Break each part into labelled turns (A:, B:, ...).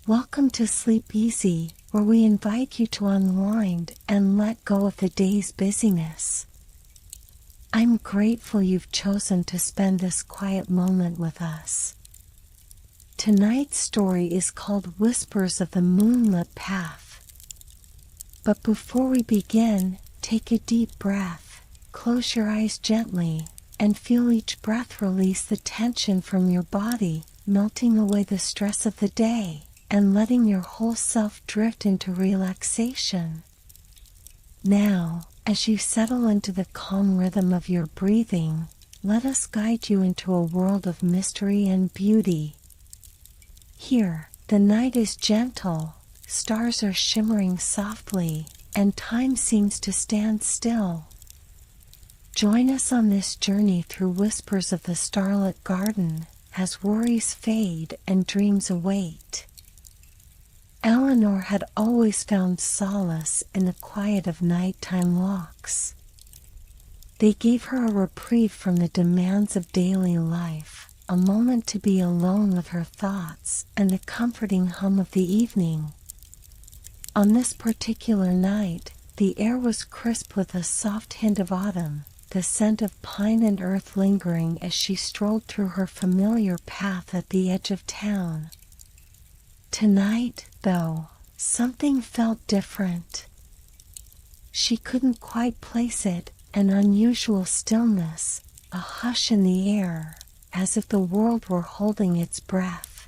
A: Welcome to Sleep Easy, where we invite you to unwind and let go of the day's busyness. I'm grateful you've chosen to spend this quiet moment with us. Tonight's story is called Whispers of the Moonlit Path. But before we begin, take a deep breath, close your eyes gently, and feel each breath release the tension from your body, melting away the stress of the day, and letting your whole self drift into relaxation. Now, as you settle into the calm rhythm of your breathing, let us guide you into a world of mystery and beauty. Here, the night is gentle, stars are shimmering softly, and time seems to stand still. Join us on this journey through whispers of the starlit garden, as worries fade and dreams await. Eleanor had always found solace in the quiet of nighttime walks. They gave her a reprieve from the demands of daily life, a moment to be alone with her thoughts and the comforting hum of the evening. On this particular night, the air was crisp with a soft hint of autumn, the scent of pine and earth lingering as she strolled through her familiar path at the edge of town. Tonight, though, something felt different. She couldn't quite place it, an unusual stillness, a hush in the air, as if the world were holding its breath.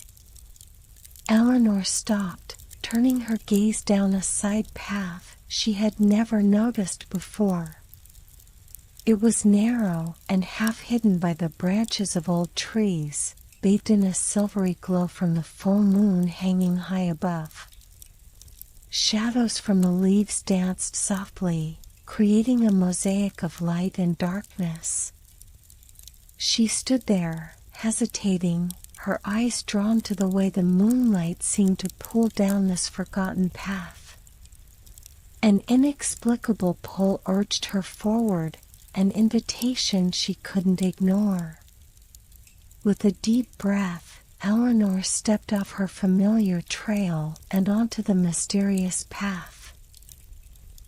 A: Eleanor stopped, turning her gaze down a side path she had never noticed before. It was narrow and half hidden by the branches of old trees, bathed in a silvery glow from the full moon hanging high above. Shadows from the leaves danced softly, creating a mosaic of light and darkness. She stood there, hesitating, her eyes drawn to the way the moonlight seemed to pull down this forgotten path. An inexplicable pull urged her forward, an invitation she couldn't ignore. With a deep breath, Eleanor stepped off her familiar trail and onto the mysterious path.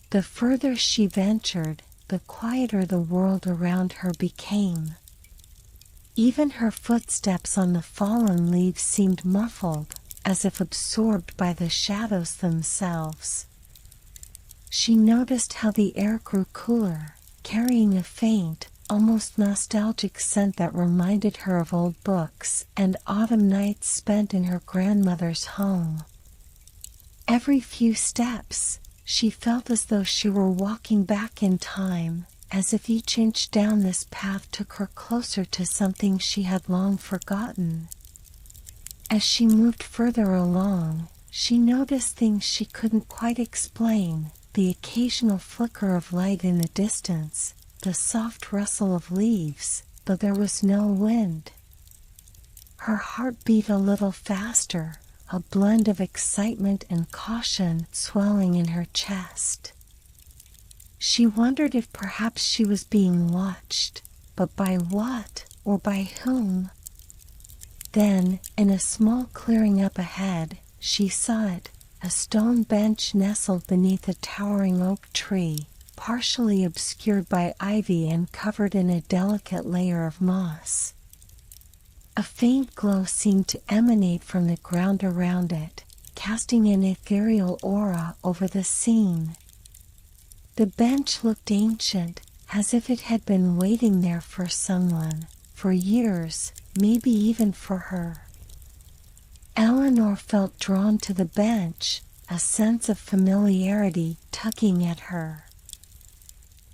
A: The further she ventured, the quieter the world around her became. Even her footsteps on the fallen leaves seemed muffled, as if absorbed by the shadows themselves. She noticed how the air grew cooler, carrying a faint, almost nostalgic scent that reminded her of old books and autumn nights spent in her grandmother's home. Every few steps, she felt as though she were walking back in time, as if each inch down this path took her closer to something she had long forgotten. As she moved further along, she noticed things she couldn't quite explain, the occasional flicker of light in the distance, the soft rustle of leaves, though there was no wind. Her heart beat a little faster, a blend of excitement and caution swelling in her chest. She wondered if perhaps she was being watched, but by what or by whom? Then, in a small clearing up ahead, she saw it, a stone bench nestled beneath a towering oak tree, partially obscured by ivy and covered in a delicate layer of moss. A faint glow seemed to emanate from the ground around it, casting an ethereal aura over the scene. The bench looked ancient, as if it had been waiting there for someone, for years, maybe even for her. Eleanor felt drawn to the bench, a sense of familiarity tugging at her.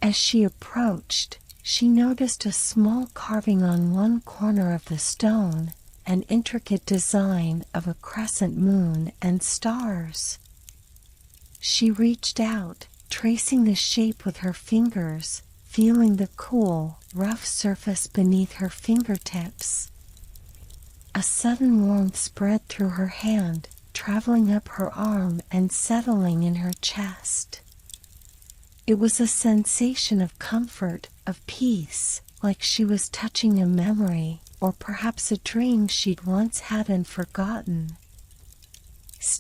A: As she approached, she noticed a small carving on one corner of the stone, an intricate design of a crescent moon and stars. She reached out, tracing the shape with her fingers, feeling the cool, rough surface beneath her fingertips. A sudden warmth spread through her hand, traveling up her arm and settling in her chest. It was a sensation of comfort, of peace, like she was touching a memory, or perhaps a dream she'd once had and forgotten.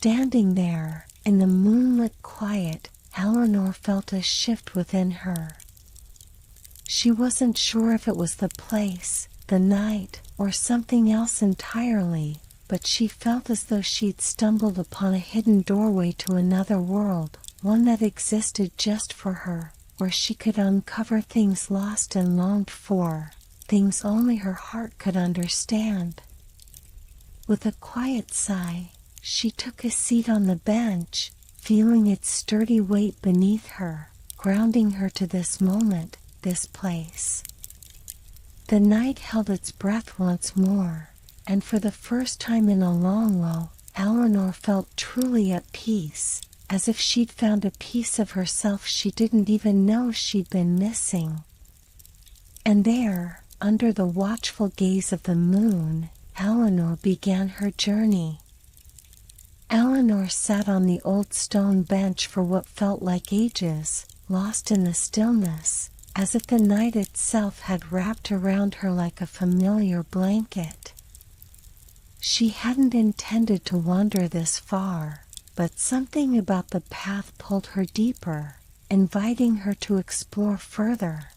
A: Standing there, in the moonlit quiet, Eleanor felt a shift within her. She wasn't sure if it was the place, the night, or something else entirely, but she felt as though she'd stumbled upon a hidden doorway to another world, one that existed just for her, where she could uncover things lost and longed for, things only her heart could understand. With a quiet sigh, she took a seat on the bench, feeling its sturdy weight beneath her, grounding her to this moment, this place. The night held its breath once more, and for the first time in a long while, Eleanor felt truly at peace, as if she'd found a piece of herself she didn't even know she'd been missing. And there, under the watchful gaze of the moon, Eleanor began her journey. Eleanor sat on the old stone bench for what felt like ages, lost in the stillness, as if the night itself had wrapped around her like a familiar blanket. She hadn't intended to wander this far, but something about the path pulled her deeper, inviting her to explore further.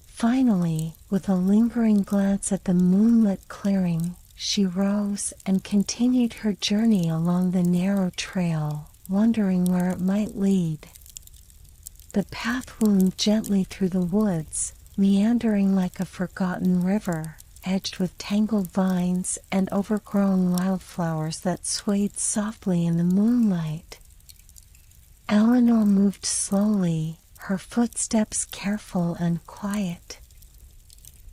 A: Finally, with a lingering glance at the moonlit clearing, she rose and continued her journey along the narrow trail, wondering where it might lead. The path wound gently through the woods, meandering like a forgotten river, edged with tangled vines and overgrown wildflowers that swayed softly in the moonlight. Eleanor moved slowly, her footsteps careful and quiet.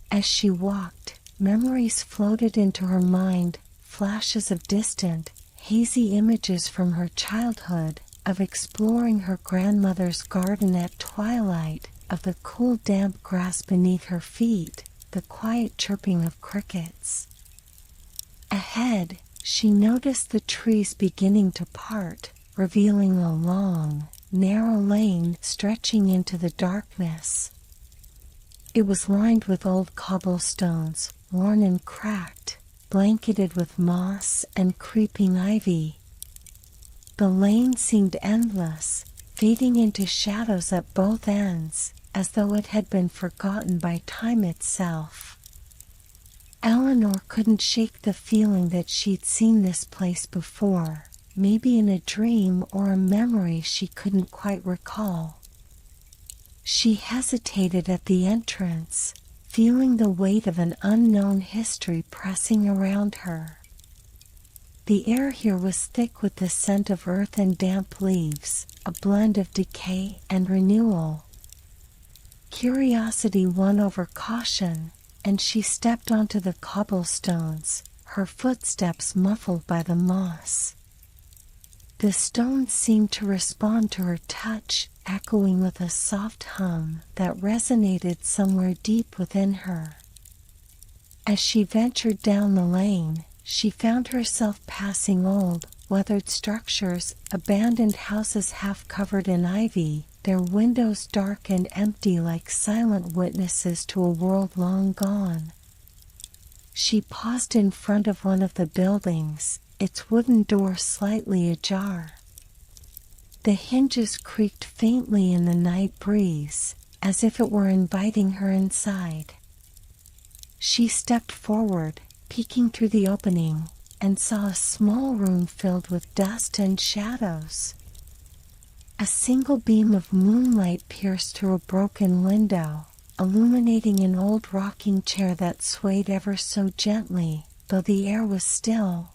A: As she walked, memories floated into her mind, flashes of distant, hazy images from her childhood, of exploring her grandmother's garden at twilight, of the cool damp grass beneath her feet, the quiet chirping of crickets. Ahead, she noticed the trees beginning to part, revealing a long, narrow lane stretching into the darkness. It was lined with old cobblestones, worn and cracked, blanketed with moss and creeping ivy. The lane seemed endless, fading into shadows at both ends, as though it had been forgotten by time itself. Eleanor couldn't shake the feeling that she'd seen this place before, maybe in a dream or a memory she couldn't quite recall. She hesitated at the entrance, feeling the weight of an unknown history pressing around her. The air here was thick with the scent of earth and damp leaves, a blend of decay and renewal. Curiosity won over caution, and she stepped onto the cobblestones, her footsteps muffled by the moss. The stones seemed to respond to her touch, echoing with a soft hum that resonated somewhere deep within her. As she ventured down the lane, she found herself passing old, weathered structures, abandoned houses half covered in ivy, their windows dark and empty like silent witnesses to a world long gone. She paused in front of one of the buildings, its wooden door slightly ajar. The hinges creaked faintly in the night breeze, as if it were inviting her inside. She stepped forward, peeking through the opening, and saw a small room filled with dust and shadows. A single beam of moonlight pierced through a broken window, illuminating an old rocking chair that swayed ever so gently, though the air was still.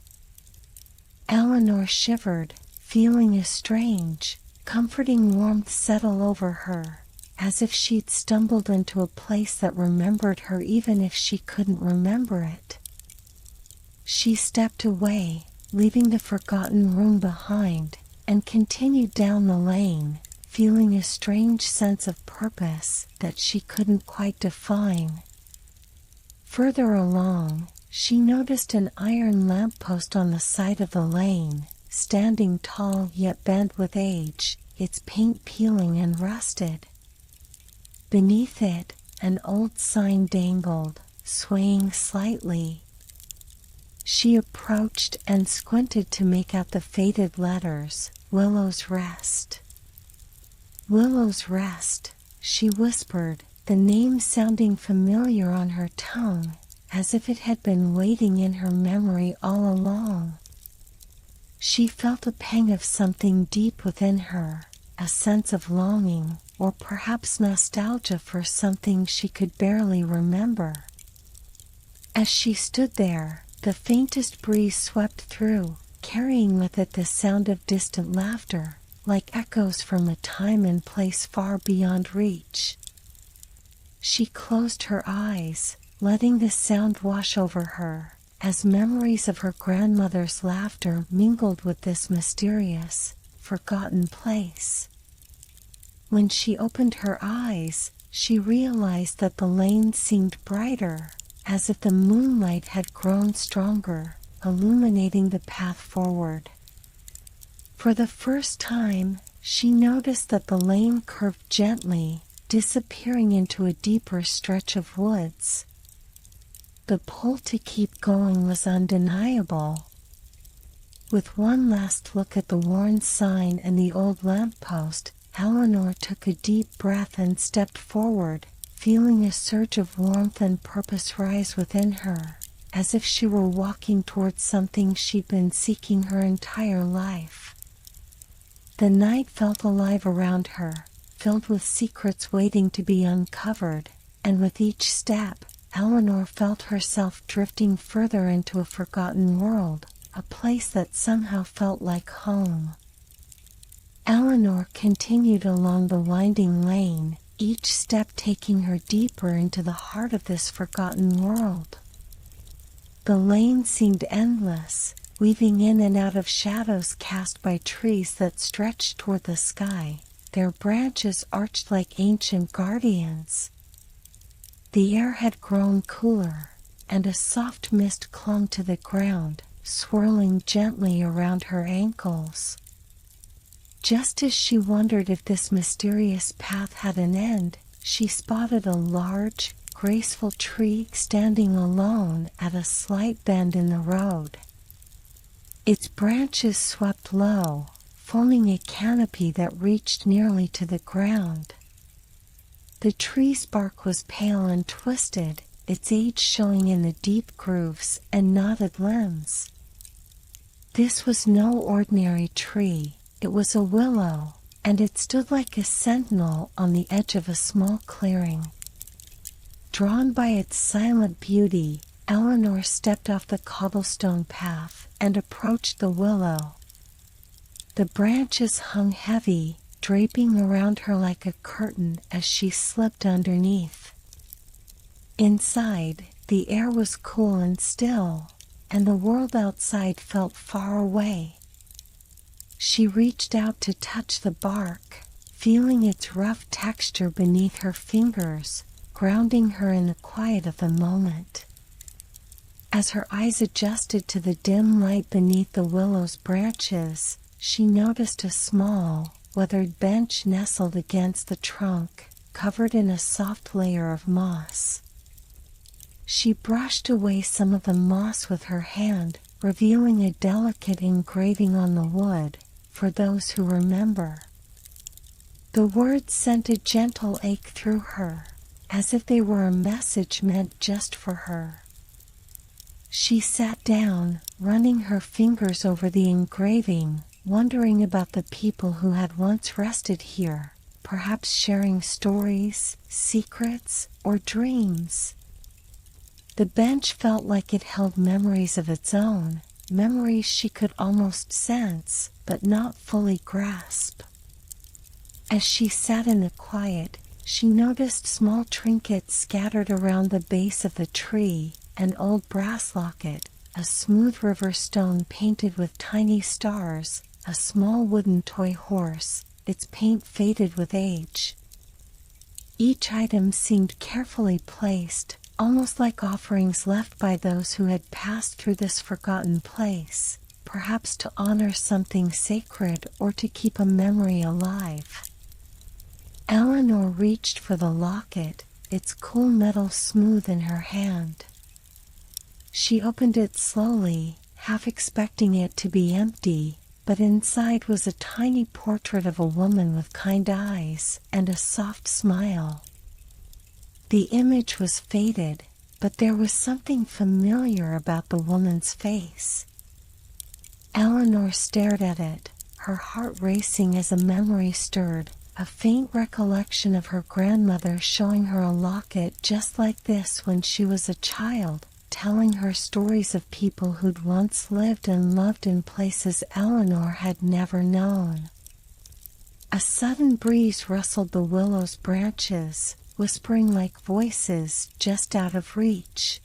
A: Eleanor shivered, feeling a strange, comforting warmth settle over her, as if she'd stumbled into a place that remembered her even if she couldn't remember it. She stepped away, leaving the forgotten room behind, and continued down the lane, feeling a strange sense of purpose that she couldn't quite define. Further along, she noticed an iron lamppost on the side of the lane, standing tall yet bent with age, its paint peeling and rusted. Beneath it, an old sign dangled, swaying slightly. She approached and squinted to make out the faded letters, Willow's Rest. Willow's Rest, she whispered, the name sounding familiar on her tongue, as if it had been waiting in her memory all along. She felt a pang of something deep within her, a sense of longing, or perhaps nostalgia for something she could barely remember. As she stood there, the faintest breeze swept through, carrying with it the sound of distant laughter, like echoes from a time and place far beyond reach. She closed her eyes, letting the sound wash over her, as memories of her grandmother's laughter mingled with this mysterious, forgotten place. When she opened her eyes, she realized that the lane seemed brighter, as if the moonlight had grown stronger, illuminating the path forward. For the first time, she noticed that the lane curved gently, disappearing into a deeper stretch of woods. The pull to keep going was undeniable. With one last look at the worn sign and the old lamppost, Eleanor took a deep breath and stepped forward, feeling a surge of warmth and purpose rise within her, as if she were walking towards something she'd been seeking her entire life. The night felt alive around her, filled with secrets waiting to be uncovered, and with each step, Eleanor felt herself drifting further into a forgotten world, a place that somehow felt like home. Eleanor continued along the winding lane, each step taking her deeper into the heart of this forgotten world. The lane seemed endless, weaving in and out of shadows cast by trees that stretched toward the sky, their branches arched like ancient guardians. The air had grown cooler, and a soft mist clung to the ground, swirling gently around her ankles. Just as she wondered if this mysterious path had an end, she spotted a large, graceful tree standing alone at a slight bend in the road. Its branches swept low, forming a canopy that reached nearly to the ground. The tree's bark was pale and twisted, its age showing in the deep grooves and knotted limbs. This was no ordinary tree, it was a willow, and it stood like a sentinel on the edge of a small clearing. Drawn by its silent beauty, Eleanor stepped off the cobblestone path and approached the willow. The branches hung heavy, draping around her like a curtain as she slipped underneath. Inside, the air was cool and still, and the world outside felt far away. She reached out to touch the bark, feeling its rough texture beneath her fingers, grounding her in the quiet of the moment. As her eyes adjusted to the dim light beneath the willow's branches, she noticed a small, weathered bench nestled against the trunk, covered in a soft layer of moss. She brushed away some of the moss with her hand, revealing a delicate engraving on the wood, for those who remember. The words sent a gentle ache through her, as if they were a message meant just for her. She sat down, running her fingers over the engraving, wondering about the people who had once rested here, perhaps sharing stories, secrets, or dreams. The bench felt like it held memories of its own, memories she could almost sense, but not fully grasp. As she sat in the quiet, she noticed small trinkets scattered around the base of the tree, an old brass locket, a smooth river stone painted with tiny stars, a small wooden toy horse, its paint faded with age. Each item seemed carefully placed, almost like offerings left by those who had passed through this forgotten place, perhaps to honor something sacred or to keep a memory alive. Eleanor reached for the locket, its cool metal smooth in her hand. She opened it slowly, half expecting it to be empty, but inside was a tiny portrait of a woman with kind eyes and a soft smile. The image was faded, but there was something familiar about the woman's face. Eleanor stared at it, her heart racing as a memory stirred, a faint recollection of her grandmother showing her a locket just like this when she was a child, telling her stories of people who'd once lived and loved in places Eleanor had never known. A sudden breeze rustled the willow's branches, whispering like voices just out of reach.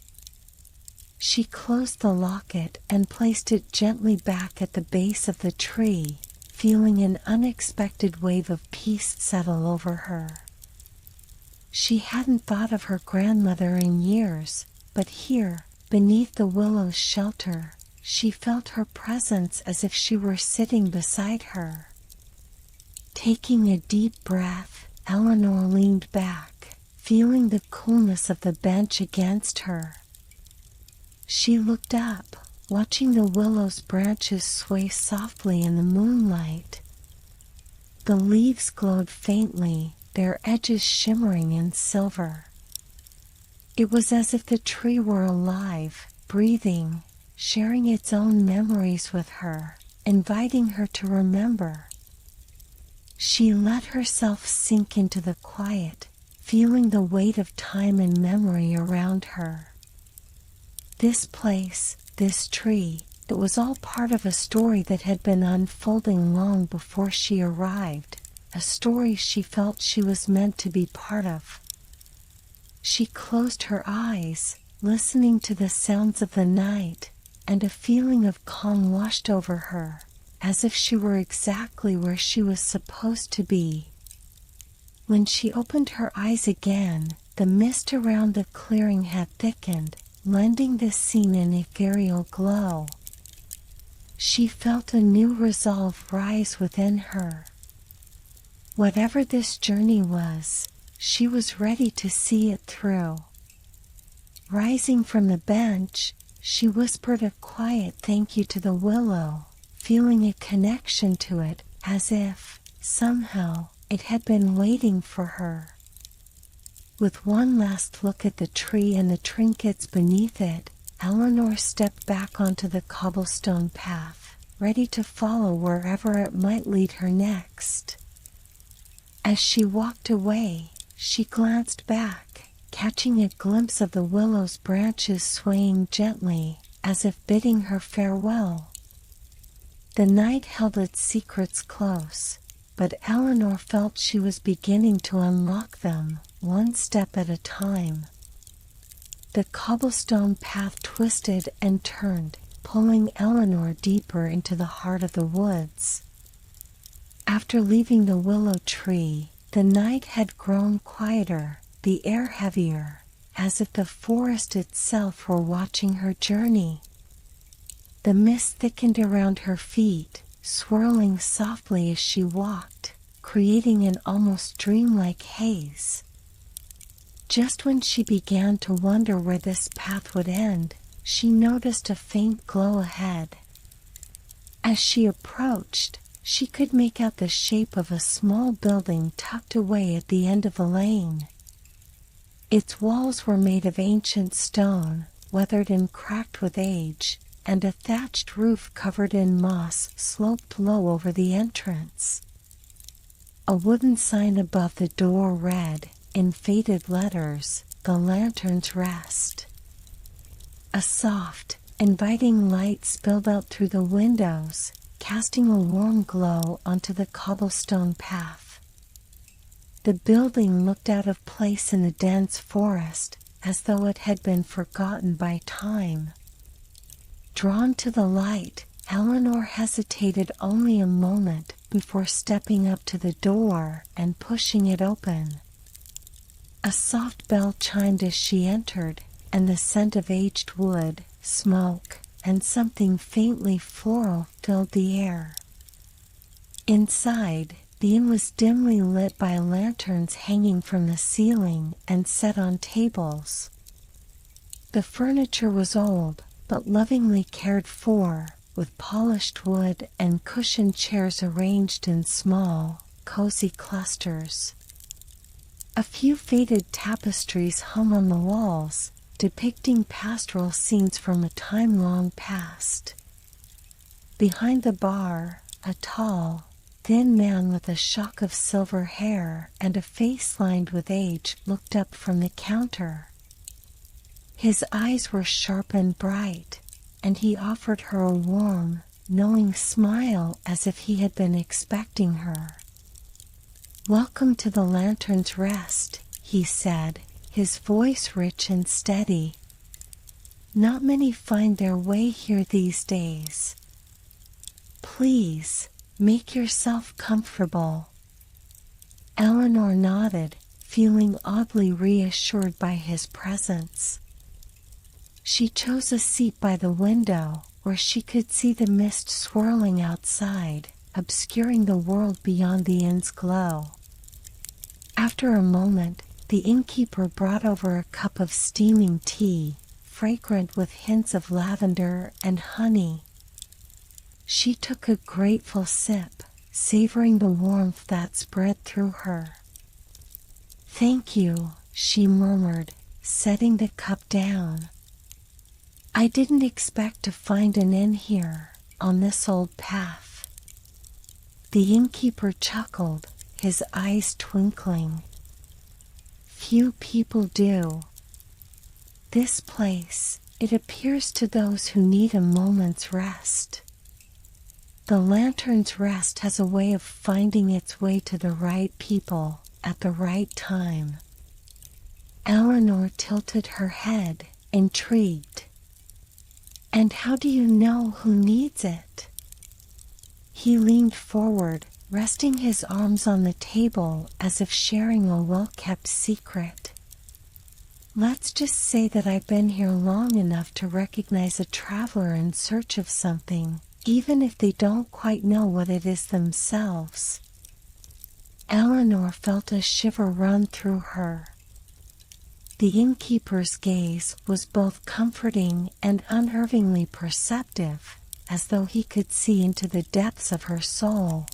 A: She closed the locket and placed it gently back at the base of the tree, feeling an unexpected wave of peace settle over her. She hadn't thought of her grandmother in years, but here, beneath the willow's shelter, she felt her presence as if she were sitting beside her. Taking a deep breath, Eleanor leaned back, feeling the coolness of the bench against her. She looked up, watching the willow's branches sway softly in the moonlight. The leaves glowed faintly, their edges shimmering in silver. It was as if the tree were alive, breathing, sharing its own memories with her, inviting her to remember. She let herself sink into the quiet, feeling the weight of time and memory around her. This place, this tree, it was all part of a story that had been unfolding long before she arrived, a story she felt she was meant to be part of. She closed her eyes, listening to the sounds of the night, and a feeling of calm washed over her, as if she were exactly where she was supposed to be. When she opened her eyes again, the mist around the clearing had thickened, lending the scene an ethereal glow. She felt a new resolve rise within her. Whatever this journey was, she was ready to see it through. Rising from the bench, she whispered a quiet thank you to the willow, feeling a connection to it, as if, somehow, it had been waiting for her. With one last look at the tree and the trinkets beneath it, Eleanor stepped back onto the cobblestone path, ready to follow wherever it might lead her next. As she walked away, she glanced back, catching a glimpse of the willow's branches swaying gently, as if bidding her farewell. The night held its secrets close, but Eleanor felt she was beginning to unlock them, one step at a time. The cobblestone path twisted and turned, pulling Eleanor deeper into the heart of the woods. After leaving the willow tree, the night had grown quieter, the air heavier, as if the forest itself were watching her journey. The mist thickened around her feet, swirling softly as she walked, creating an almost dreamlike haze. Just when she began to wonder where this path would end, she noticed a faint glow ahead. As she approached, she could make out the shape of a small building tucked away at the end of the lane. Its walls were made of ancient stone, weathered and cracked with age, and a thatched roof covered in moss sloped low over the entrance. A wooden sign above the door read, in faded letters, "The Lantern's Rest." A soft, inviting light spilled out through the windows, casting a warm glow onto the cobblestone path. The building looked out of place in the dense forest, as though it had been forgotten by time. Drawn to the light, Eleanor hesitated only a moment before stepping up to the door and pushing it open. A soft bell chimed as she entered, and the scent of aged wood, smoke, and something faintly floral filled the air. Inside, the inn was dimly lit by lanterns hanging from the ceiling and set on tables. The furniture was old, but lovingly cared for, with polished wood and cushioned chairs arranged in small, cozy clusters. A few faded tapestries hung on the walls, depicting pastoral scenes from a time long past. Behind the bar, a tall, thin man with a shock of silver hair and a face lined with age looked up from the counter. His eyes were sharp and bright, and he offered her a warm, knowing smile as if he had been expecting her. "Welcome to the Lantern's Rest," he said, his voice rich and steady. "Not many find their way here these days. Please, make yourself comfortable." Eleanor nodded, feeling oddly reassured by his presence. She chose a seat by the window, where she could see the mist swirling outside, obscuring the world beyond the inn's glow. After a moment, the innkeeper brought over a cup of steaming tea, fragrant with hints of lavender and honey. She took a grateful sip, savoring the warmth that spread through her. "Thank you," she murmured, setting the cup down. "I didn't expect to find an inn here, on this old path." The innkeeper chuckled, his eyes twinkling. "Few people do. This place, it appears to those who need a moment's rest. The Lantern's Rest has a way of finding its way to the right people, at the right time." Eleanor tilted her head, intrigued. "And how do you know who needs it?" He leaned forward, resting his arms on the table as if sharing a well-kept secret. "Let's just say that I've been here long enough to recognize a traveler in search of something, even if they don't quite know what it is themselves." Eleanor felt a shiver run through her. The innkeeper's gaze was both comforting and unnervingly perceptive, as though he could see into the depths of her soul.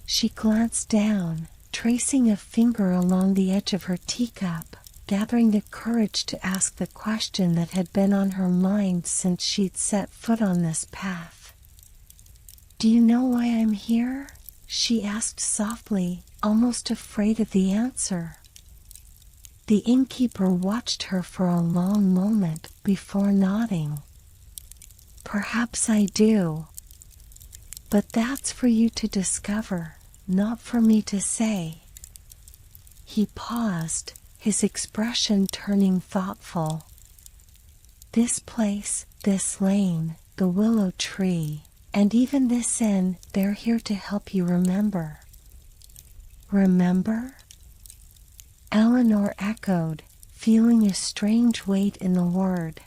A: She glanced down, tracing a finger along the edge of her teacup, gathering the courage to ask the question that had been on her mind since she'd set foot on this path. "Do you know why I'm here?" she asked softly, almost afraid of the answer. The innkeeper watched her for a long moment before nodding. "Perhaps I do. But that's for you to discover, not for me to say." He paused, his expression turning thoughtful. "This place, this lane, the willow tree, and even this inn, they're here to help you remember." "Remember?" Eleanor echoed, feeling a strange weight in the word.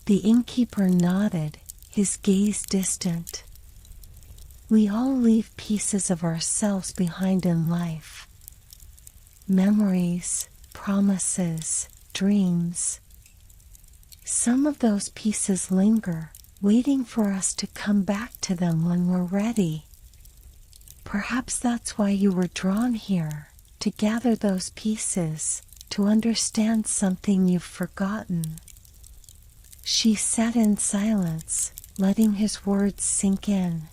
A: The innkeeper nodded, his gaze distant. "We all leave pieces of ourselves behind in life. Memories, promises, dreams. Some of those pieces linger, waiting for us to come back to them when we're ready. Perhaps that's why you were drawn here, to gather those pieces, to understand something you've forgotten." She sat in silence, letting his words sink in.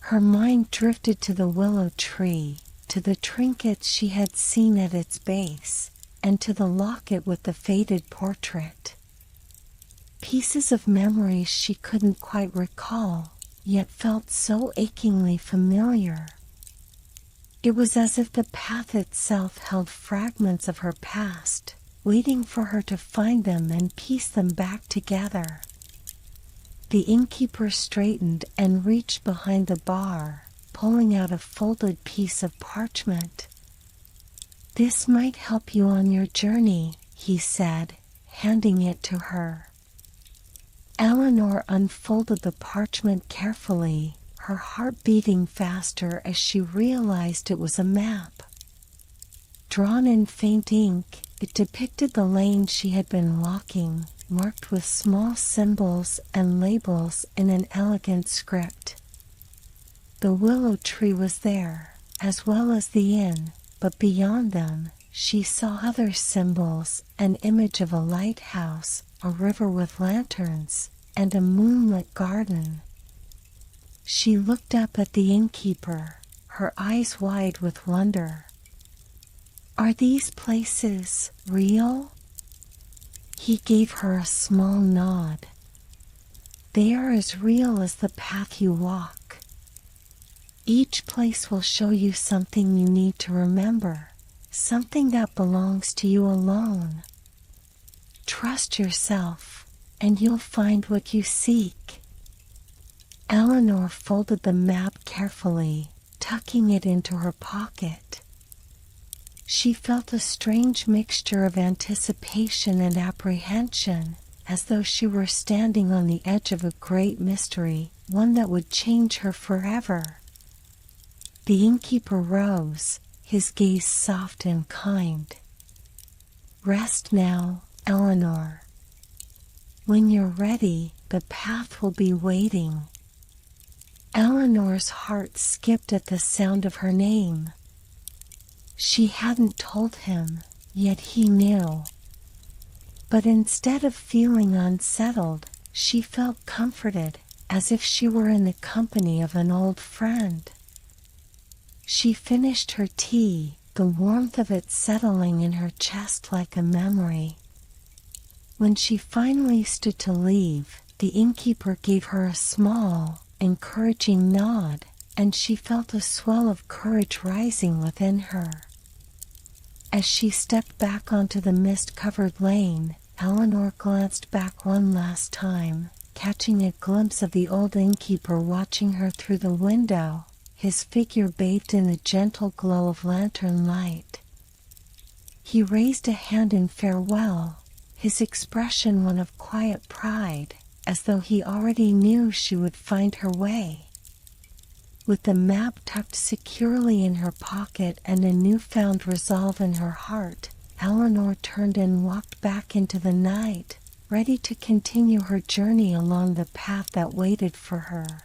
A: Her mind drifted to the willow tree, to the trinkets she had seen at its base, and to the locket with the faded portrait. Pieces of memories she couldn't quite recall, yet felt so achingly familiar. It was as if the path itself held fragments of her past, waiting for her to find them and piece them back together. The innkeeper straightened and reached behind the bar, pulling out a folded piece of parchment. "This might help you on your journey," he said, handing it to her. Eleanor unfolded the parchment carefully, her heart beating faster as she realized it was a map. Drawn in faint ink, it depicted the lane she had been walking, marked with small symbols and labels in an elegant script. The willow tree was there, as well as the inn, but beyond them, she saw other symbols, an image of a lighthouse, a river with lanterns, and a moonlit garden. She looked up at the innkeeper, her eyes wide with wonder. "Are these places real?" He gave her a small nod. "They are as real as the path you walk. Each place will show you something you need to remember, something that belongs to you alone. Trust yourself, and you'll find what you seek." Eleanor folded the map carefully, tucking it into her pocket. She felt a strange mixture of anticipation and apprehension, as though she were standing on the edge of a great mystery, one that would change her forever. The innkeeper rose, his gaze soft and kind. "Rest now, Eleanor. When you're ready, the path will be waiting." Eleanor's heart skipped at the sound of her name. She hadn't told him, yet he knew. But instead of feeling unsettled, she felt comforted, as if she were in the company of an old friend. She finished her tea, the warmth of it settling in her chest like a memory. When she finally stood to leave, the innkeeper gave her a small, encouraging nod, and she felt a swell of courage rising within her. As she stepped back onto the mist-covered lane, Eleanor glanced back one last time, catching a glimpse of the old innkeeper watching her through the window, his figure bathed in the gentle glow of lantern light. He raised a hand in farewell, his expression one of quiet pride, as though he already knew she would find her way. With the map tucked securely in her pocket and a newfound resolve in her heart, Eleanor turned and walked back into the night, ready to continue her journey along the path that waited for her.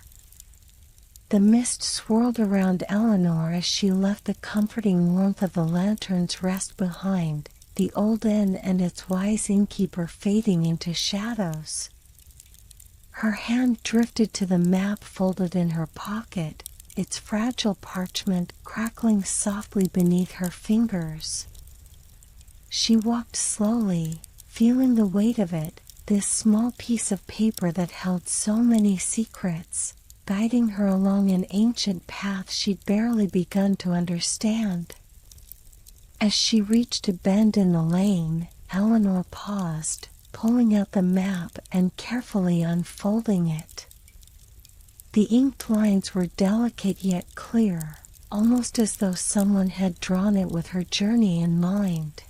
A: The mist swirled around Eleanor as she left the comforting warmth of the lanterns rest behind, the old inn and its wise innkeeper fading into shadows. Her hand drifted to the map folded in her pocket, its fragile parchment crackling softly beneath her fingers. She walked slowly, feeling the weight of it, this small piece of paper that held so many secrets, guiding her along an ancient path she'd barely begun to understand. As she reached a bend in the lane, Eleanor paused, pulling out the map and carefully unfolding it. The inked lines were delicate yet clear, almost as though someone had drawn it with her journey in mind.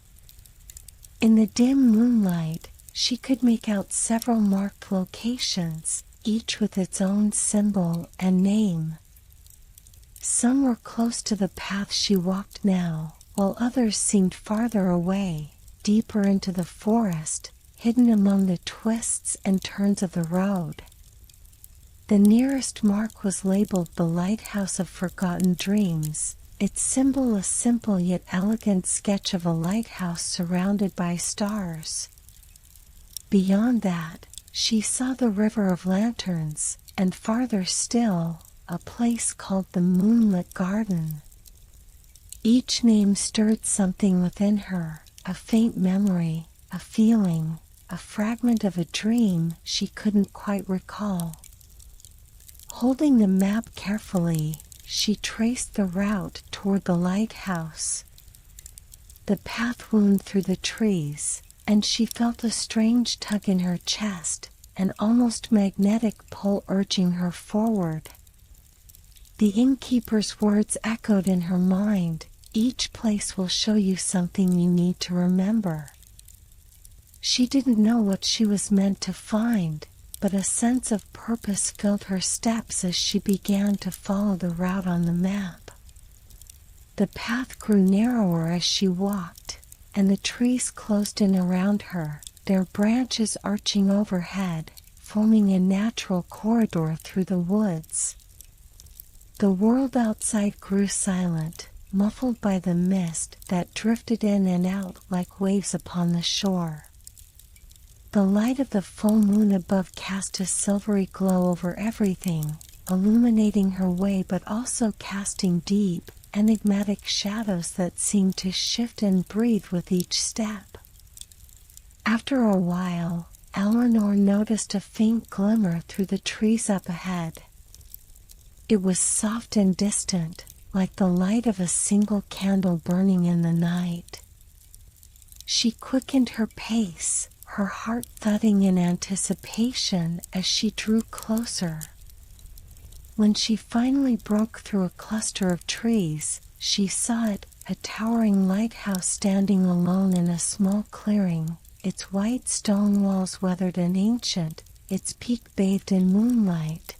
A: In the dim moonlight, she could make out several marked locations, each with its own symbol and name. Some were close to the path she walked now, while others seemed farther away, deeper into the forest, hidden among the twists and turns of the road. The nearest mark was labeled the Lighthouse of Forgotten Dreams, its symbol a simple yet elegant sketch of a lighthouse surrounded by stars. Beyond that, she saw the River of Lanterns, and farther still, a place called the Moonlit Garden. Each name stirred something within her, a faint memory, a feeling, a fragment of a dream she couldn't quite recall. Holding the map carefully, she traced the route toward the lighthouse. The path wound through the trees, and she felt a strange tug in her chest, an almost magnetic pull urging her forward. The innkeeper's words echoed in her mind, "Each place will show you something you need to remember." She didn't know what she was meant to find, but a sense of purpose filled her steps as she began to follow the route on the map. The path grew narrower as she walked, and the trees closed in around her, their branches arching overhead, forming a natural corridor through the woods. The world outside grew silent, muffled by the mist that drifted in and out like waves upon the shore. The light of the full moon above cast a silvery glow over everything, illuminating her way but also casting deep, enigmatic shadows that seemed to shift and breathe with each step. After a while, Eleanor noticed a faint glimmer through the trees up ahead. It was soft and distant, like the light of a single candle burning in the night. She quickened her pace, her heart thudding in anticipation as she drew closer. When she finally broke through a cluster of trees, she saw it, a towering lighthouse standing alone in a small clearing, its white stone walls weathered and ancient, its peak bathed in moonlight.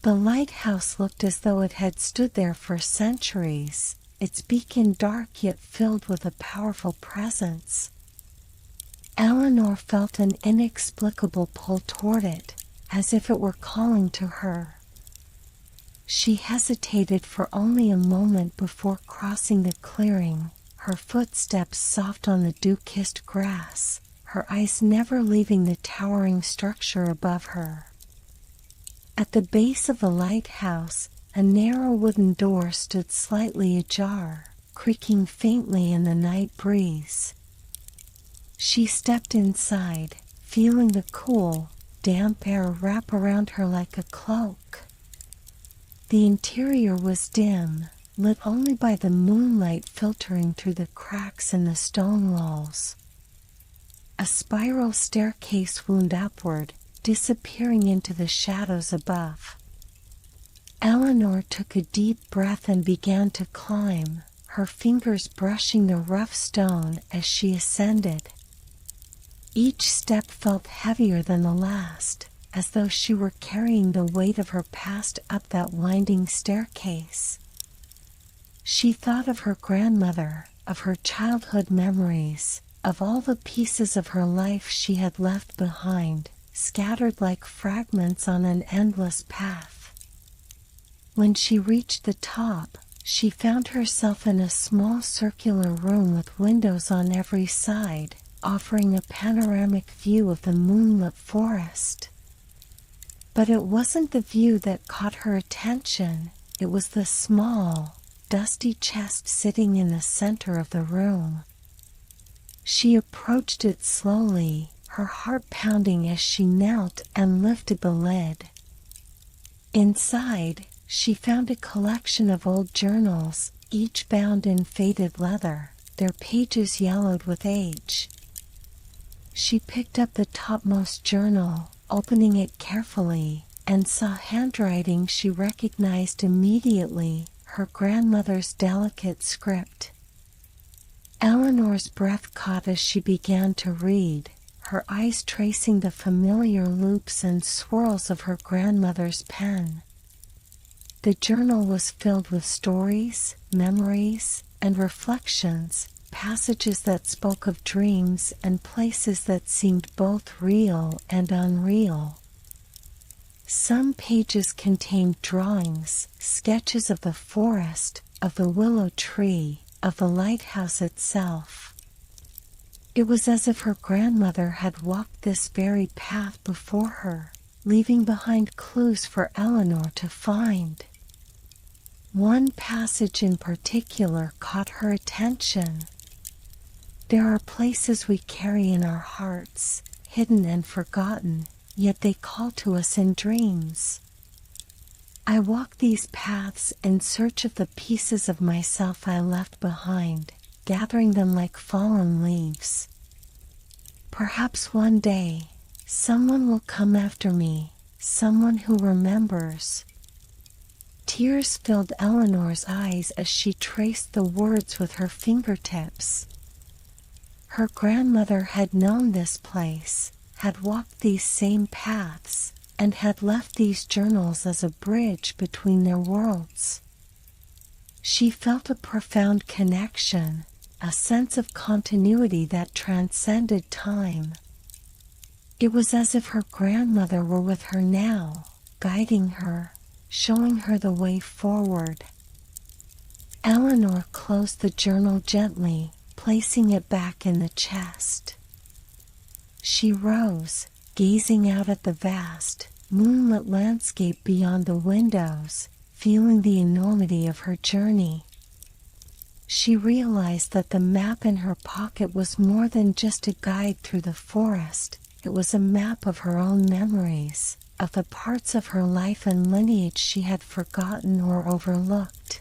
A: The lighthouse looked as though it had stood there for centuries, its beacon dark yet filled with a powerful presence. Eleanor felt an inexplicable pull toward it, as if it were calling to her. She hesitated for only a moment before crossing the clearing, her footsteps soft on the dew-kissed grass, her eyes never leaving the towering structure above her. At the base of the lighthouse, a narrow wooden door stood slightly ajar, creaking faintly in the night breeze. She stepped inside, feeling the cool, damp air wrap around her like a cloak. The interior was dim, lit only by the moonlight filtering through the cracks in the stone walls. A spiral staircase wound upward, disappearing into the shadows above. Eleanor took a deep breath and began to climb, her fingers brushing the rough stone as she ascended. Each step felt heavier than the last, as though she were carrying the weight of her past up that winding staircase. She thought of her grandmother, of her childhood memories, of all the pieces of her life she had left behind, scattered like fragments on an endless path. When she reached the top, she found herself in a small circular room with windows on every side, offering a panoramic view of the moonlit forest. But it wasn't the view that caught her attention, it was the small, dusty chest sitting in the center of the room. She approached it slowly, her heart pounding as she knelt and lifted the lid. Inside, she found a collection of old journals, each bound in faded leather, their pages yellowed with age. She picked up the topmost journal, opening it carefully, and saw handwriting she recognized immediately, her grandmother's delicate script. Eleanor's breath caught as she began to read, her eyes tracing the familiar loops and swirls of her grandmother's pen. The journal was filled with stories, memories, and reflections, passages that spoke of dreams and places that seemed both real and unreal. Some pages contained drawings, sketches of the forest, of the willow tree, of the lighthouse itself. It was as if her grandmother had walked this very path before her, leaving behind clues for Eleanor to find. One passage in particular caught her attention. There are places we carry in our hearts, hidden and forgotten, yet they call to us in dreams. I walk these paths in search of the pieces of myself I left behind, gathering them like fallen leaves. Perhaps one day, someone will come after me, someone who remembers. Tears filled Eleanor's eyes as she traced the words with her fingertips. Her grandmother had known this place, had walked these same paths, and had left these journals as a bridge between their worlds. She felt a profound connection, a sense of continuity that transcended time. It was as if her grandmother were with her now, guiding her, showing her the way forward. Eleanor closed the journal gently, placing it back in the chest. She rose, gazing out at the vast, moonlit landscape beyond the windows, feeling the enormity of her journey. She realized that the map in her pocket was more than just a guide through the forest. It was a map of her own memories, of the parts of her life and lineage she had forgotten or overlooked.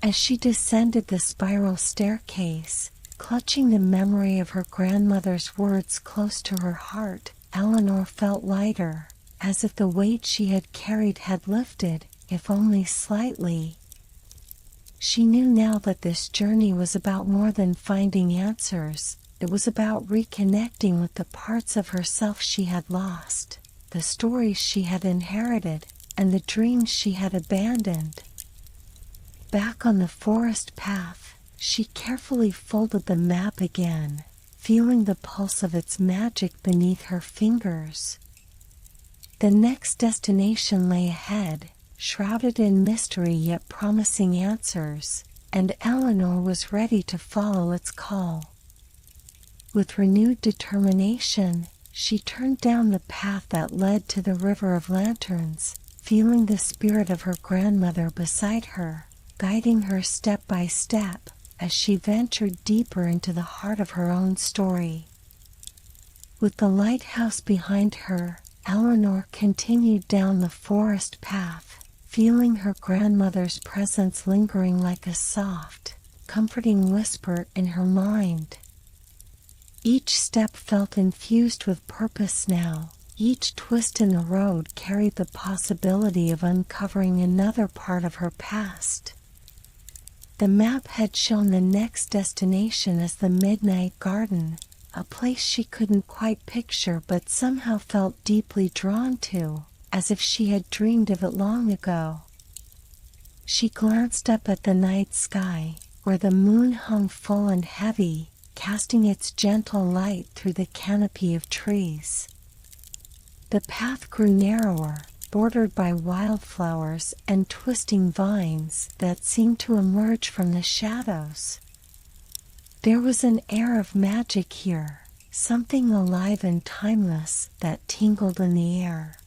A: As she descended the spiral staircase, clutching the memory of her grandmother's words close to her heart, Eleanor felt lighter, as if the weight she had carried had lifted, if only slightly. She knew now that this journey was about more than finding answers. It was about reconnecting with the parts of herself she had lost, the stories she had inherited, and the dreams she had abandoned. Back on the forest path, she carefully folded the map again, feeling the pulse of its magic beneath her fingers. The next destination lay ahead, shrouded in mystery yet promising answers, and Eleanor was ready to follow its call. With renewed determination, she turned down the path that led to the River of Lanterns, feeling the spirit of her grandmother beside her, guiding her step by step as she ventured deeper into the heart of her own story. With the lighthouse behind her, Eleanor continued down the forest path, feeling her grandmother's presence lingering like a soft, comforting whisper in her mind. Each step felt infused with purpose now. Each twist in the road carried the possibility of uncovering another part of her past. The map had shown the next destination as the Midnight Garden, a place she couldn't quite picture but somehow felt deeply drawn to, as if she had dreamed of it long ago. She glanced up at the night sky, where the moon hung full and heavy, casting its gentle light through the canopy of trees. The path grew narrower, bordered by wildflowers and twisting vines that seemed to emerge from the shadows. There was an air of magic here, something alive and timeless that tingled in the air.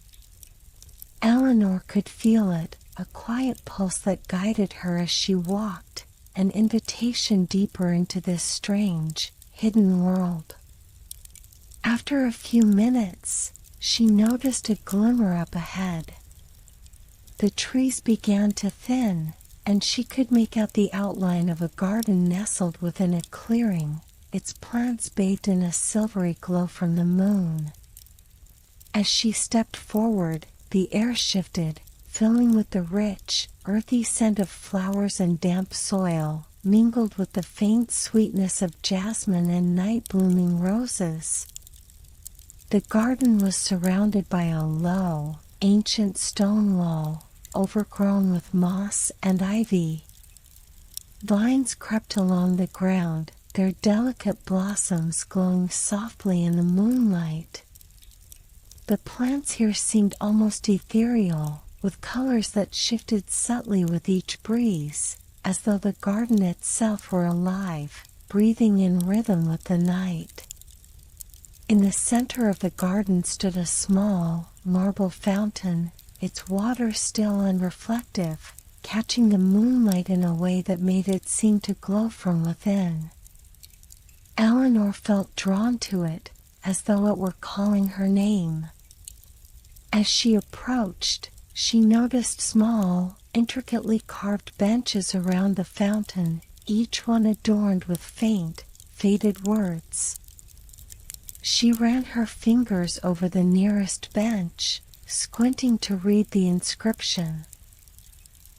A: Eleanor could feel it, a quiet pulse that guided her as she walked, an invitation deeper into this strange, hidden world. After a few minutes, she noticed a glimmer up ahead. The trees began to thin, and she could make out the outline of a garden nestled within a clearing, its plants bathed in a silvery glow from the moon. As she stepped forward, the air shifted, filling with the rich, earthy scent of flowers and damp soil, mingled with the faint sweetness of jasmine and night-blooming roses. The garden was surrounded by a low, ancient stone wall, overgrown with moss and ivy. Vines crept along the ground, their delicate blossoms glowing softly in the moonlight. The plants here seemed almost ethereal, with colors that shifted subtly with each breeze, as though the garden itself were alive, breathing in rhythm with the night. In the center of the garden stood a small, marble fountain, its water still and reflective, catching the moonlight in a way that made it seem to glow from within. Eleanor felt drawn to it, as though it were calling her name. As she approached, she noticed small, intricately carved benches around the fountain, each one adorned with faint, faded words. She ran her fingers over the nearest bench, squinting to read the inscription.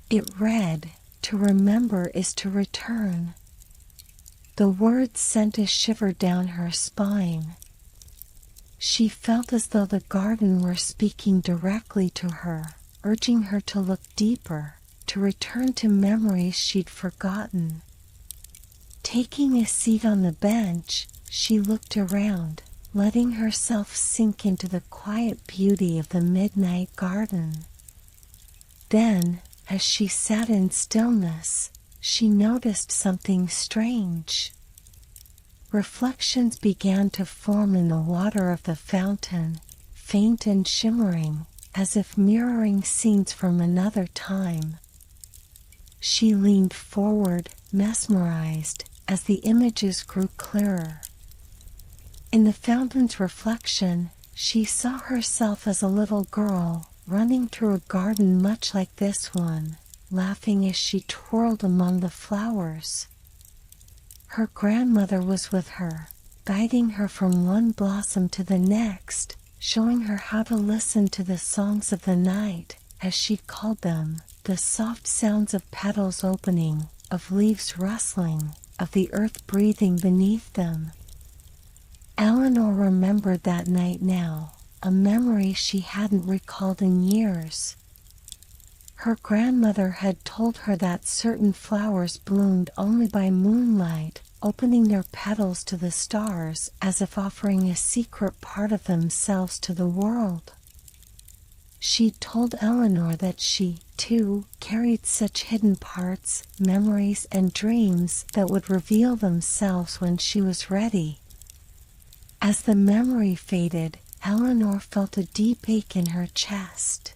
A: It read, "To remember is to return." The words sent a shiver down her spine. She felt as though the garden were speaking directly to her, urging her to look deeper, to return to memories she'd forgotten. Taking a seat on the bench, she looked around, letting herself sink into the quiet beauty of the midnight garden. Then, as she sat in stillness, she noticed something strange. Reflections began to form in the water of the fountain, faint and shimmering, as if mirroring scenes from another time. She leaned forward, mesmerized, as the images grew clearer. In the fountain's reflection, she saw herself as a little girl, running through a garden much like this one, laughing as she twirled among the flowers. Her grandmother was with her, guiding her from one blossom to the next, showing her how to listen to the songs of the night, as she called them, the soft sounds of petals opening, of leaves rustling, of the earth breathing beneath them. Eleanor remembered that night now, a memory she hadn't recalled in years. Her grandmother had told her that certain flowers bloomed only by moonlight, opening their petals to the stars as if offering a secret part of themselves to the world. She'd told Eleanor that she, too, carried such hidden parts, memories, and dreams that would reveal themselves when she was ready. As the memory faded, Eleanor felt a deep ache in her chest.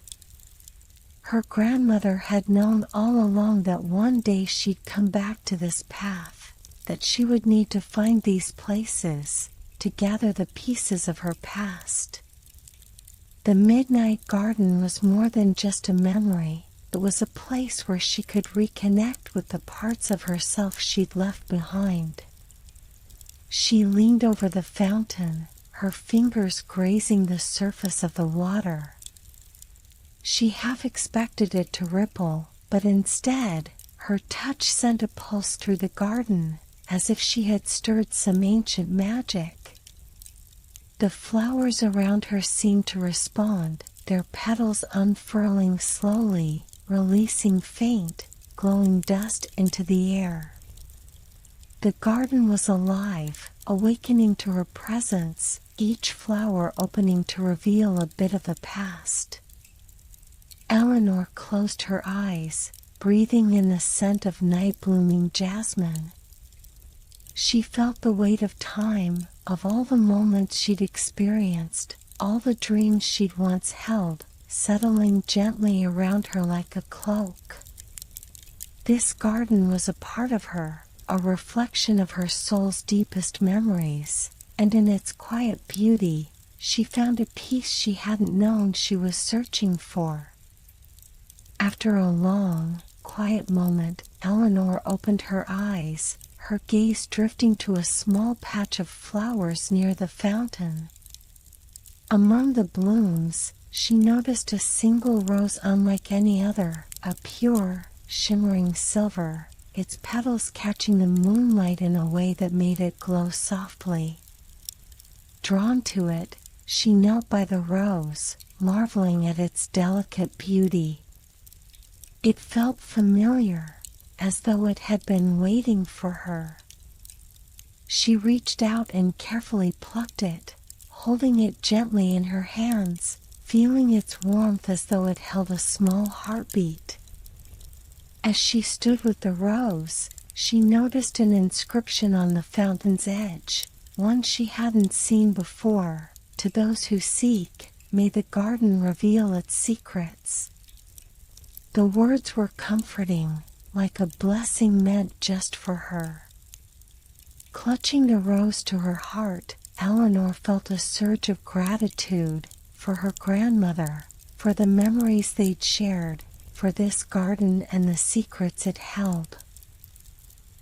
A: Her grandmother had known all along that one day she'd come back to this path, that she would need to find these places, to gather the pieces of her past. The midnight garden was more than just a memory, it was a place where she could reconnect with the parts of herself she'd left behind. She leaned over the fountain, her fingers grazing the surface of the water. She half expected it to ripple, but instead, her touch sent a pulse through the garden, as if she had stirred some ancient magic. The flowers around her seemed to respond, their petals unfurling slowly, releasing faint, glowing dust into the air. The garden was alive, awakening to her presence, each flower opening to reveal a bit of the past. Eleanor closed her eyes, breathing in the scent of night-blooming jasmine. She felt the weight of time, of all the moments she'd experienced, all the dreams she'd once held, settling gently around her like a cloak. This garden was a part of her, a reflection of her soul's deepest memories, and in its quiet beauty, she found a peace she hadn't known she was searching for. After a long, quiet moment, Eleanor opened her eyes, her gaze drifting to a small patch of flowers near the fountain. Among the blooms, she noticed a single rose unlike any other, a pure, shimmering silver, its petals catching the moonlight in a way that made it glow softly. Drawn to it, she knelt by the rose, marveling at its delicate beauty. It felt familiar, as though it had been waiting for her. She reached out and carefully plucked it, holding it gently in her hands, feeling its warmth as though it held a small heartbeat. As she stood with the rose, she noticed an inscription on the fountain's edge, one she hadn't seen before. To those who seek, may the garden reveal its secrets. The words were comforting, like a blessing meant just for her. Clutching the rose to her heart, Eleanor felt a surge of gratitude for her grandmother, for the memories they'd shared, for this garden and the secrets it held.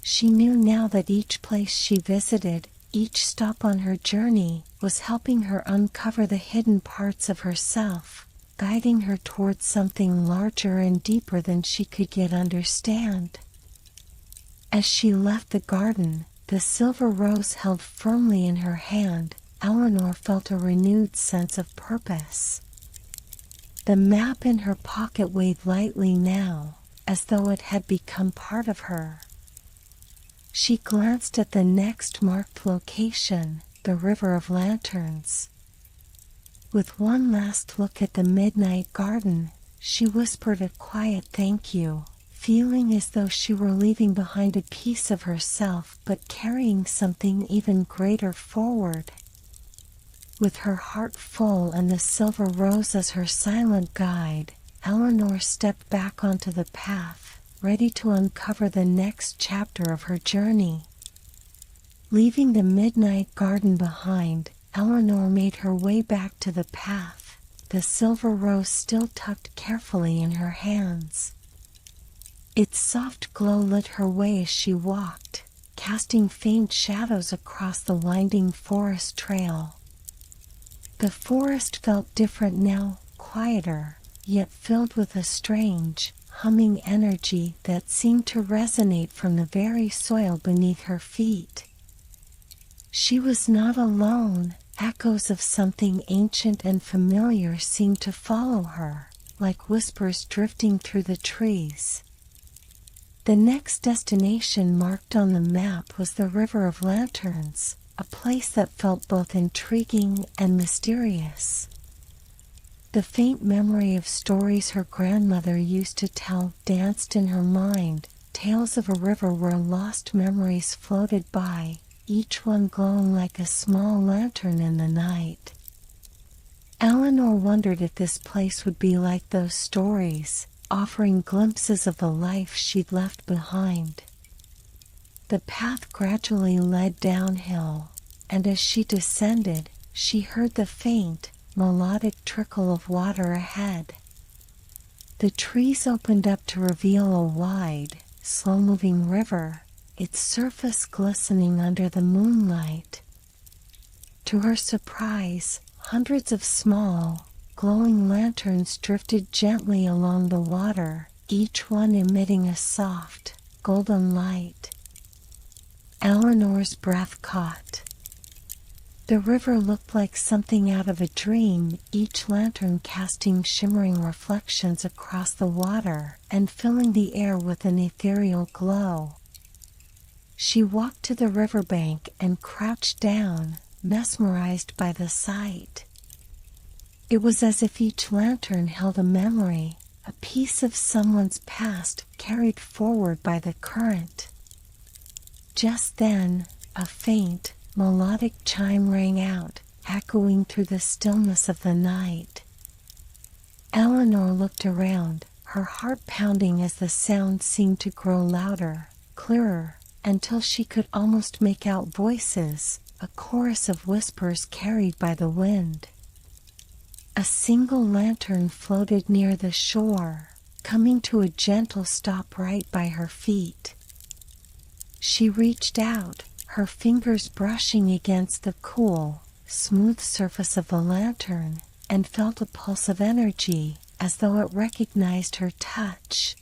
A: She knew now that each place she visited, each stop on her journey, was helping her uncover the hidden parts of herself, guiding her towards something larger and deeper than she could yet understand. As she left the garden, the silver rose held firmly in her hand, Eleanor felt a renewed sense of purpose. The map in her pocket weighed lightly now, as though it had become part of her. She glanced at the next marked location, the River of Lanterns. With one last look at the midnight garden, she whispered a quiet thank you, feeling as though she were leaving behind a piece of herself but carrying something even greater forward. With her heart full and the silver rose as her silent guide, Eleanor stepped back onto the path, ready to uncover the next chapter of her journey. Leaving the midnight garden behind, Eleanor made her way back to the path, the silver rose still tucked carefully in her hands. Its soft glow lit her way as she walked, casting faint shadows across the winding forest trail. The forest felt different now, quieter, yet filled with a strange, humming energy that seemed to resonate from the very soil beneath her feet. She was not alone. Echoes of something ancient and familiar seemed to follow her, like whispers drifting through the trees. The next destination marked on the map was the River of Lanterns, a place that felt both intriguing and mysterious. The faint memory of stories her grandmother used to tell danced in her mind, tales of a river where lost memories floated by, each one glowing like a small lantern in the night. Eleanor wondered if this place would be like those stories, offering glimpses of the life she'd left behind. The path gradually led downhill, and as she descended, she heard the faint, melodic trickle of water ahead. The trees opened up to reveal a wide, slow-moving river, its surface glistening under the moonlight. To her surprise, hundreds of small, glowing lanterns drifted gently along the water, each one emitting a soft, golden light. Eleanor's breath caught. The river looked like something out of a dream, each lantern casting shimmering reflections across the water and filling the air with an ethereal glow. She walked to the riverbank and crouched down, mesmerized by the sight. It was as if each lantern held a memory, a piece of someone's past carried forward by the current. Just then, a faint, melodic chime rang out, echoing through the stillness of the night. Eleanor looked around, her heart pounding as the sound seemed to grow louder, clearer, until she could almost make out voices, a chorus of whispers carried by the wind. A single lantern floated near the shore, coming to a gentle stop right by her feet. She reached out, her fingers brushing against the cool, smooth surface of the lantern, and felt a pulse of energy, as though it recognized her touch.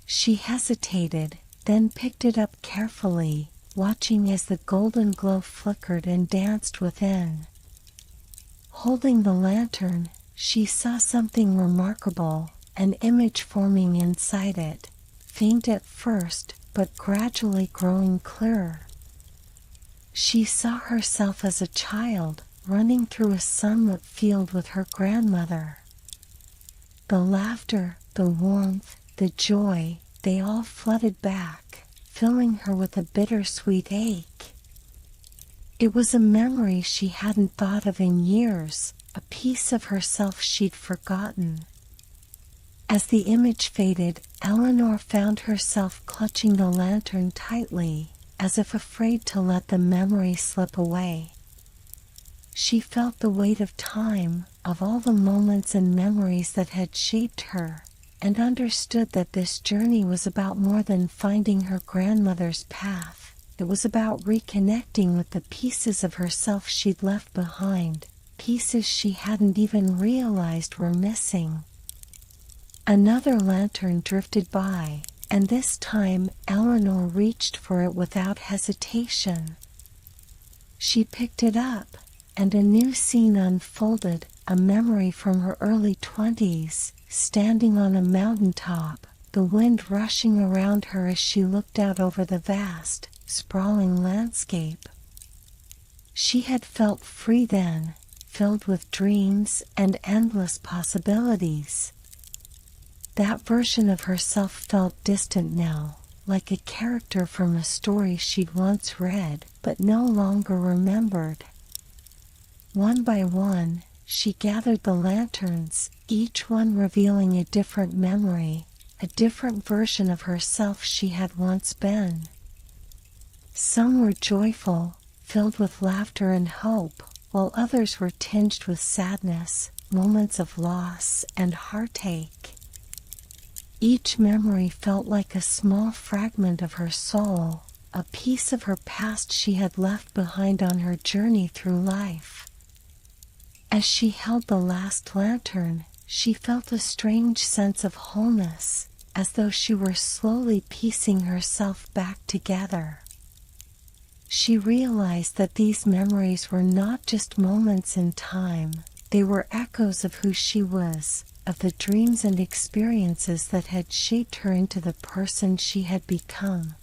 A: She hesitated, then picked it up carefully, watching as the golden glow flickered and danced within. Holding the lantern, she saw something remarkable, an image forming inside it, faint at first, but gradually growing clearer. She saw herself as a child, running through a sunlit field with her grandmother. The laughter, the warmth, the joy, they all flooded back, filling her with a bittersweet ache. It was a memory she hadn't thought of in years, a piece of herself she'd forgotten. As the image faded, Eleanor found herself clutching the lantern tightly, as if afraid to let the memory slip away. She felt the weight of time, of all the moments and memories that had shaped her, and understood that this journey was about more than finding her grandmother's path. It was about reconnecting with the pieces of herself she'd left behind, pieces she hadn't even realized were missing. Another lantern drifted by, and this time Eleanor reached for it without hesitation. She picked it up, and a new scene unfolded, a memory from her early 20s, standing on a mountaintop, the wind rushing around her as she looked out over the vast, sprawling landscape. She had felt free then, filled with dreams and endless possibilities. That version of herself felt distant now, like a character from a story she'd once read but no longer remembered. One by one, she gathered the lanterns, each one revealing a different memory, a different version of herself she had once been. Some were joyful, filled with laughter and hope, while others were tinged with sadness, moments of loss and heartache. Each memory felt like a small fragment of her soul, a piece of her past she had left behind on her journey through life. As she held the last lantern, she felt a strange sense of wholeness, as though she were slowly piecing herself back together. She realized that these memories were not just moments in time, they were echoes of who she was, of the dreams and experiences that had shaped her into the person she had become.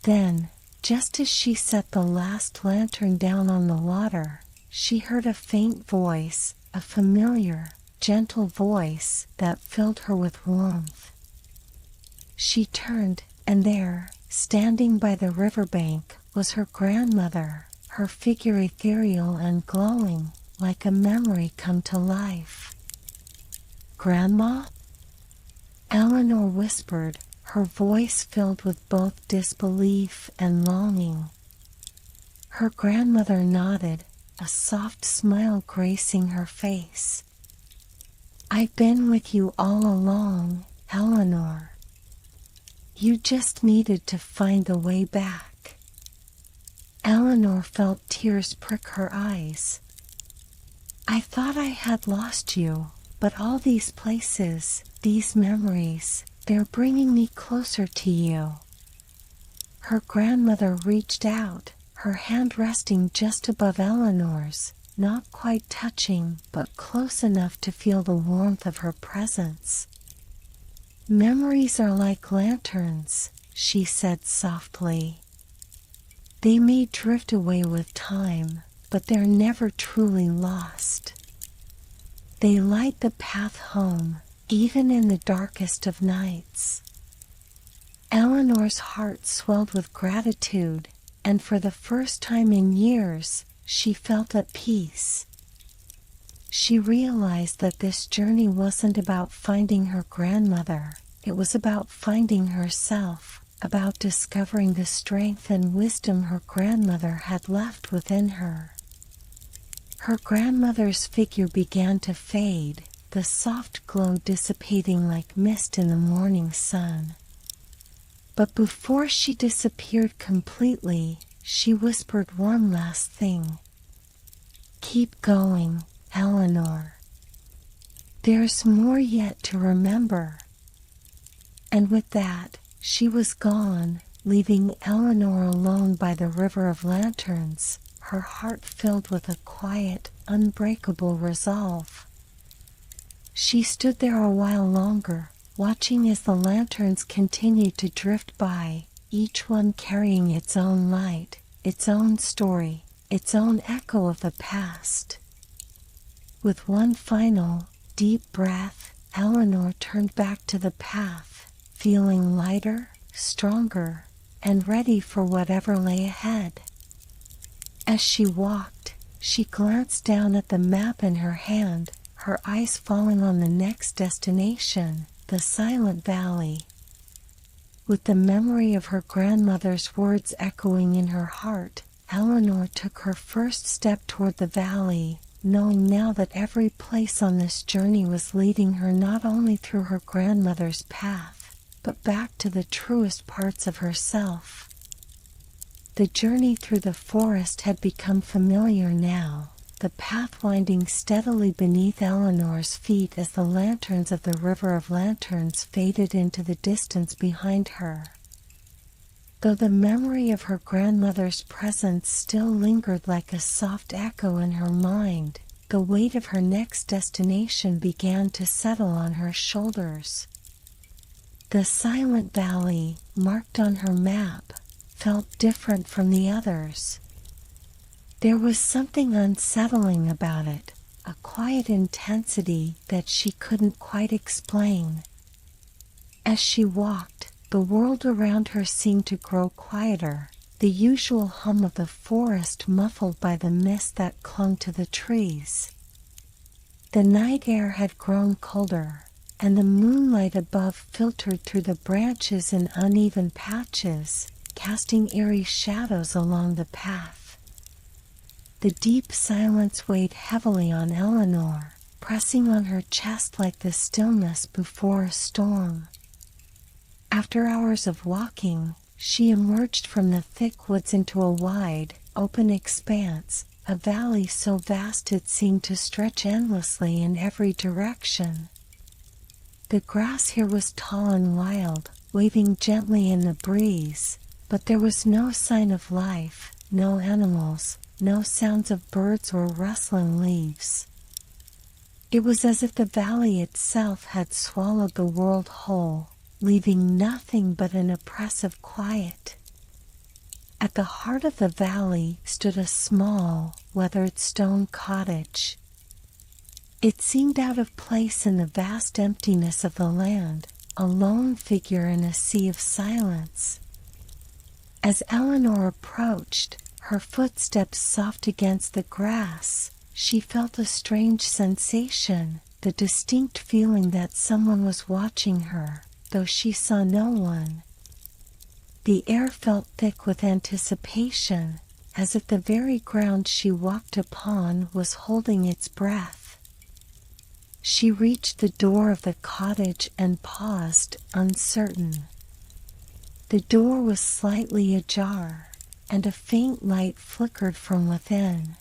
A: Then, just as she set the last lantern down on the water, she heard a faint voice, a familiar, gentle voice that filled her with warmth. She turned, and there, standing by the riverbank, was her grandmother, her figure ethereal and glowing, like a memory come to life. "Grandma?" Eleanor whispered, her voice filled with both disbelief and longing. Her grandmother nodded, a soft smile gracing her face. "I've been with you all along, Eleanor. You just needed to find the way back." Eleanor felt tears prick her eyes. "I thought I had lost you, but all these places, these memories, they're bringing me closer to you." Her grandmother reached out, her hand resting just above Eleanor's, not quite touching, but close enough to feel the warmth of her presence. "Memories are like lanterns," she said softly. "They may drift away with time, but they're never truly lost. They light the path home, even in the darkest of nights." Eleanor's heart swelled with gratitude, and for the first time in years, she felt at peace. She realized that this journey wasn't about finding her grandmother, it was about finding herself, about discovering the strength and wisdom her grandmother had left within her. Her grandmother's figure began to fade, the soft glow dissipating like mist in the morning sun. But before she disappeared completely, she whispered one last thing. "Keep going, Eleanor. There's more yet to remember." And with that, she was gone, leaving Eleanor alone by the river of lanterns, her heart filled with a quiet, unbreakable resolve. She stood there a while longer, watching as the lanterns continued to drift by, each one carrying its own light, its own story, its own echo of the past. With one final, deep breath, Eleanor turned back to the path, feeling lighter, stronger, and ready for whatever lay ahead. As she walked, she glanced down at the map in her hand, her eyes falling on the next destination, the silent valley. With the memory of her grandmother's words echoing in her heart, Eleanor took her first step toward the valley, knowing now that every place on this journey was leading her not only through her grandmother's path, but back to the truest parts of herself. The journey through the forest had become familiar now, the path winding steadily beneath Eleanor's feet as the lanterns of the River of Lanterns faded into the distance behind her. Though the memory of her grandmother's presence still lingered like a soft echo in her mind, the weight of her next destination began to settle on her shoulders. The silent valley, marked on her map, felt different from the others. There was something unsettling about it, a quiet intensity that she couldn't quite explain. As she walked, the world around her seemed to grow quieter, the usual hum of the forest muffled by the mist that clung to the trees. The night air had grown colder, and the moonlight above filtered through the branches in uneven patches, casting eerie shadows along the path. The deep silence weighed heavily on Eleanor, pressing on her chest like the stillness before a storm. After hours of walking, she emerged from the thick woods into a wide, open expanse, a valley so vast it seemed to stretch endlessly in every direction. The grass here was tall and wild, waving gently in the breeze, but there was no sign of life, no animals, no sounds of birds or rustling leaves. It was as if the valley itself had swallowed the world whole, leaving nothing but an oppressive quiet. At the heart of the valley stood a small, weathered stone cottage. It seemed out of place in the vast emptiness of the land, a lone figure in a sea of silence. As Eleanor approached, her footsteps soft against the grass, she felt a strange sensation, the distinct feeling that someone was watching her, though she saw no one. The air felt thick with anticipation, as if the very ground she walked upon was holding its breath. She reached the door of the cottage and paused, uncertain. The door was slightly ajar, and a faint light flickered from within.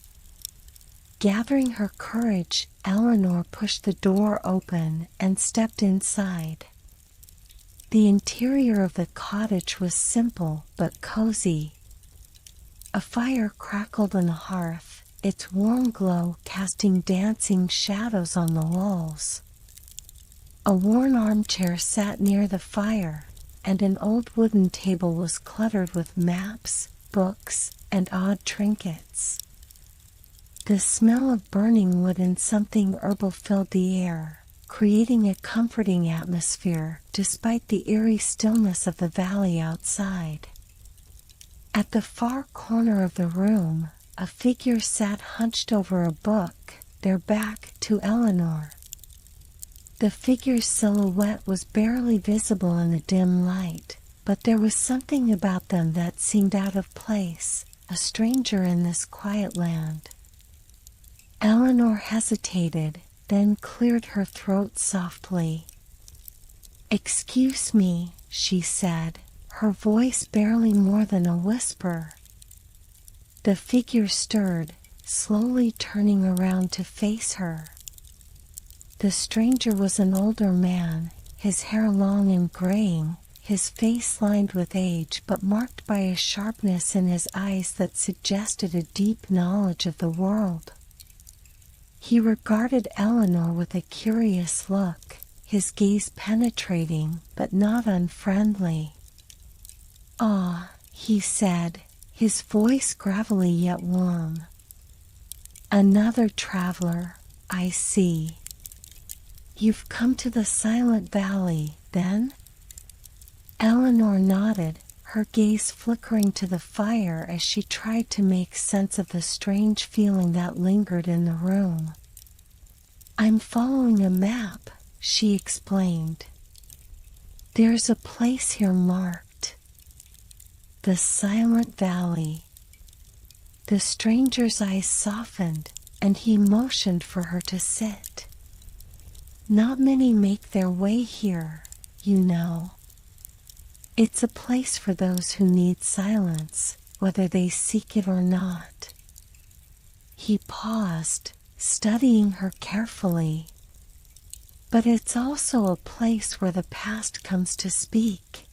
A: Gathering her courage, Eleanor pushed the door open and stepped inside. The interior of the cottage was simple but cozy. A fire crackled on the hearth, its warm glow casting dancing shadows on the walls. A worn armchair sat near the fire, and an old wooden table was cluttered with maps, books, and odd trinkets. The smell of burning wood and something herbal filled the air, creating a comforting atmosphere despite the eerie stillness of the valley outside. At the far corner of the room, a figure sat hunched over a book, their back to Eleanor. The figure's silhouette was barely visible in the dim light, but there was something about them that seemed out of place, a stranger in this quiet land. Eleanor hesitated, then cleared her throat softly. "Excuse me," she said, her voice barely more than a whisper. The figure stirred, slowly turning around to face her. The stranger was an older man, his hair long and graying, his face lined with age but marked by a sharpness in his eyes that suggested a deep knowledge of the world. He regarded Eleanor with a curious look, his gaze penetrating but not unfriendly. "Ah," he said, his voice gravelly yet warm. "Another traveler, I see. You've come to the Silent Valley, then?" Eleanor nodded, her gaze flickering to the fire as she tried to make sense of the strange feeling that lingered in the room. "I'm following a map," she explained. "There's a place here marked. The Silent Valley." The stranger's eyes softened, and he motioned for her to sit. "Not many make their way here, you know. It's a place for those who need silence, whether they seek it or not." He paused, studying her carefully. "But it's also a place where the past comes to speak."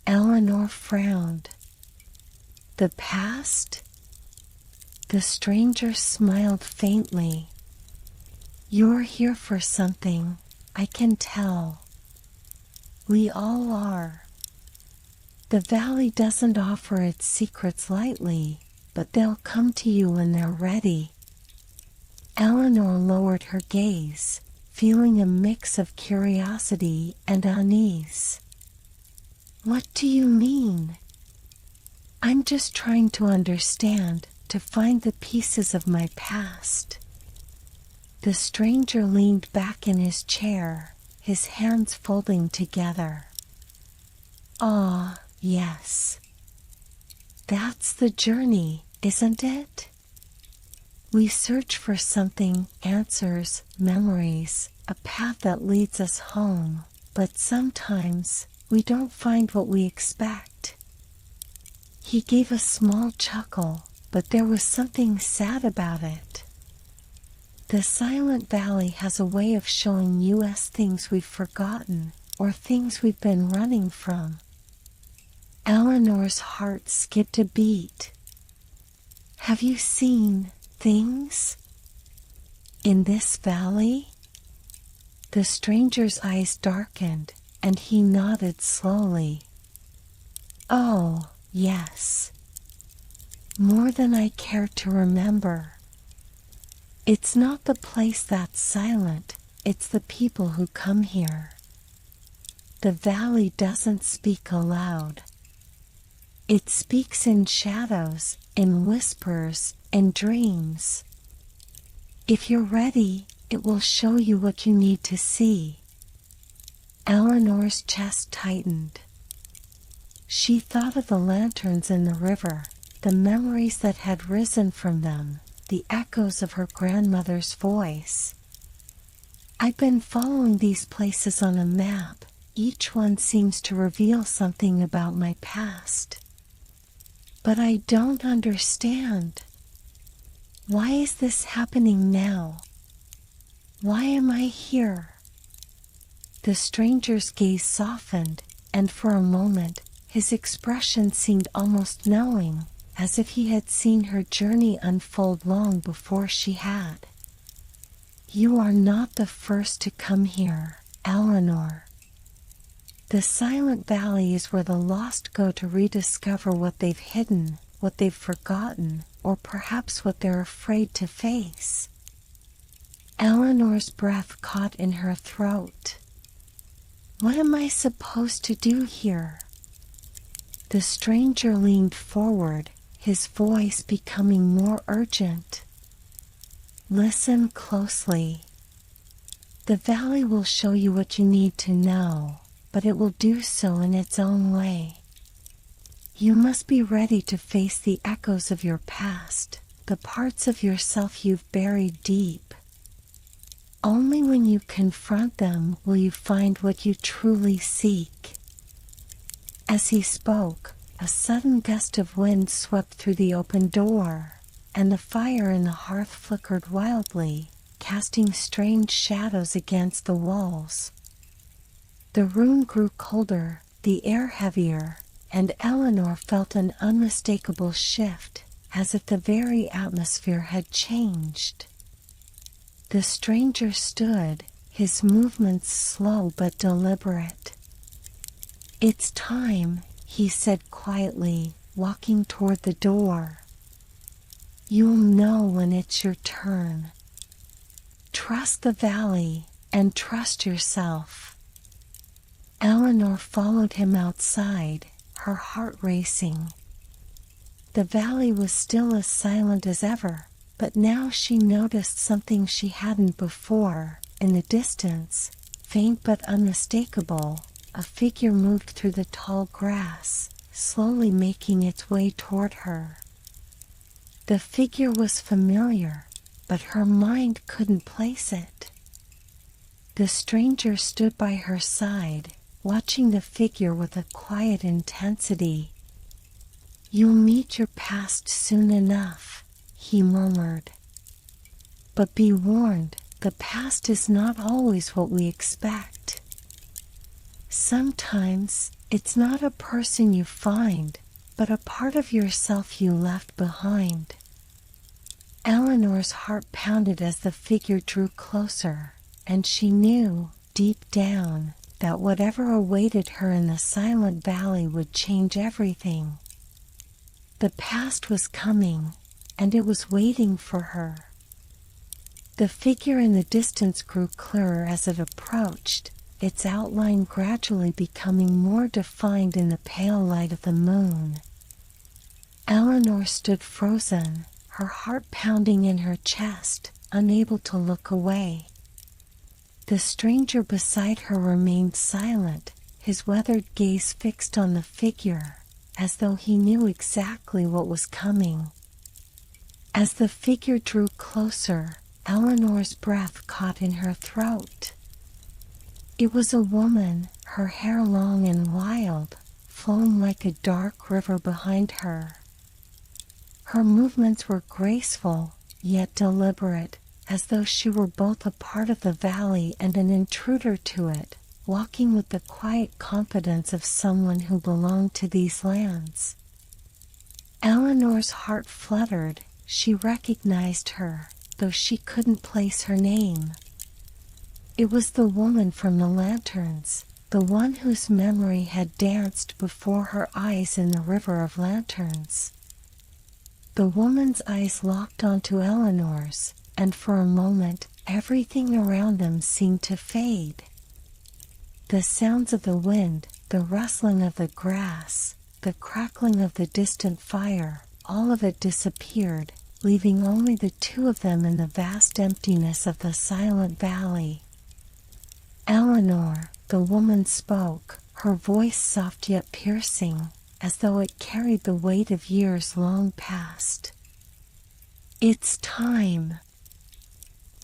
A: Eleanor frowned. "The past?" The stranger smiled faintly. "You're here for something, I can tell." We all are. The valley doesn't offer its secrets lightly, but they'll come to you when they're ready. Eleanor lowered her gaze, feeling a mix of curiosity and unease. What do you mean? I'm just trying to understand, to find the pieces of my past. The stranger leaned back in his chair, his hands folding together. Ah, yes. That's the journey, isn't it? We search for something, answers, memories, a path that leads us home, but sometimes we don't find what we expect. He gave a small chuckle, but there was something sad about it. The Silent Valley has a way of showing us things we've forgotten, or things we've been running from. Eleanor's heart skipped a beat. Have you seen things in this valley? The stranger's eyes darkened, and he nodded slowly. Oh, yes. More than I care to remember. It's not the place that's silent, it's the people who come here. The valley doesn't speak aloud. It speaks in shadows, in whispers, in dreams. If you're ready, it will show you what you need to see. Eleanor's chest tightened. She thought of the lanterns in the river, the memories that had risen from them, the echoes of her grandmother's voice. I've been following these places on a map. Each one seems to reveal something about my past. But I don't understand. Why is this happening now? Why am I here? The stranger's gaze softened, and for a moment, his expression seemed almost knowing, as if he had seen her journey unfold long before she had. You are not the first to come here, Eleanor. The Silent Valley is where the lost go to rediscover what they've hidden, what they've forgotten, or perhaps what they're afraid to face. Eleanor's breath caught in her throat. What am I supposed to do here? The stranger leaned forward, his voice becoming more urgent. Listen closely. The valley will show you what you need to know, but it will do so in its own way. You must be ready to face the echoes of your past, the parts of yourself you've buried deep. Only when you confront them will you find what you truly seek. As he spoke, a sudden gust of wind swept through the open door, and the fire in the hearth flickered wildly, casting strange shadows against the walls. The room grew colder, the air heavier, and Eleanor felt an unmistakable shift, as if the very atmosphere had changed. The stranger stood, his movements slow but deliberate. It's time, he said quietly, walking toward the door. You'll know when it's your turn. Trust the valley, and trust yourself. Eleanor followed him outside, her heart racing. The valley was still as silent as ever, but now she noticed something she hadn't before. In the distance, faint but unmistakable, a figure moved through the tall grass, slowly making its way toward her. The figure was familiar, but her mind couldn't place it. The stranger stood by her side, watching the figure with a quiet intensity. You'll meet your past soon enough, he murmured. But be warned, the past is not always what we expect. Sometimes, it's not a person you find, but a part of yourself you left behind. Eleanor's heart pounded as the figure drew closer, and she knew, deep down, that whatever awaited her in the silent valley would change everything. The past was coming, and it was waiting for her. The figure in the distance grew clearer as it approached, its outline gradually becoming more defined in the pale light of the moon. Eleanor stood frozen, her heart pounding in her chest, unable to look away. The stranger beside her remained silent, his weathered gaze fixed on the figure, as though he knew exactly what was coming. As the figure drew closer, Eleanor's breath caught in her throat. It was a woman, her hair long and wild, flowing like a dark river behind her. Her movements were graceful, yet deliberate, as though she were both a part of the valley and an intruder to it, walking with the quiet confidence of someone who belonged to these lands. Eleanor's heart fluttered. She recognized her, though she couldn't place her name. It was the woman from the lanterns, the one whose memory had danced before her eyes in the river of lanterns. The woman's eyes locked onto Eleanor's, and for a moment, everything around them seemed to fade. The sounds of the wind, the rustling of the grass, the crackling of the distant fire, all of it disappeared, leaving only the two of them in the vast emptiness of the silent valley. "Eleanor," the woman spoke, her voice soft yet piercing, as though it carried the weight of years long past. "It's time."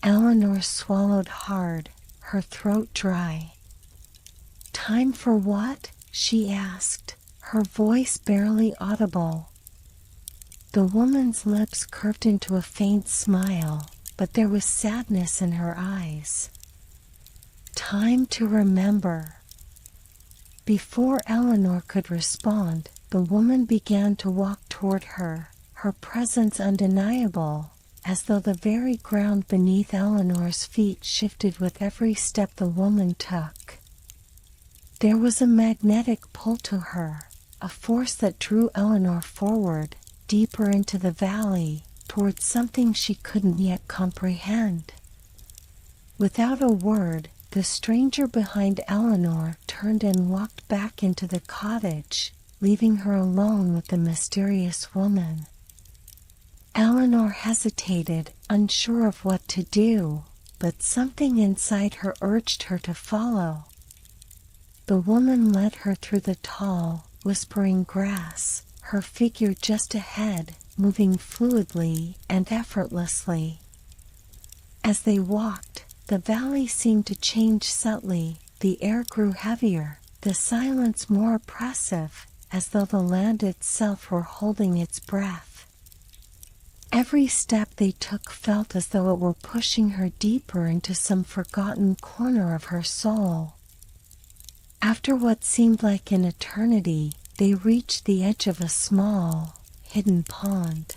A: Eleanor swallowed hard, her throat dry. "Time for what?" she asked, her voice barely audible. The woman's lips curved into a faint smile, but there was sadness in her eyes. "Time to remember." Before Eleanor could respond, the woman began to walk toward her, her presence undeniable, as though the very ground beneath Eleanor's feet shifted with every step the woman took. There was a magnetic pull to her, a force that drew Eleanor forward, deeper into the valley, towards something she couldn't yet comprehend. Without a word, the stranger behind Eleanor turned and walked back into the cottage, leaving her alone with the mysterious woman. Eleanor hesitated, unsure of what to do, but something inside her urged her to follow. The woman led her through the tall, whispering grass, her figure just ahead, moving fluidly and effortlessly. As they walked, the valley seemed to change subtly, the air grew heavier, the silence more oppressive, as though the land itself were holding its breath. Every step they took felt as though it were pushing her deeper into some forgotten corner of her soul. After what seemed like an eternity, they reached the edge of a small, hidden pond.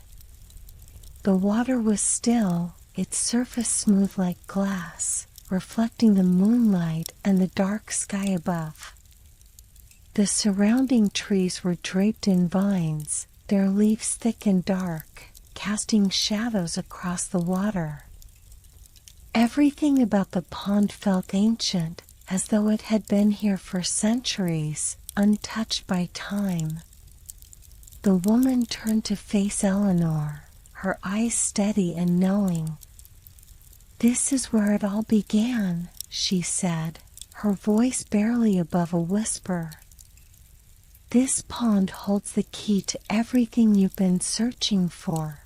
A: The water was still, its surface smooth like glass, reflecting the moonlight and the dark sky above. The surrounding trees were draped in vines, their leaves thick and dark, casting shadows across the water. Everything about the pond felt ancient, as though it had been here for centuries, untouched by time. The woman turned to face Eleanor, her eyes steady and knowing. "This is where it all began," she said, her voice barely above a whisper. "This pond holds the key to everything you've been searching for."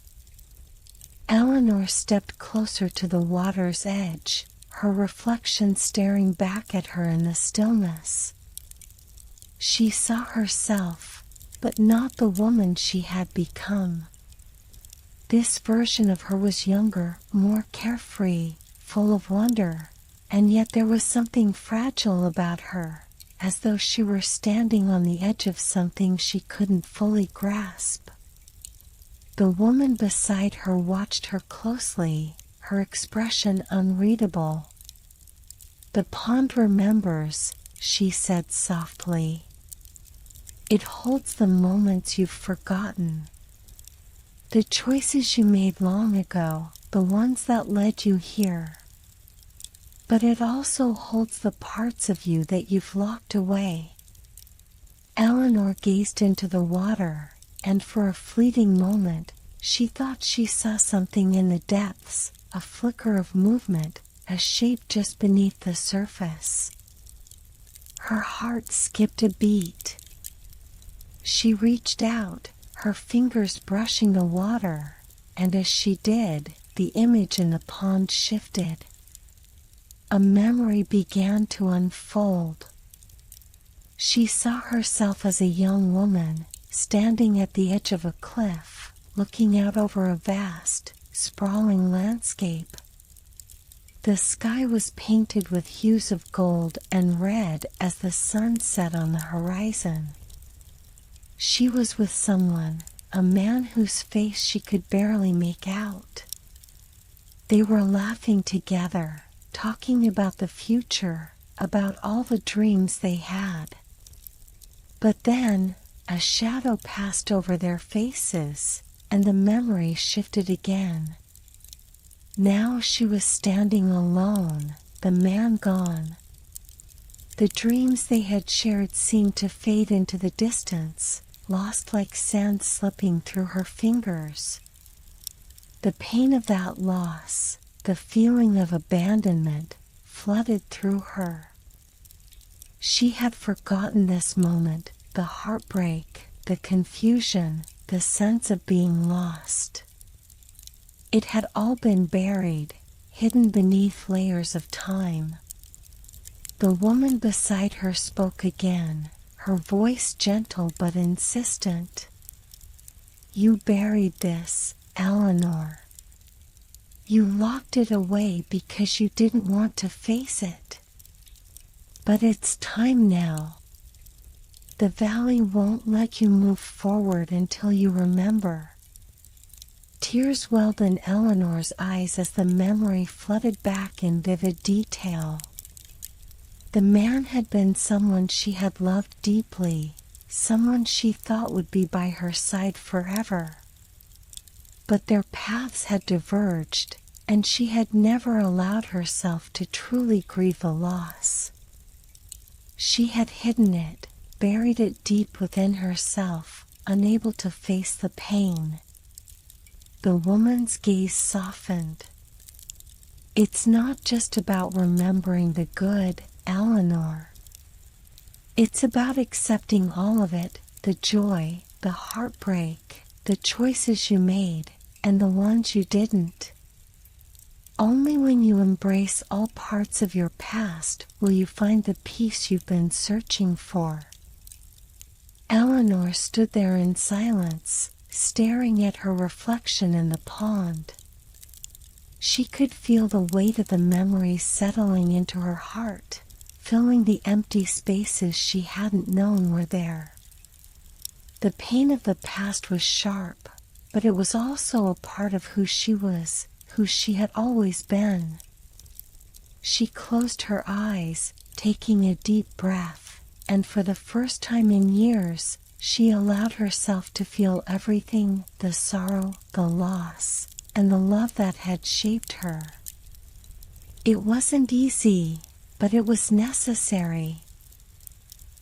A: Eleanor stepped closer to the water's edge, her reflection staring back at her in the stillness. She saw herself, but not the woman she had become. This version of her was younger, more carefree, full of wonder, and yet there was something fragile about her, as though she were standing on the edge of something she couldn't fully grasp. The woman beside her watched her closely, her expression unreadable. "The pond remembers," she said softly. It holds the moments you've forgotten. The choices you made long ago, the ones that led you here. But it also holds the parts of you that you've locked away. Eleanor gazed into the water, and for a fleeting moment, she thought she saw something in the depths, a flicker of movement, a shape just beneath the surface. Her heart skipped a beat. She reached out, her fingers brushing the water, and as she did, the image in the pond shifted. A memory began to unfold. She saw herself as a young woman, standing at the edge of a cliff, looking out over a vast, sprawling landscape. The sky was painted with hues of gold and red as the sun set on the horizon. She was with someone, a man whose face she could barely make out. They were laughing together, talking about the future, about all the dreams they had. But then, a shadow passed over their faces, and the memory shifted again. Now she was standing alone, the man gone. The dreams they had shared seemed to fade into the distance, lost like sand slipping through her fingers. The pain of that loss, the feeling of abandonment, flooded through her. She had forgotten this moment, the heartbreak, the confusion, the sense of being lost. It had all been buried, hidden beneath layers of time. The woman beside her spoke again, her voice gentle but insistent. You buried this, Eleanor. You locked it away because you didn't want to face it. But it's time now. The valley won't let you move forward until you remember. Tears welled in Eleanor's eyes as the memory flooded back in vivid detail. The man had been someone she had loved deeply, someone she thought would be by her side forever. But their paths had diverged, and she had never allowed herself to truly grieve the loss. She had hidden it, buried it deep within herself, unable to face the pain. The woman's gaze softened. It's not just about remembering the good, Eleanor. It's about accepting all of it, the joy, the heartbreak, the choices you made, and the ones you didn't. Only when you embrace all parts of your past will you find the peace you've been searching for. Eleanor stood there in silence, staring at her reflection in the pond. She could feel the weight of the memories settling into her heart, filling the empty spaces she hadn't known were there. The pain of the past was sharp, but it was also a part of who she was, who she had always been. She closed her eyes, taking a deep breath, and for the first time in years, she allowed herself to feel everything, the sorrow, the loss, and the love that had shaped her. It wasn't easy, but it was necessary.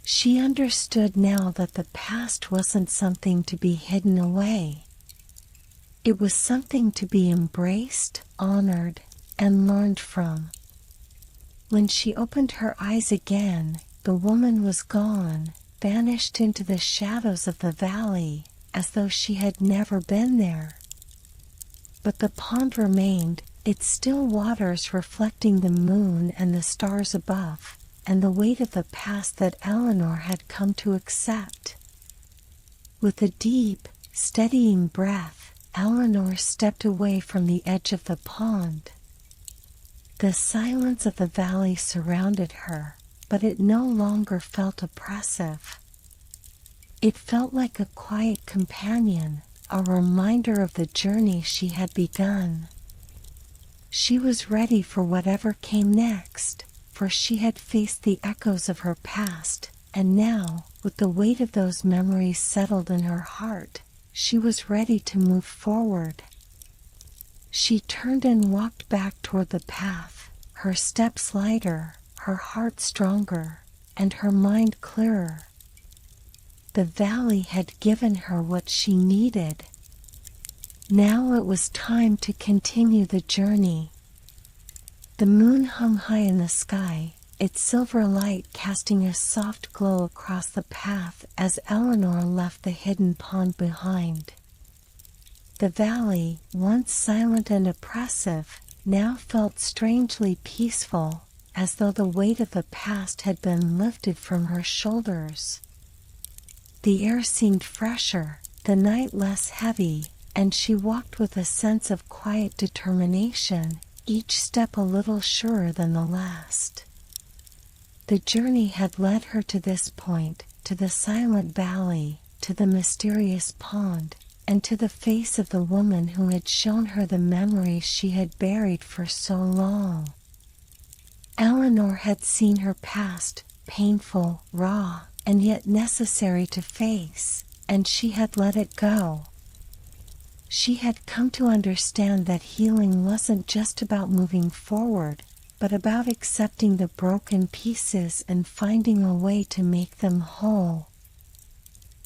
A: She understood now that the past wasn't something to be hidden away. It was something to be embraced, honored, and learned from. When she opened her eyes again, the woman was gone, vanished into the shadows of the valley, as though she had never been there. But the pond remained, its still waters reflecting the moon and the stars above, and the weight of the past that Eleanor had come to accept. With a deep, steadying breath, Eleanor stepped away from the edge of the pond. The silence of the valley surrounded her, but it no longer felt oppressive. It felt like a quiet companion, a reminder of the journey she had begun. She was ready for whatever came next, for she had faced the echoes of her past, and now, with the weight of those memories settled in her heart, she was ready to move forward. She turned and walked back toward the path, her steps lighter, her heart stronger, and her mind clearer. The valley had given her what she needed. Now it was time to continue the journey. The moon hung high in the sky, its silver light casting a soft glow across the path as Eleanor left the hidden pond behind. The valley, once silent and oppressive, now felt strangely peaceful, as though the weight of the past had been lifted from her shoulders. The air seemed fresher, the night less heavy, and she walked with a sense of quiet determination, each step a little surer than the last. The journey had led her to this point, to the silent valley, to the mysterious pond, and to the face of the woman who had shown her the memories she had buried for so long. Eleanor had seen her past, painful, raw, and yet necessary to face, and she had let it go. She had come to understand that healing wasn't just about moving forward, but about accepting the broken pieces and finding a way to make them whole.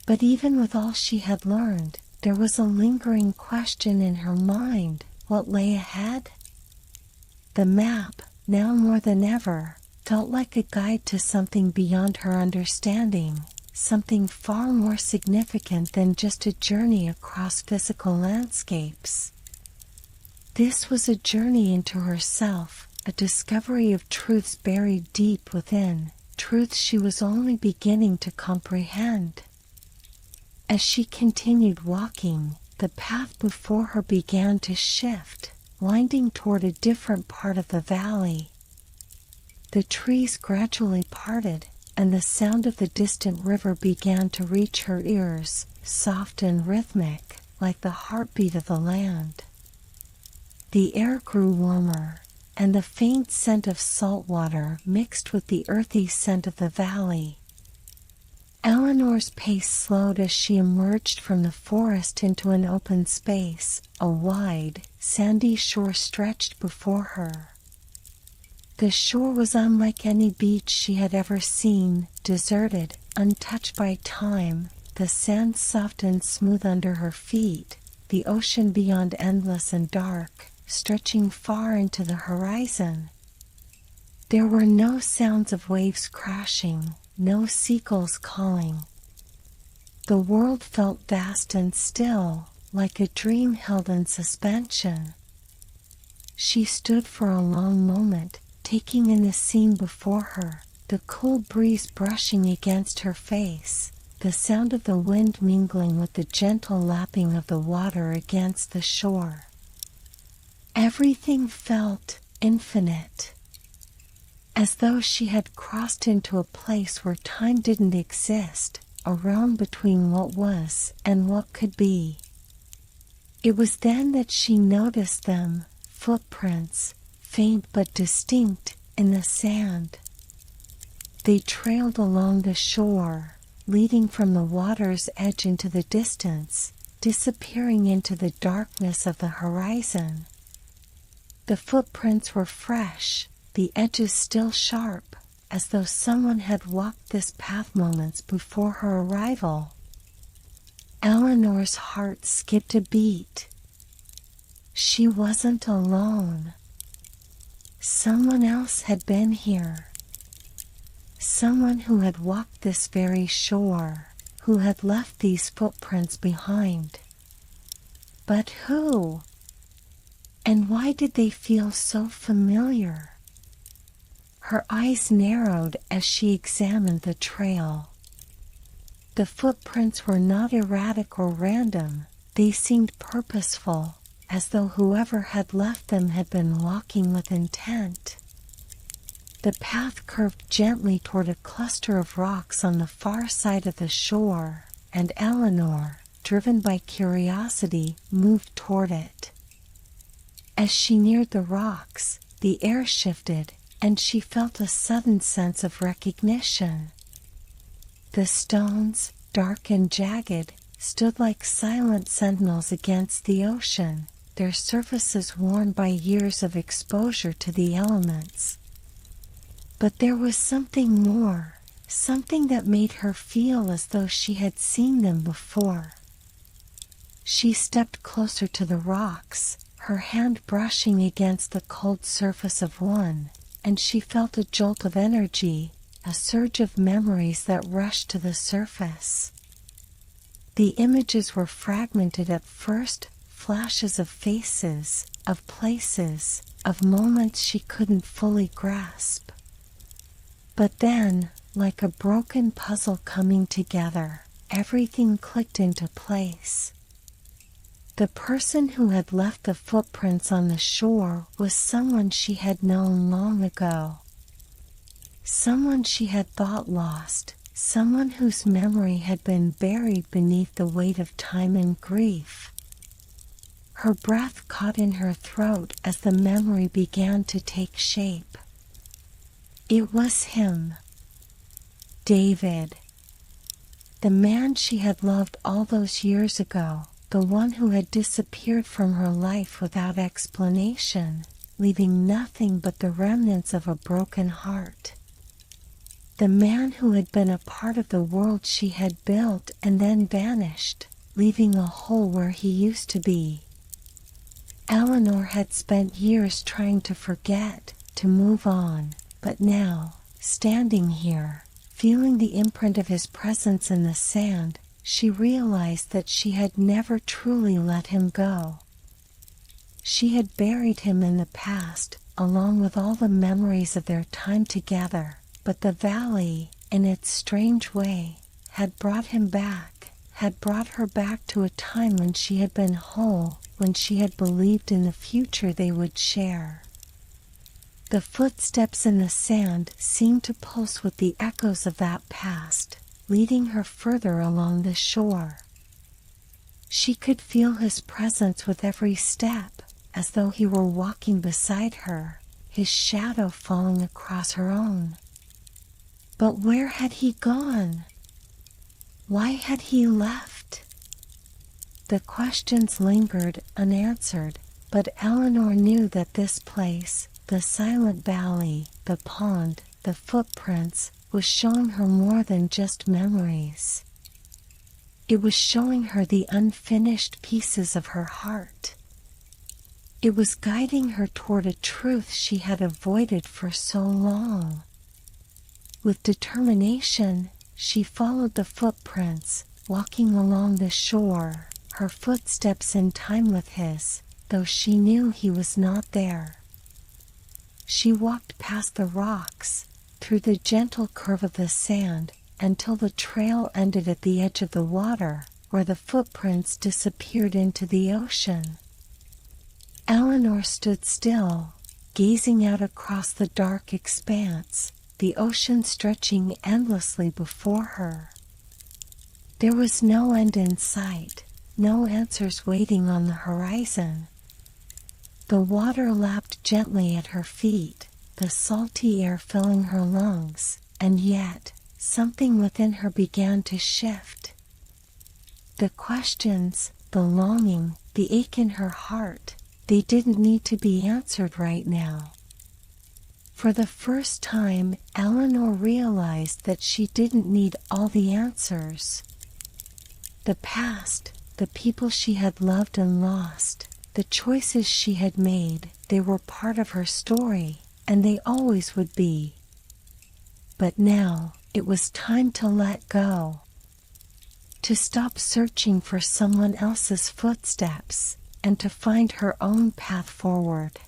A: But even with all she had learned, there was a lingering question in her mind: what lay ahead? The map, now more than ever, felt like a guide to something beyond her understanding, something far more significant than just a journey across physical landscapes. This was a journey into herself, a discovery of truths buried deep within, truths she was only beginning to comprehend. As she continued walking, the path before her began to shift, winding toward a different part of the valley. The trees gradually parted, and the sound of the distant river began to reach her ears, soft and rhythmic, like the heartbeat of the land. The air grew warmer, and the faint scent of salt water mixed with the earthy scent of the valley. Eleanor's pace slowed as she emerged from the forest into an open space. A wide, sandy shore stretched before her. The shore was unlike any beach she had ever seen, deserted, untouched by time, the sand soft and smooth under her feet, the ocean beyond endless and dark, stretching far into the horizon. There were no sounds of waves crashing, no seagulls calling. The world felt vast and still, like a dream held in suspension. She stood for a long moment, taking in the scene before her, the cool breeze brushing against her face, the sound of the wind mingling with the gentle lapping of the water against the shore. Everything felt infinite, as though she had crossed into a place where time didn't exist, a realm between what was and what could be. It was then that she noticed them, footprints, faint but distinct, in the sand. They trailed along the shore, leading from the water's edge into the distance, disappearing into the darkness of the horizon. The footprints were fresh, the edges still sharp, as though someone had walked this path moments before her arrival. Eleanor's heart skipped a beat. She wasn't alone. Someone else had been here. Someone who had walked this very shore, who had left these footprints behind. But who? And why did they feel so familiar? Her eyes narrowed as she examined the trail. The footprints were not erratic or random, they seemed purposeful, as though whoever had left them had been walking with intent. The path curved gently toward a cluster of rocks on the far side of the shore, and Eleanor, driven by curiosity, moved toward it. As she neared the rocks, the air shifted, and she felt a sudden sense of recognition. The stones, dark and jagged, stood like silent sentinels against the ocean, their surfaces worn by years of exposure to the elements. But there was something more, something that made her feel as though she had seen them before. She stepped closer to the rocks, her hand brushing against the cold surface of one, and she felt a jolt of energy, a surge of memories that rushed to the surface. The images were fragmented at first, flashes of faces, of places, of moments she couldn't fully grasp. But then, like a broken puzzle coming together, everything clicked into place. The person who had left the footprints on the shore was someone she had known long ago. Someone she had thought lost, someone whose memory had been buried beneath the weight of time and grief. Her breath caught in her throat as the memory began to take shape. It was him. David. The man she had loved all those years ago, the one who had disappeared from her life without explanation, leaving nothing but the remnants of a broken heart. The man who had been a part of the world she had built and then vanished, leaving a hole where he used to be. Eleanor had spent years trying to forget, to move on, but now, standing here, feeling the imprint of his presence in the sand, she realized that she had never truly let him go. She had buried him in the past, along with all the memories of their time together, but the valley, in its strange way, had brought him back, had brought her back to a time when she had been whole, when she had believed in the future they would share. The footsteps in the sand seemed to pulse with the echoes of that past, leading her further along the shore. She could feel his presence with every step, as though he were walking beside her, his shadow falling across her own. But where had he gone? Why had he left? The questions lingered unanswered, but Eleanor knew that this place, the silent valley, the pond, the footprints, was showing her more than just memories. It was showing her the unfinished pieces of her heart. It was guiding her toward a truth she had avoided for so long. With determination, she followed the footprints, walking along the shore, her footsteps in time with his, though she knew he was not there. She walked past the rocks, through the gentle curve of the sand, until the trail ended at the edge of the water, where the footprints disappeared into the ocean. Eleanor stood still, gazing out across the dark expanse, the ocean stretching endlessly before her. There was no end in sight, no answers waiting on the horizon. The water lapped gently at her feet, the salty air filling her lungs, and yet, something within her began to shift. The questions, the longing, the ache in her heart, they didn't need to be answered right now. For the first time, Eleanor realized that she didn't need all the answers. The past, the people she had loved and lost, the choices she had made, they were part of her story, and they always would be. But now, it was time to let go. To stop searching for someone else's footsteps, and to find her own path forward.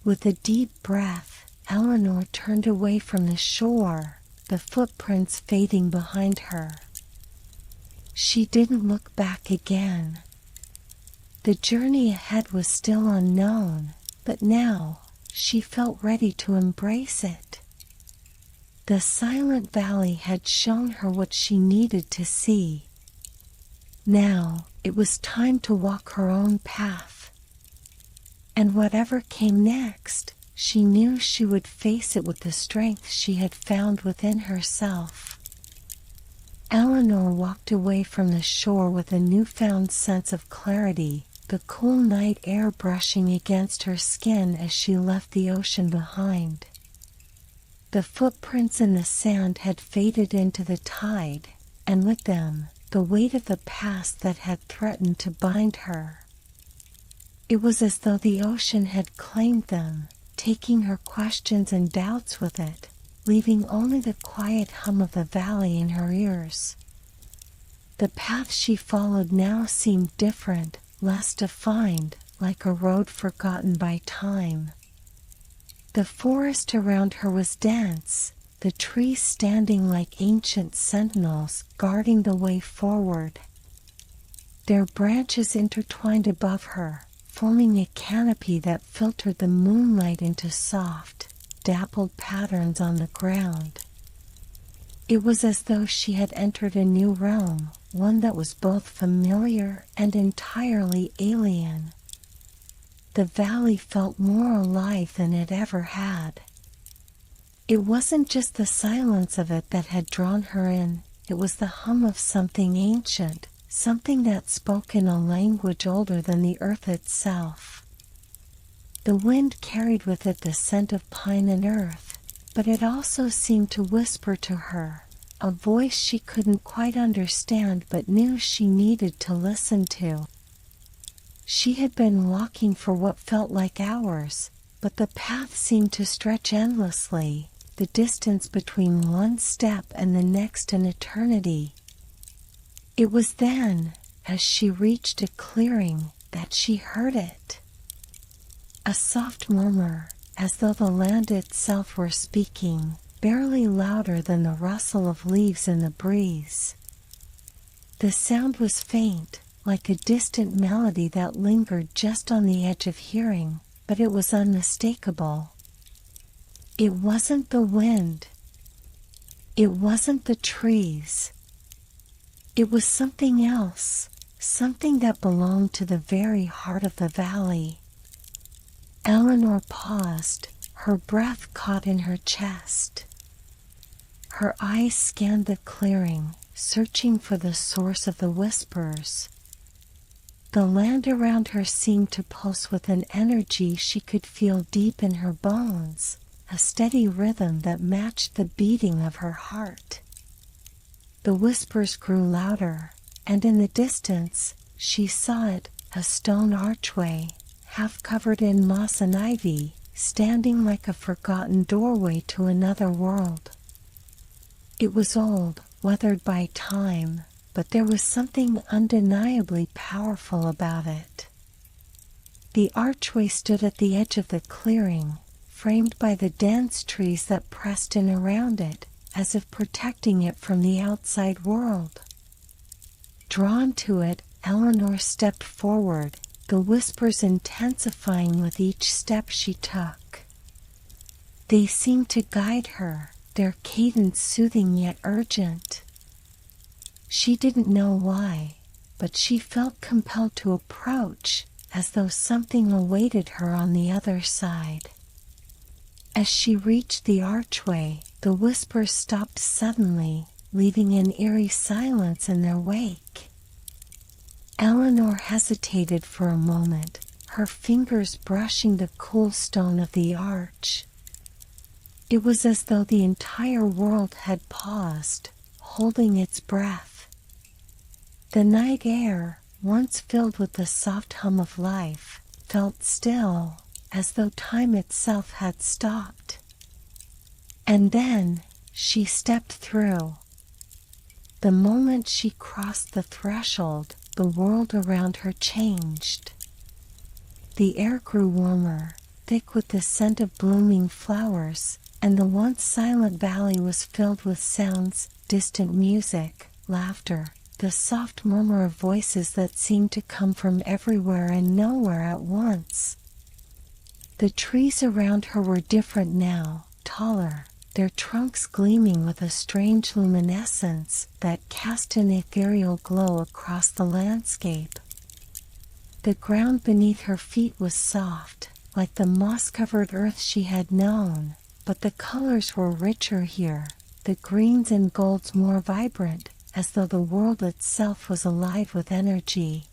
A: With a deep breath, Eleanor turned away from the shore, the footprints fading behind her. She didn't look back again. The journey ahead was still unknown, but now, she felt ready to embrace it. The silent valley had shown her what she needed to see. Now, it was time to walk her own path. And whatever came next, she knew she would face it with the strength she had found within herself. Eleanor walked away from the shore with a newfound sense of clarity, the cool night air brushing against her skin as she left the ocean behind. The footprints in the sand had faded into the tide, and with them, the weight of the past that had threatened to bind her. It was as though the ocean had claimed them, taking her questions and doubts with it, leaving only the quiet hum of the valley in her ears. The path she followed now seemed different, less defined, like a road forgotten by time. The forest around her was dense, the trees standing like ancient sentinels guarding the way forward. Their branches intertwined above her, forming a canopy that filtered the moonlight into soft, dappled patterns on the ground. It was as though she had entered a new realm, one that was both familiar and entirely alien. The valley felt more alive than it ever had. It wasn't just the silence of it that had drawn her in, it was the hum of something ancient, something that spoke in a language older than the earth itself. The wind carried with it the scent of pine and earth, but it also seemed to whisper to her, a voice she couldn't quite understand but knew she needed to listen to. She had been walking for what felt like hours, but the path seemed to stretch endlessly, the distance between one step and the next an eternity. It was then, as she reached a clearing, that she heard it. A soft murmur, as though the land itself were speaking, barely louder than the rustle of leaves in the breeze. The sound was faint, like a distant melody that lingered just on the edge of hearing, but it was unmistakable. It wasn't the wind. It wasn't the trees. It was something else, something that belonged to the very heart of the valley. Eleanor paused, her breath caught in her chest. Her eyes scanned the clearing, searching for the source of the whispers. The land around her seemed to pulse with an energy she could feel deep in her bones, a steady rhythm that matched the beating of her heart. The whispers grew louder, and in the distance, she saw it, a stone archway, half covered in moss and ivy, standing like a forgotten doorway to another world. It was old, weathered by time, but there was something undeniably powerful about it. The archway stood at the edge of the clearing, framed by the dense trees that pressed in around it, as if protecting it from the outside world. Drawn to it, Eleanor stepped forward, the whispers intensifying with each step she took. They seemed to guide her, their cadence soothing yet urgent. She didn't know why, but she felt compelled to approach, as though something awaited her on the other side. As she reached the archway, the whispers stopped suddenly, leaving an eerie silence in their wake. Eleanor hesitated for a moment, her fingers brushing the cool stone of the arch. It was as though the entire world had paused, holding its breath. The night air, once filled with the soft hum of life, felt still, as though time itself had stopped. And then, she stepped through. The moment she crossed the threshold, the world around her changed. The air grew warmer, thick with the scent of blooming flowers, and the once silent valley was filled with sounds, distant music, laughter, the soft murmur of voices that seemed to come from everywhere and nowhere at once. The trees around her were different now, taller, their trunks gleaming with a strange luminescence that cast an ethereal glow across the landscape. The ground beneath her feet was soft, like the moss-covered earth she had known, but the colors were richer here, the greens and golds more vibrant, as though the world itself was alive with energy.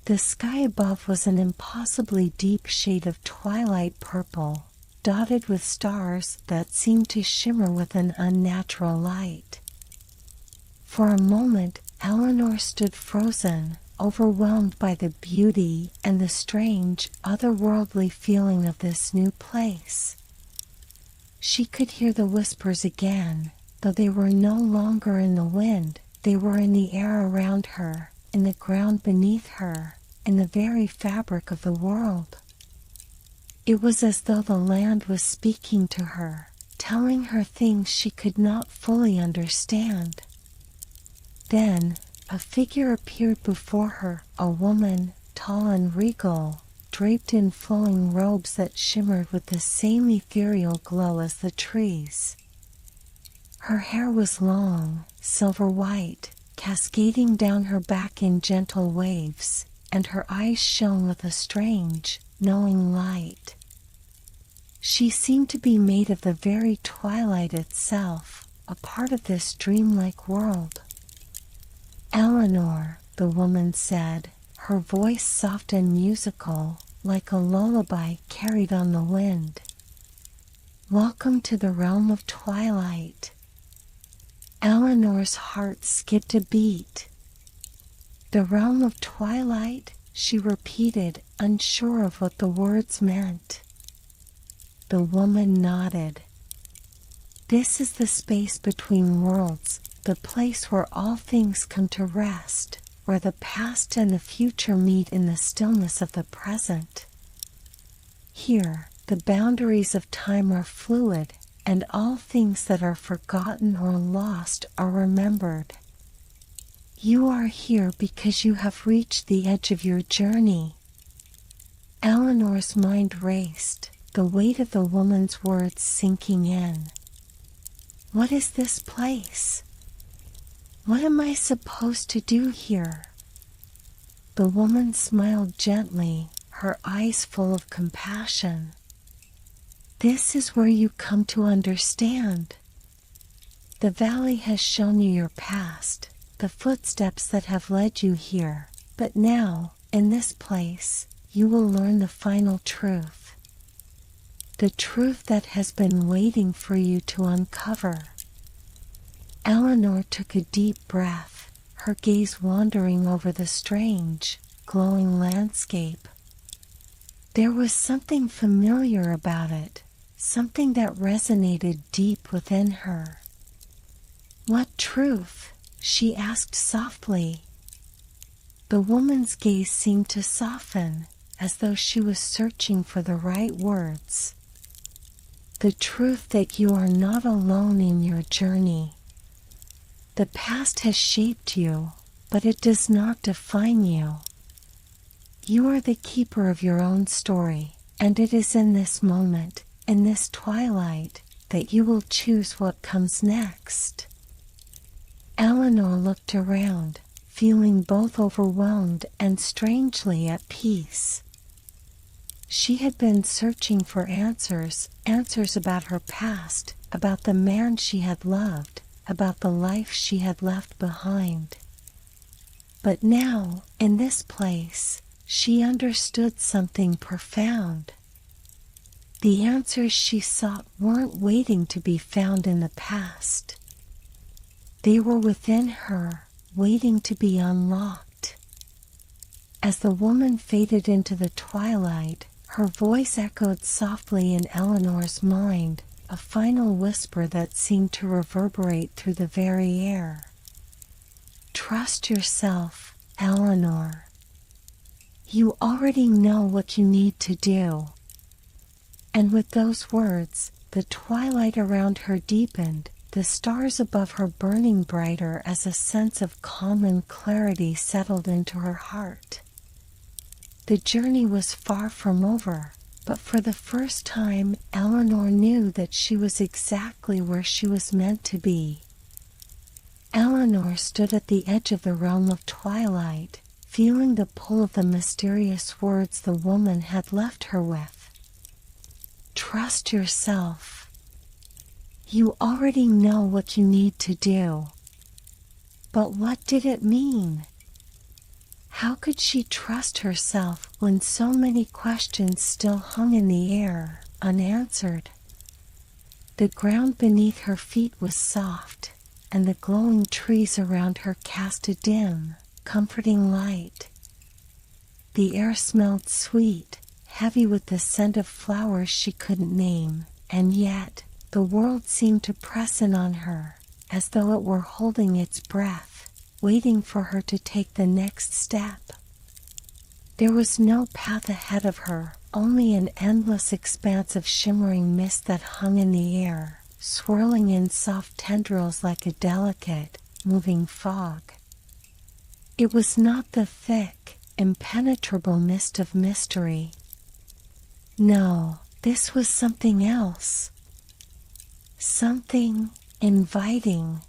A: The sky above was an impossibly deep shade of twilight purple, dotted with stars that seemed to shimmer with an unnatural light. For a moment, Eleanor stood frozen, overwhelmed by the beauty and the strange, otherworldly feeling of this new place. She could hear the whispers again, though they were no longer in the wind, they were in the air around her, in the ground beneath her, in the very fabric of the world. It was as though the land was speaking to her, telling her things she could not fully understand. Then, a figure appeared before her, a woman, tall and regal, draped in flowing robes that shimmered with the same ethereal glow as the trees. Her hair was long, silver white, cascading down her back in gentle waves, and her eyes shone with a strange, knowing light. She seemed to be made of the very twilight itself, a part of this dreamlike world. "Eleanor," the woman said, her voice soft and musical, like a lullaby carried on the wind. "Welcome to the realm of twilight." Eleanor's heart skipped a beat. "The realm of twilight?" she repeated, unsure of what the words meant. The woman nodded. "This is the space between worlds, the place where all things come to rest, where the past and the future meet in the stillness of the present. Here, the boundaries of time are fluid, and all things that are forgotten or lost are remembered. You are here because you have reached the edge of your journey." Eleanor's mind raced, the weight of the woman's words sinking in. What is this place? What am I supposed to do here? The woman smiled gently, her eyes full of compassion. This is where you come to understand. The valley has shown you your past, the footsteps that have led you here, but now, in this place, you will learn the final truth. The truth that has been waiting for you to uncover. Eleanor took a deep breath, her gaze wandering over the strange, glowing landscape. There was something familiar about it, something that resonated deep within her. "What truth?" she asked softly. The woman's gaze seemed to soften, as though she was searching for the right words. "The truth that you are not alone in your journey. The past has shaped you, but it does not define you. You are the keeper of your own story, and it is in this moment, in this twilight, that you will choose what comes next." Eleanor looked around, feeling both overwhelmed and strangely at peace. She had been searching for answers about her past, about the man she had loved, about the life she had left behind. But now, in this place, she understood something profound. The answers she sought weren't waiting to be found in the past. They were within her, waiting to be unlocked. As the woman faded into the twilight, her voice echoed softly in Eleanor's mind, a final whisper that seemed to reverberate through the very air. "Trust yourself, Eleanor. You already know what you need to do." And with those words, the twilight around her deepened, the stars above her burning brighter as a sense of calm and clarity settled into her heart. The journey was far from over, but for the first time Eleanor knew that she was exactly where she was meant to be. Eleanor stood at the edge of the realm of twilight, feeling the pull of the mysterious words the woman had left her with. Trust yourself. You already know what you need to do. But what did it mean? How could she trust herself when so many questions still hung in the air, unanswered? The ground beneath her feet was soft, and the glowing trees around her cast a dim, comforting light. The air smelled sweet, heavy with the scent of flowers she couldn't name, and yet the world seemed to press in on her, as though it were holding its breath, waiting for her to take the next step. There was no path ahead of her, only an endless expanse of shimmering mist that hung in the air, swirling in soft tendrils like a delicate, moving fog. It was not the thick, impenetrable mist of mystery. No, this was something else. Something inviting.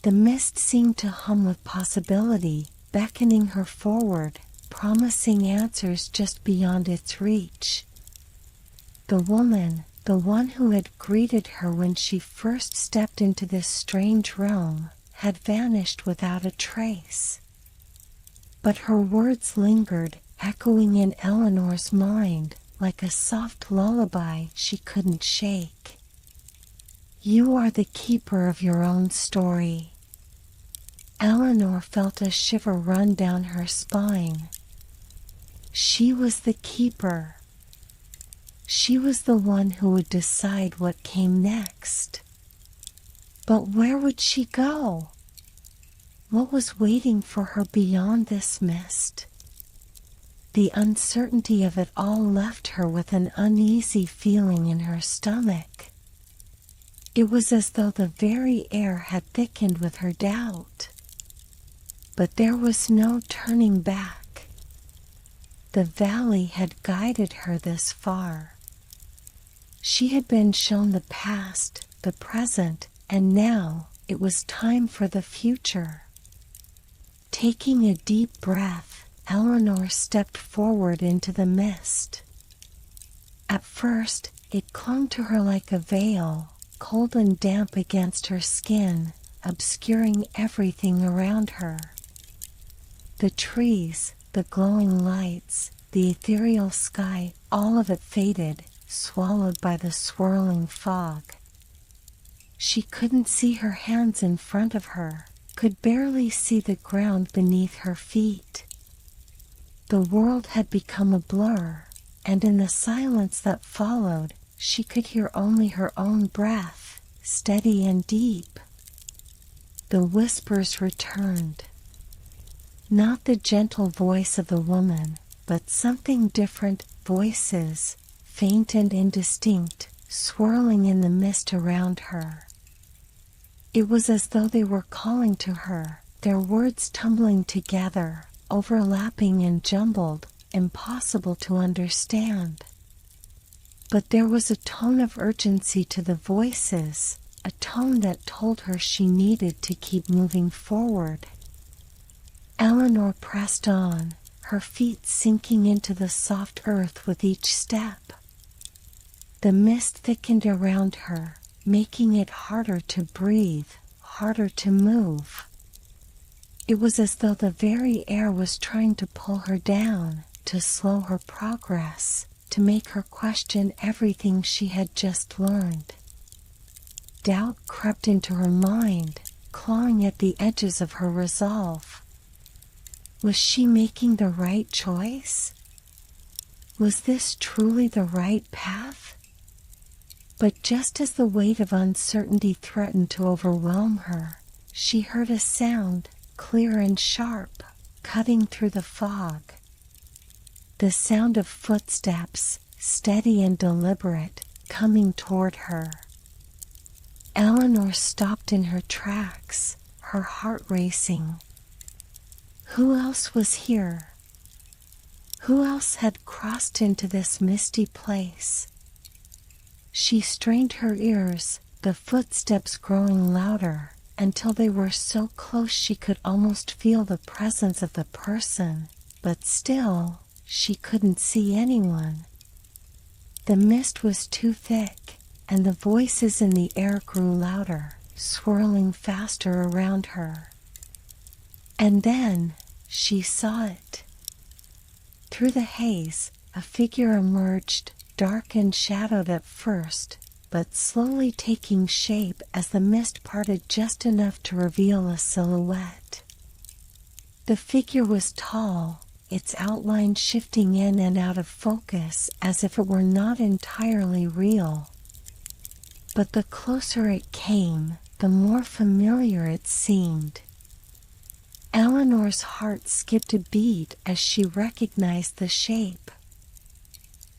A: The mist seemed to hum with possibility, beckoning her forward, promising answers just beyond its reach. The woman, the one who had greeted her when she first stepped into this strange realm, had vanished without a trace. But her words lingered, echoing in Eleanor's mind, like a soft lullaby she couldn't shake. You are the keeper of your own story. Eleanor felt a shiver run down her spine. She was the keeper. She was the one who would decide what came next. But where would she go? What was waiting for her beyond this mist? The uncertainty of it all left her with an uneasy feeling in her stomach. It was as though the very air had thickened with her doubt. But there was no turning back. The valley had guided her this far. She had been shown the past, the present, and now it was time for the future. Taking a deep breath, Eleanor stepped forward into the mist. At first, it clung to her like a veil, cold and damp against her skin, obscuring everything around her. The trees, the glowing lights, the ethereal sky, all of it faded, swallowed by the swirling fog. She couldn't see her hands in front of her, could barely see the ground beneath her feet. The world had become a blur, and in the silence that followed, she could hear only her own breath, steady and deep. The whispers returned. Not the gentle voice of the woman, but something different, voices, faint and indistinct, swirling in the mist around her. It was as though they were calling to her, their words tumbling together, overlapping and jumbled, impossible to understand. But there was a tone of urgency to the voices, a tone that told her she needed to keep moving forward. Eleanor pressed on, her feet sinking into the soft earth with each step. The mist thickened around her, making it harder to breathe, harder to move. It was as though the very air was trying to pull her down, to slow her progress, to make her question everything she had just learned. Doubt crept into her mind, clawing at the edges of her resolve. Was she making the right choice? Was this truly the right path? But just as the weight of uncertainty threatened to overwhelm her, she heard a sound, clear and sharp, cutting through the fog. The sound of footsteps, steady and deliberate, coming toward her. Eleanor stopped in her tracks, her heart racing. Who else was here? Who else had crossed into this misty place? She strained her ears, the footsteps growing louder, until they were so close she could almost feel the presence of the person, but still, she couldn't see anyone. The mist was too thick, and the voices in the air grew louder, swirling faster around her. And then, she saw it. Through the haze, a figure emerged, dark and shadowed at first, but slowly taking shape as the mist parted just enough to reveal a silhouette. The figure was tall, its outline shifting in and out of focus as if it were not entirely real. But the closer it came, the more familiar it seemed. Eleanor's heart skipped a beat as she recognized the shape.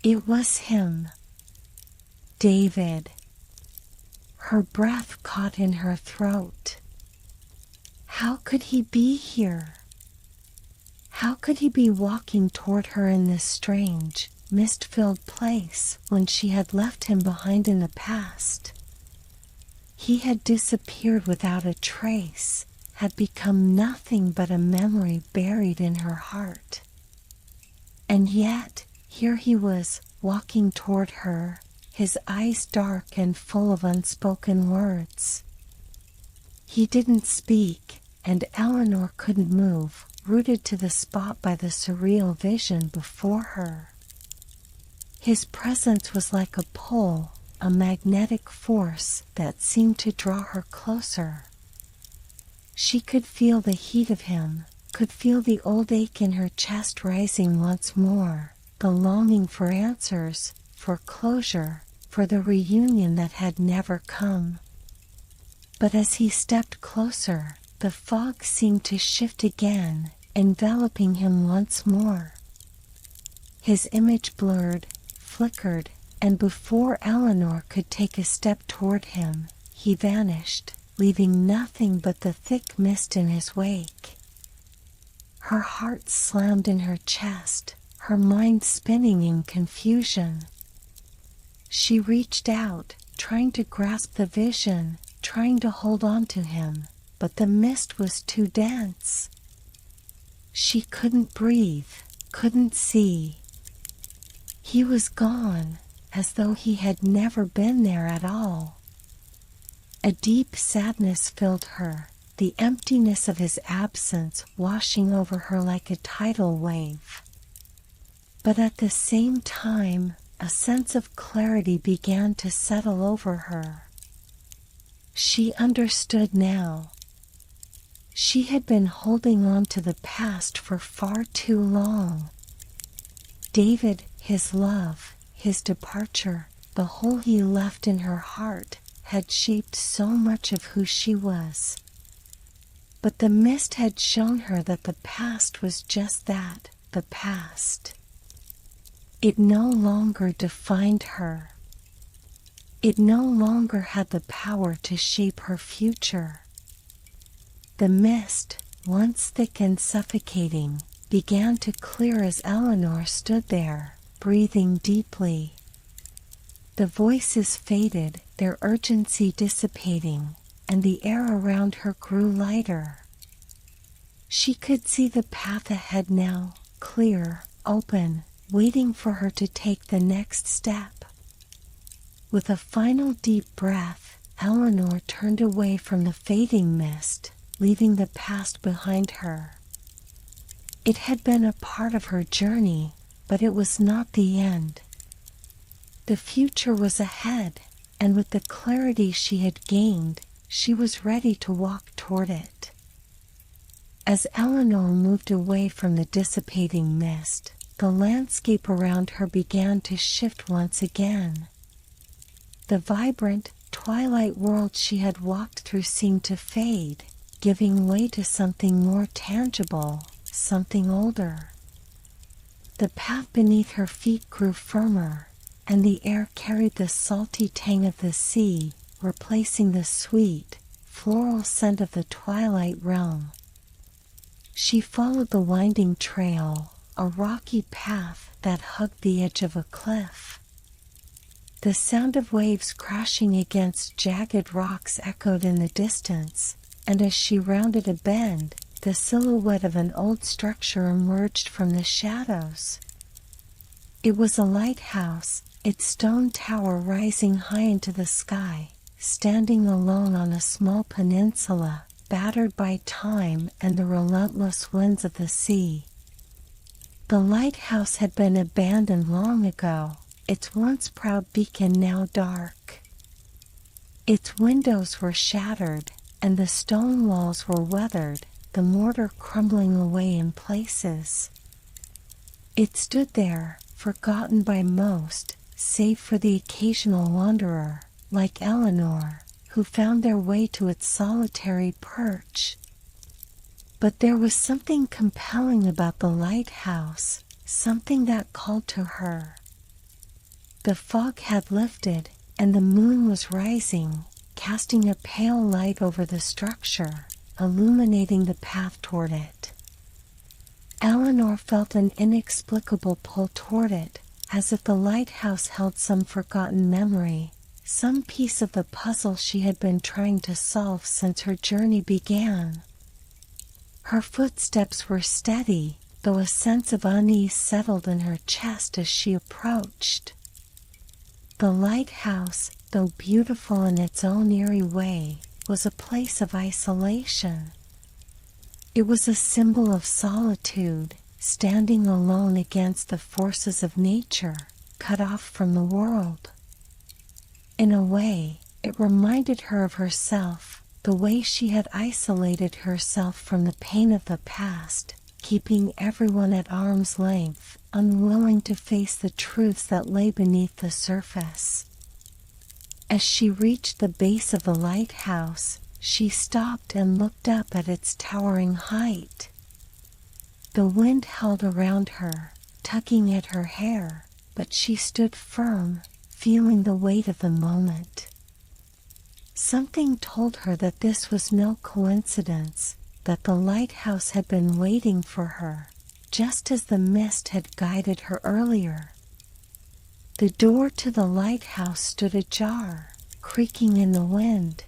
A: It was him. David. Her breath caught in her throat. How could he be here? How could he be walking toward her in this strange, mist-filled place when she had left him behind in the past? He had disappeared without a trace, had become nothing but a memory buried in her heart. And yet, here he was, walking toward her, his eyes dark and full of unspoken words. He didn't speak, and Eleanor couldn't move, rooted to the spot by the surreal vision before her. His presence was like a pull, a magnetic force that seemed to draw her closer. She could feel the heat of him, could feel the old ache in her chest rising once more, the longing for answers, for closure, for the reunion that had never come. But as he stepped closer, the fog seemed to shift again, enveloping him once more. His image blurred, flickered, and before Eleanor could take a step toward him, he vanished, leaving nothing but the thick mist in his wake. Her heart slammed in her chest, her mind spinning in confusion. She reached out, trying to grasp the vision, trying to hold on to him, but the mist was too dense. She couldn't breathe, couldn't see. He was gone, as though he had never been there at all. A deep sadness filled her, the emptiness of his absence washing over her like a tidal wave. But at the same time, a sense of clarity began to settle over her. She understood now. She had been holding on to the past for far too long. David, his love, his departure, the hole he left in her heart, had shaped so much of who she was. But the mist had shown her that the past was just that, the past. It no longer defined her. It no longer had the power to shape her future. The mist, once thick and suffocating, began to clear as Eleanor stood there, breathing deeply. The voices faded, their urgency dissipating, and the air around her grew lighter. She could see the path ahead now, clear, open, waiting for her to take the next step. With a final deep breath, Eleanor turned away from the fading mist, leaving the past behind her. It had been a part of her journey, but it was not the end. The future was ahead, and with the clarity she had gained, she was ready to walk toward it. As Eleanor moved away from the dissipating mist, the landscape around her began to shift once again. The vibrant, twilight world she had walked through seemed to fade, giving way to something more tangible, something older. The path beneath her feet grew firmer, and the air carried the salty tang of the sea, replacing the sweet, floral scent of the twilight realm. She followed the winding trail, a rocky path that hugged the edge of a cliff. The sound of waves crashing against jagged rocks echoed in the distance, and as she rounded a bend, the silhouette of an old structure emerged from the shadows. It was a lighthouse, its stone tower rising high into the sky, standing alone on a small peninsula, battered by time and the relentless winds of the sea. The lighthouse had been abandoned long ago, its once proud beacon now dark. Its windows were shattered, and the stone walls were weathered, the mortar crumbling away in places. It stood there, forgotten by most, save for the occasional wanderer, like Eleanor, who found their way to its solitary perch. But there was something compelling about the lighthouse, something that called to her. The fog had lifted, and the moon was rising, casting a pale light over the structure, illuminating the path toward it. Eleanor felt an inexplicable pull toward it, as if the lighthouse held some forgotten memory, some piece of the puzzle she had been trying to solve since her journey began. Her footsteps were steady, though a sense of unease settled in her chest as she approached. The lighthouse, though beautiful in its own eerie way, was a place of isolation. It was a symbol of solitude, standing alone against the forces of nature, cut off from the world. In a way, it reminded her of herself, the way she had isolated herself from the pain of the past, keeping everyone at arm's length, unwilling to face the truths that lay beneath the surface. As she reached the base of the lighthouse, she stopped and looked up at its towering height. The wind held around her, tugging at her hair, but she stood firm, feeling the weight of the moment. Something told her that this was no coincidence, that the lighthouse had been waiting for her, just as the mist had guided her earlier. The door to the lighthouse stood ajar, creaking in the wind.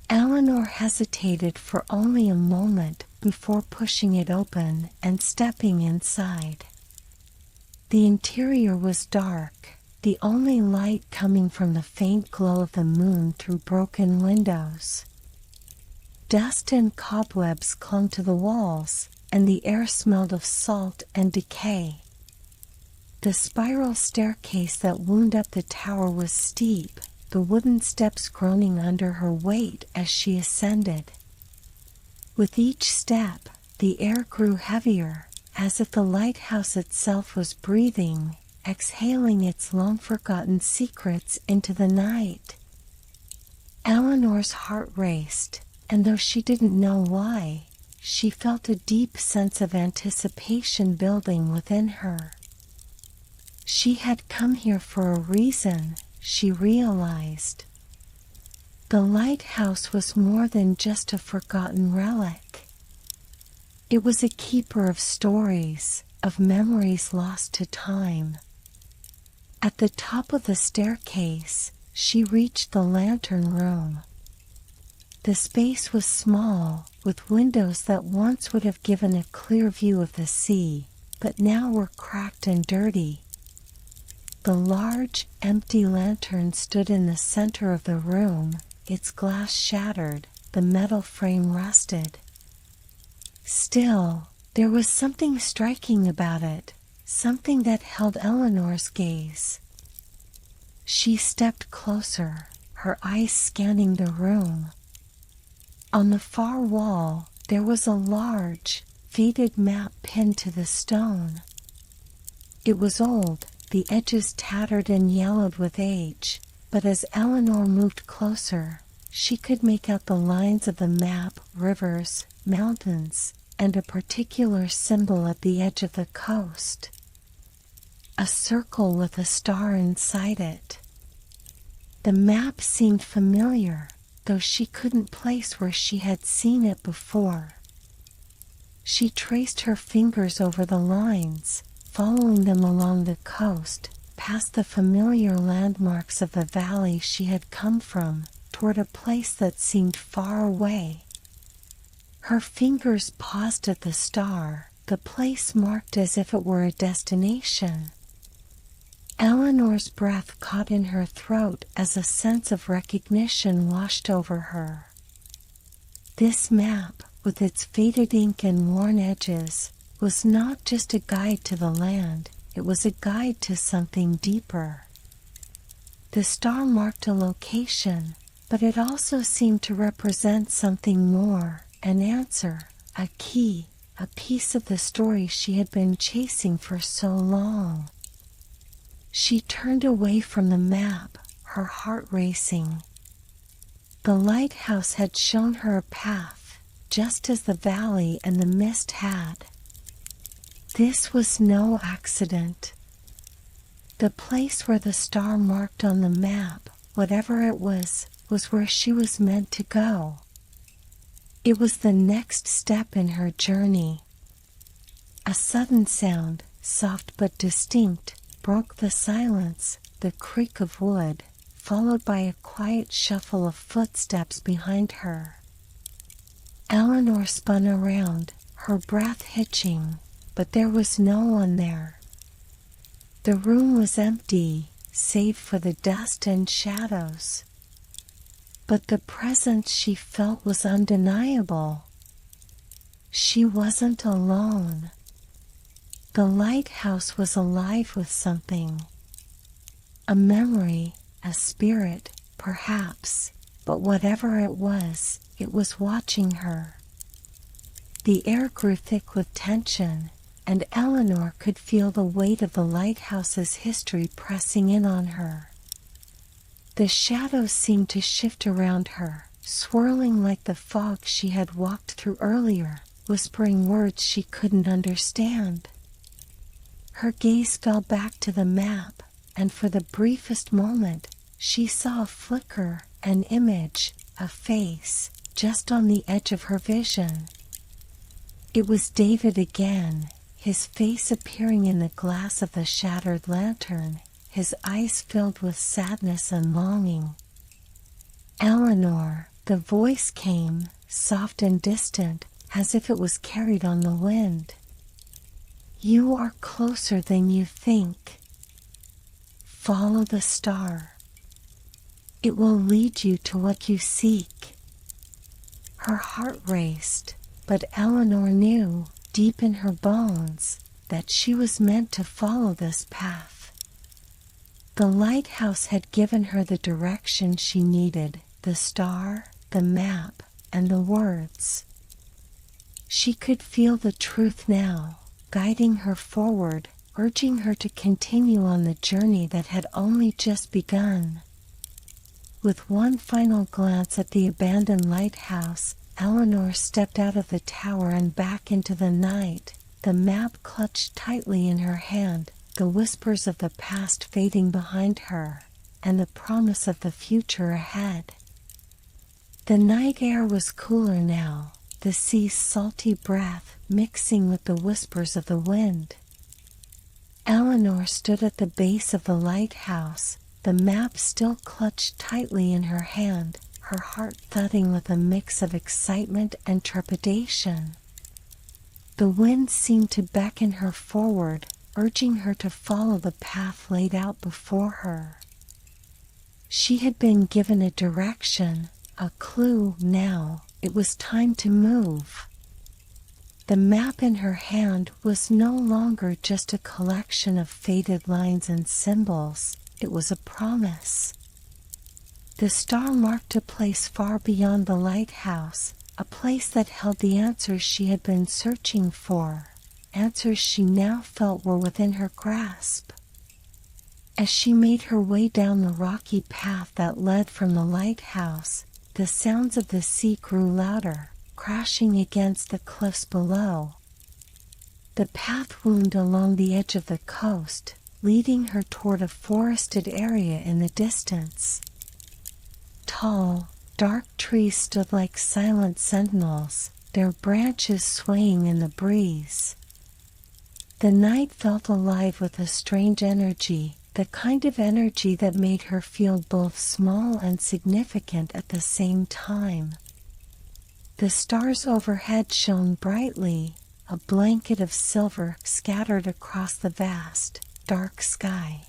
A: Eleanor hesitated for only a moment before pushing it open and stepping inside. The interior was dark, the only light coming from the faint glow of the moon through broken windows. Dust and cobwebs clung to the walls, and the air smelled of salt and decay. The spiral staircase that wound up the tower was steep, the wooden steps groaning under her weight as she ascended. With each step, the air grew heavier, as if the lighthouse itself was breathing, exhaling its long-forgotten secrets into the night. Eleanor's heart raced, and though she didn't know why, she felt a deep sense of anticipation building within her. She had come here for a reason, she realized. The lighthouse was more than just a forgotten relic. It was a keeper of stories, of memories lost to time. At the top of the staircase, she reached the lantern room. The space was small, with windows that once would have given a clear view of the sea, but now were cracked and dirty. The large, empty lantern stood in the center of the room, its glass shattered, the metal frame rusted. Still, there was something striking about it, something that held Eleanor's gaze. She stepped closer, her eyes scanning the room. On the far wall, there was a large, faded map pinned to the stone. It was old, the edges tattered and yellowed with age, but as Eleanor moved closer, she could make out the lines of the map, rivers, mountains, and a particular symbol at the edge of the coast. A circle with a star inside it. The map seemed familiar, though she couldn't place where she had seen it before. She traced her fingers over the lines, following them along the coast, past the familiar landmarks of the valley she had come from, toward a place that seemed far away. Her fingers paused at the star, the place marked as if it were a destination. Eleanor's breath caught in her throat as a sense of recognition washed over her. This map, with its faded ink and worn edges, was not just a guide to the land, it was a guide to something deeper. The star marked a location, but it also seemed to represent something more, an answer, a key, a piece of the story she had been chasing for so long. She turned away from the map, her heart racing. The lighthouse had shown her a path, just as the valley and the mist had. This was no accident. The place where the star marked on the map, whatever it was where she was meant to go. It was the next step in her journey. A sudden sound, soft but distinct, broke the silence, the creak of wood, followed by a quiet shuffle of footsteps behind her. Eleanor spun around, her breath hitching, but there was no one there. The room was empty, save for the dust and shadows. But the presence she felt was undeniable. She wasn't alone. The lighthouse was alive with something. A memory, a spirit, perhaps, but whatever it was watching her. The air grew thick with tension, and Eleanor could feel the weight of the lighthouse's history pressing in on her. The shadows seemed to shift around her, swirling like the fog she had walked through earlier, whispering words she couldn't understand. Her gaze fell back to the map, and for the briefest moment, she saw a flicker, an image, a face, just on the edge of her vision. It was David again, his face appearing in the glass of the shattered lantern, his eyes filled with sadness and longing. "Eleanor," the voice came, soft and distant, as if it was carried on the wind. "You are closer than you think. Follow the star. It will lead you to what you seek." Her heart raced, but Eleanor knew, deep in her bones, that she was meant to follow this path. The lighthouse had given her the direction she needed, the star, the map, and the words. She could feel the truth now, guiding her forward, urging her to continue on the journey that had only just begun. With one final glance at the abandoned lighthouse, Eleanor stepped out of the tower and back into the night, the map clutched tightly in her hand, the whispers of the past fading behind her, and the promise of the future ahead. The night air was cooler now, the sea's salty breath mixing with the whispers of the wind. Eleanor stood at the base of the lighthouse, the map still clutched tightly in her hand, her heart thudding with a mix of excitement and trepidation. The wind seemed to beckon her forward, urging her to follow the path laid out before her. She had been given a direction, a clue. Now it was time to move. The map in her hand was no longer just a collection of faded lines and symbols, it was a promise. The star marked a place far beyond the lighthouse, a place that held the answers she had been searching for, answers she now felt were within her grasp. As she made her way down the rocky path that led from the lighthouse, the sounds of the sea grew louder, crashing against the cliffs below. The path wound along the edge of the coast, leading her toward a forested area in the distance. Tall, dark trees stood like silent sentinels, their branches swaying in the breeze. The night felt alive with a strange energy, the kind of energy that made her feel both small and significant at the same time. The stars overhead shone brightly, a blanket of silver scattered across the vast, dark sky.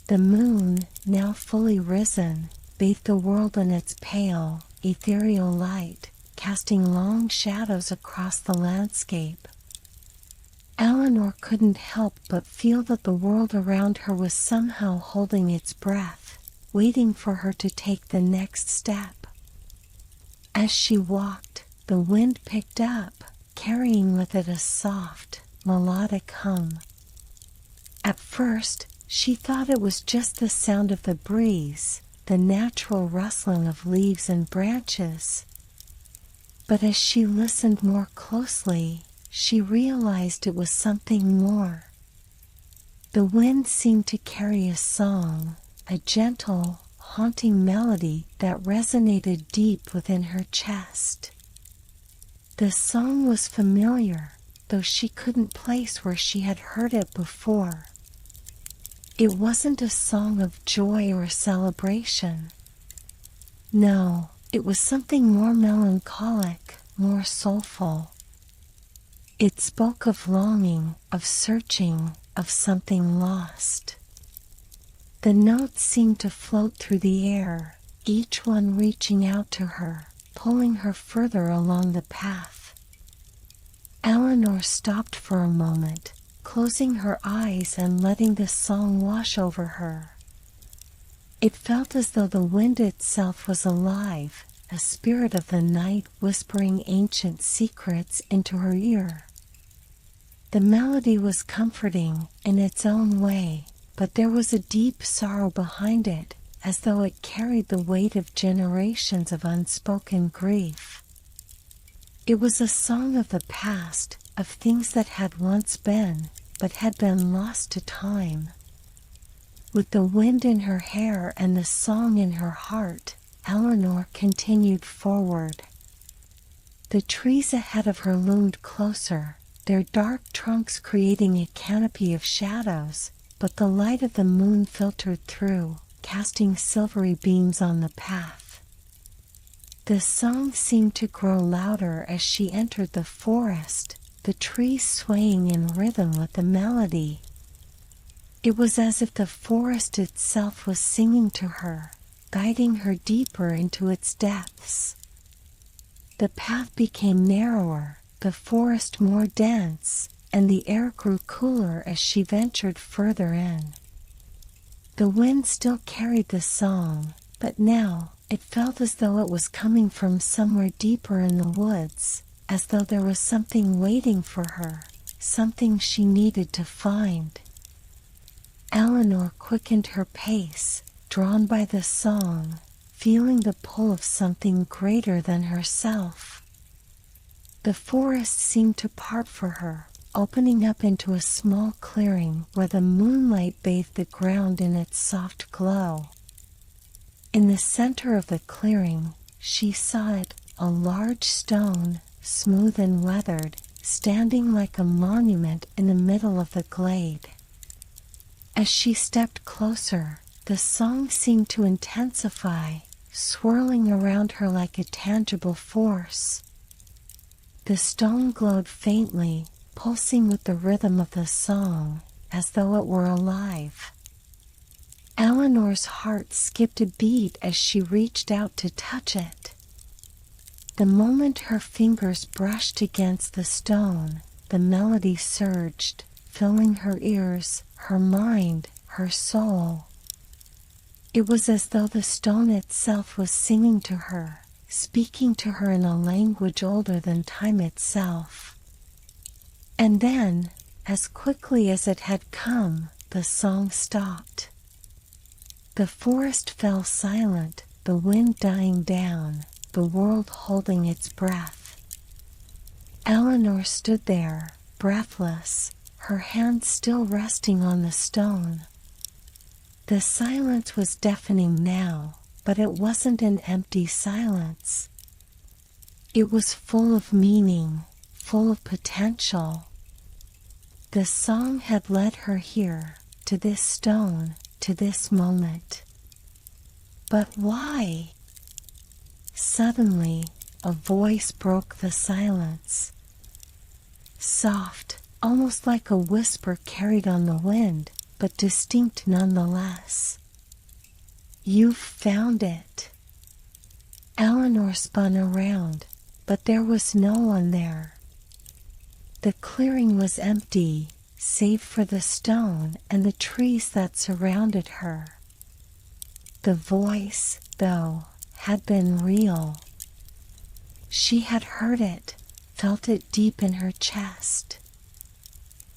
A: The moon, now fully risen, bathed the world in its pale, ethereal light, casting long shadows across the landscape. Eleanor couldn't help but feel that the world around her was somehow holding its breath, waiting for her to take the next step. As she walked, the wind picked up, carrying with it a soft, melodic hum. At first, she thought it was just the sound of the breeze, the natural rustling of leaves and branches. But as she listened more closely, she realized it was something more. The wind seemed to carry a song, a gentle, haunting melody that resonated deep within her chest. The song was familiar, though she couldn't place where she had heard it before. It wasn't a song of joy or celebration. No, it was something more melancholic, more soulful. It spoke of longing, of searching, of something lost. The notes seemed to float through the air, each one reaching out to her, pulling her further along the path. Eleanor stopped for a moment, closing her eyes and letting the song wash over her. It felt as though the wind itself was alive, a spirit of the night whispering ancient secrets into her ear. The melody was comforting in its own way, but there was a deep sorrow behind it, as though it carried the weight of generations of unspoken grief. It was a song of the past, of things that had once been, but had been lost to time. With the wind in her hair and the song in her heart, Eleanor continued forward. The trees ahead of her loomed closer, their dark trunks creating a canopy of shadows, but the light of the moon filtered through, casting silvery beams on the path. The song seemed to grow louder as she entered the forest, the trees swaying in rhythm with the melody. It was as if the forest itself was singing to her, guiding her deeper into its depths. The path became narrower, the forest more dense, and the air grew cooler as she ventured further in. The wind still carried the song, but now it felt as though it was coming from somewhere deeper in the woods, as though there was something waiting for her, something she needed to find. Eleanor quickened her pace, drawn by the song, feeling the pull of something greater than herself. The forest seemed to part for her, opening up into a small clearing where the moonlight bathed the ground in its soft glow. In the center of the clearing, she saw it, a large stone, smooth and weathered, standing like a monument in the middle of the glade. As she stepped closer, the song seemed to intensify, swirling around her like a tangible force. The stone glowed faintly, pulsing with the rhythm of the song, as though it were alive. Eleanor's heart skipped a beat as she reached out to touch it. The moment her fingers brushed against the stone, the melody surged, filling her ears, her mind, her soul. It was as though the stone itself was singing to her, speaking to her in a language older than time itself. And then, as quickly as it had come, the song stopped. The forest fell silent, the wind dying down, the world holding its breath. Eleanor stood there, breathless, her hand still resting on the stone. The silence was deafening now, but it wasn't an empty silence. It was full of meaning, full of potential. The song had led her here, to this stone, to this moment. But why? Suddenly, a voice broke the silence. Soft, almost like a whisper carried on the wind, but distinct nonetheless. You've found it. Eleanor spun around, but there was no one there. The clearing was empty, save for the stone and the trees that surrounded her. The voice, though, had been real. She had heard it, felt it deep in her chest.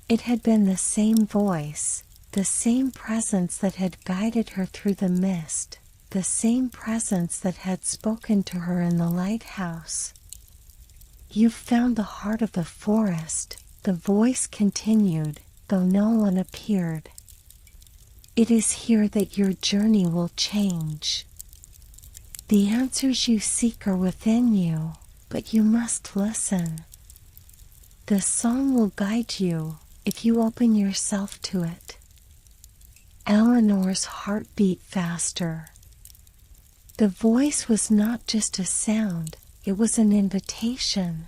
A: It had been the same voice, the same presence that had guided her through the mist, the same presence that had spoken to her in the lighthouse. You've found the heart of the forest, the voice continued, though no one appeared. It is here that your journey will change. The answers you seek are within you, but you must listen. The song will guide you, if you open yourself to it. Eleanor's heart beat faster. The voice was not just a sound, it was an invitation.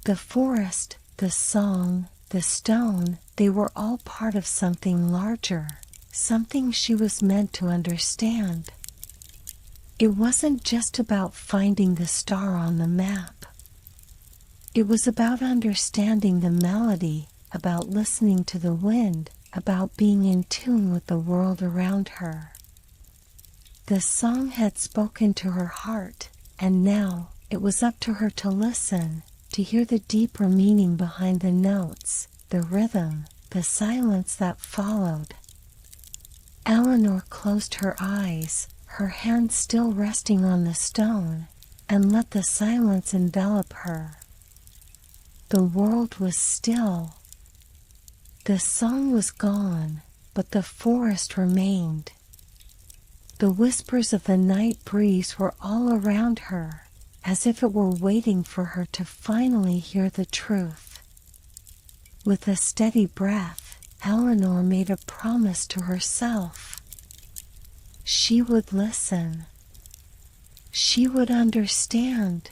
A: The forest, the song, the stone, they were all part of something larger, something she was meant to understand. It wasn't just about finding the star on the map. It was about understanding the melody, about listening to the wind, about being in tune with the world around her. The song had spoken to her heart, and now it was up to her to listen, to hear the deeper meaning behind the notes, the rhythm, the silence that followed. Eleanor closed her eyes, her hand still resting on the stone, and let the silence envelop her. The world was still. The song was gone, but the forest remained. The whispers of the night breeze were all around her, as if it were waiting for her to finally hear the truth. With a steady breath, Eleanor made a promise to herself. She would listen. She would understand.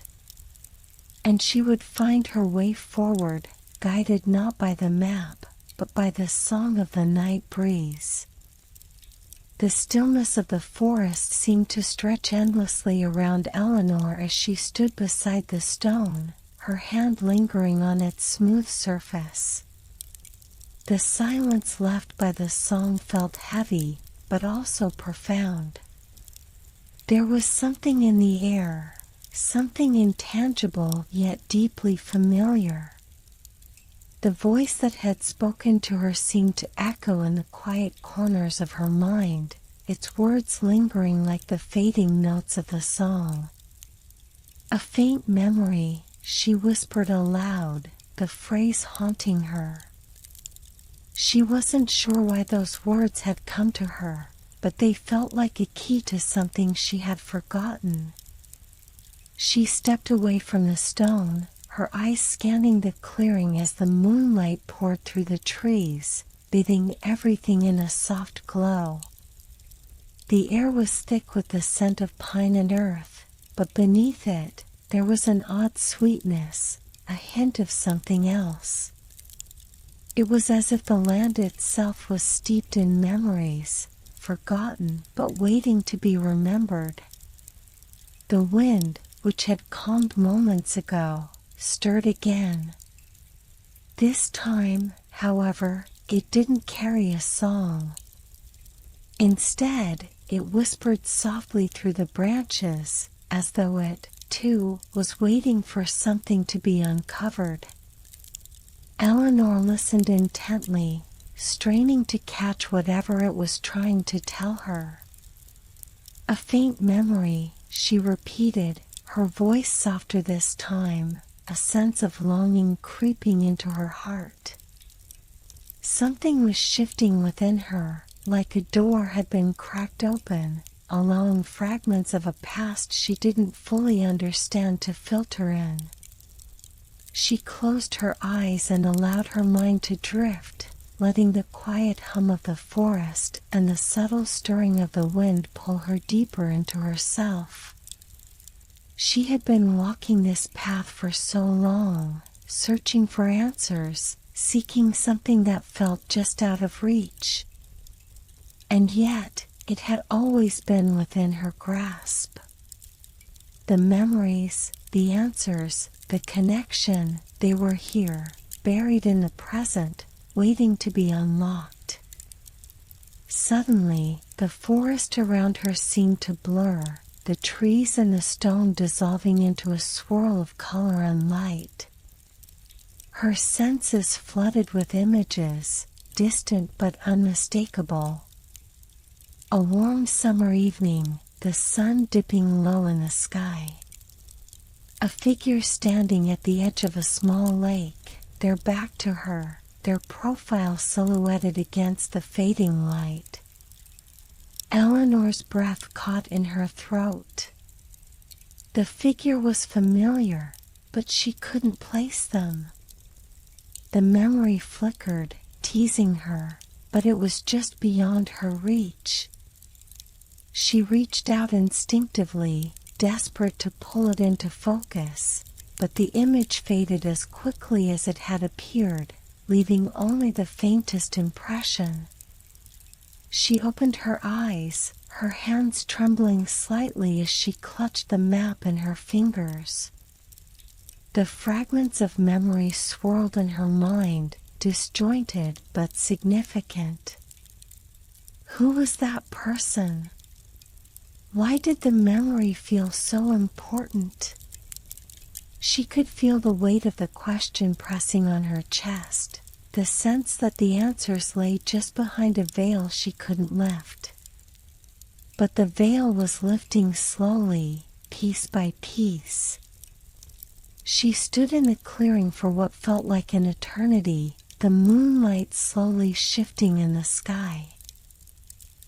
A: And she would find her way forward, guided not by the map, but by the song of the night breeze. The stillness of the forest seemed to stretch endlessly around Eleanor as she stood beside the stone, her hand lingering on its smooth surface. The silence left by the song felt heavy, but also profound. There was something in the air, something intangible yet deeply familiar. The voice that had spoken to her seemed to echo in the quiet corners of her mind, its words lingering like the fading notes of the song. A faint memory, she whispered aloud, the phrase haunting her. She wasn't sure why those words had come to her, but they felt like a key to something she had forgotten. She stepped away from the stone, her eyes scanning the clearing as the moonlight poured through the trees, bathing everything in a soft glow. The air was thick with the scent of pine and earth, but beneath it, there was an odd sweetness, a hint of something else. It was as if the land itself was steeped in memories, forgotten but waiting to be remembered. The wind, which had calmed moments ago, stirred again. This time, however, it didn't carry a song. Instead, it whispered softly through the branches, as though it, too, was waiting for something to be uncovered. Eleanor listened intently, straining to catch whatever it was trying to tell her. A faint memory, she repeated, her voice softer this time, a sense of longing creeping into her heart. Something was shifting within her, like a door had been cracked open, allowing fragments of a past she didn't fully understand to filter in. She closed her eyes and allowed her mind to drift, letting the quiet hum of the forest and the subtle stirring of the wind pull her deeper into herself. She had been walking this path for so long, searching for answers, seeking something that felt just out of reach. And yet, it had always been within her grasp. The memories, the answers, the connection, they were here, buried in the present, waiting to be unlocked. Suddenly, the forest around her seemed to blur, the trees and the stone dissolving into a swirl of color and light. Her senses flooded with images, distant but unmistakable. A warm summer evening, the sun dipping low in the sky. A figure standing at the edge of a small lake, their back to her, their profile silhouetted against the fading light. Eleanor's breath caught in her throat. The figure was familiar, but she couldn't place them. The memory flickered, teasing her, but it was just beyond her reach. She reached out instinctively, desperate to pull it into focus, but the image faded as quickly as it had appeared, leaving only the faintest impression. She opened her eyes, her hands trembling slightly as she clutched the map in her fingers. The fragments of memory swirled in her mind, disjointed but significant. Who was that person? Why did the memory feel so important? She could feel the weight of the question pressing on her chest, the sense that the answers lay just behind a veil she couldn't lift. But the veil was lifting slowly, piece by piece. She stood in the clearing for what felt like an eternity, the moonlight slowly shifting in the sky.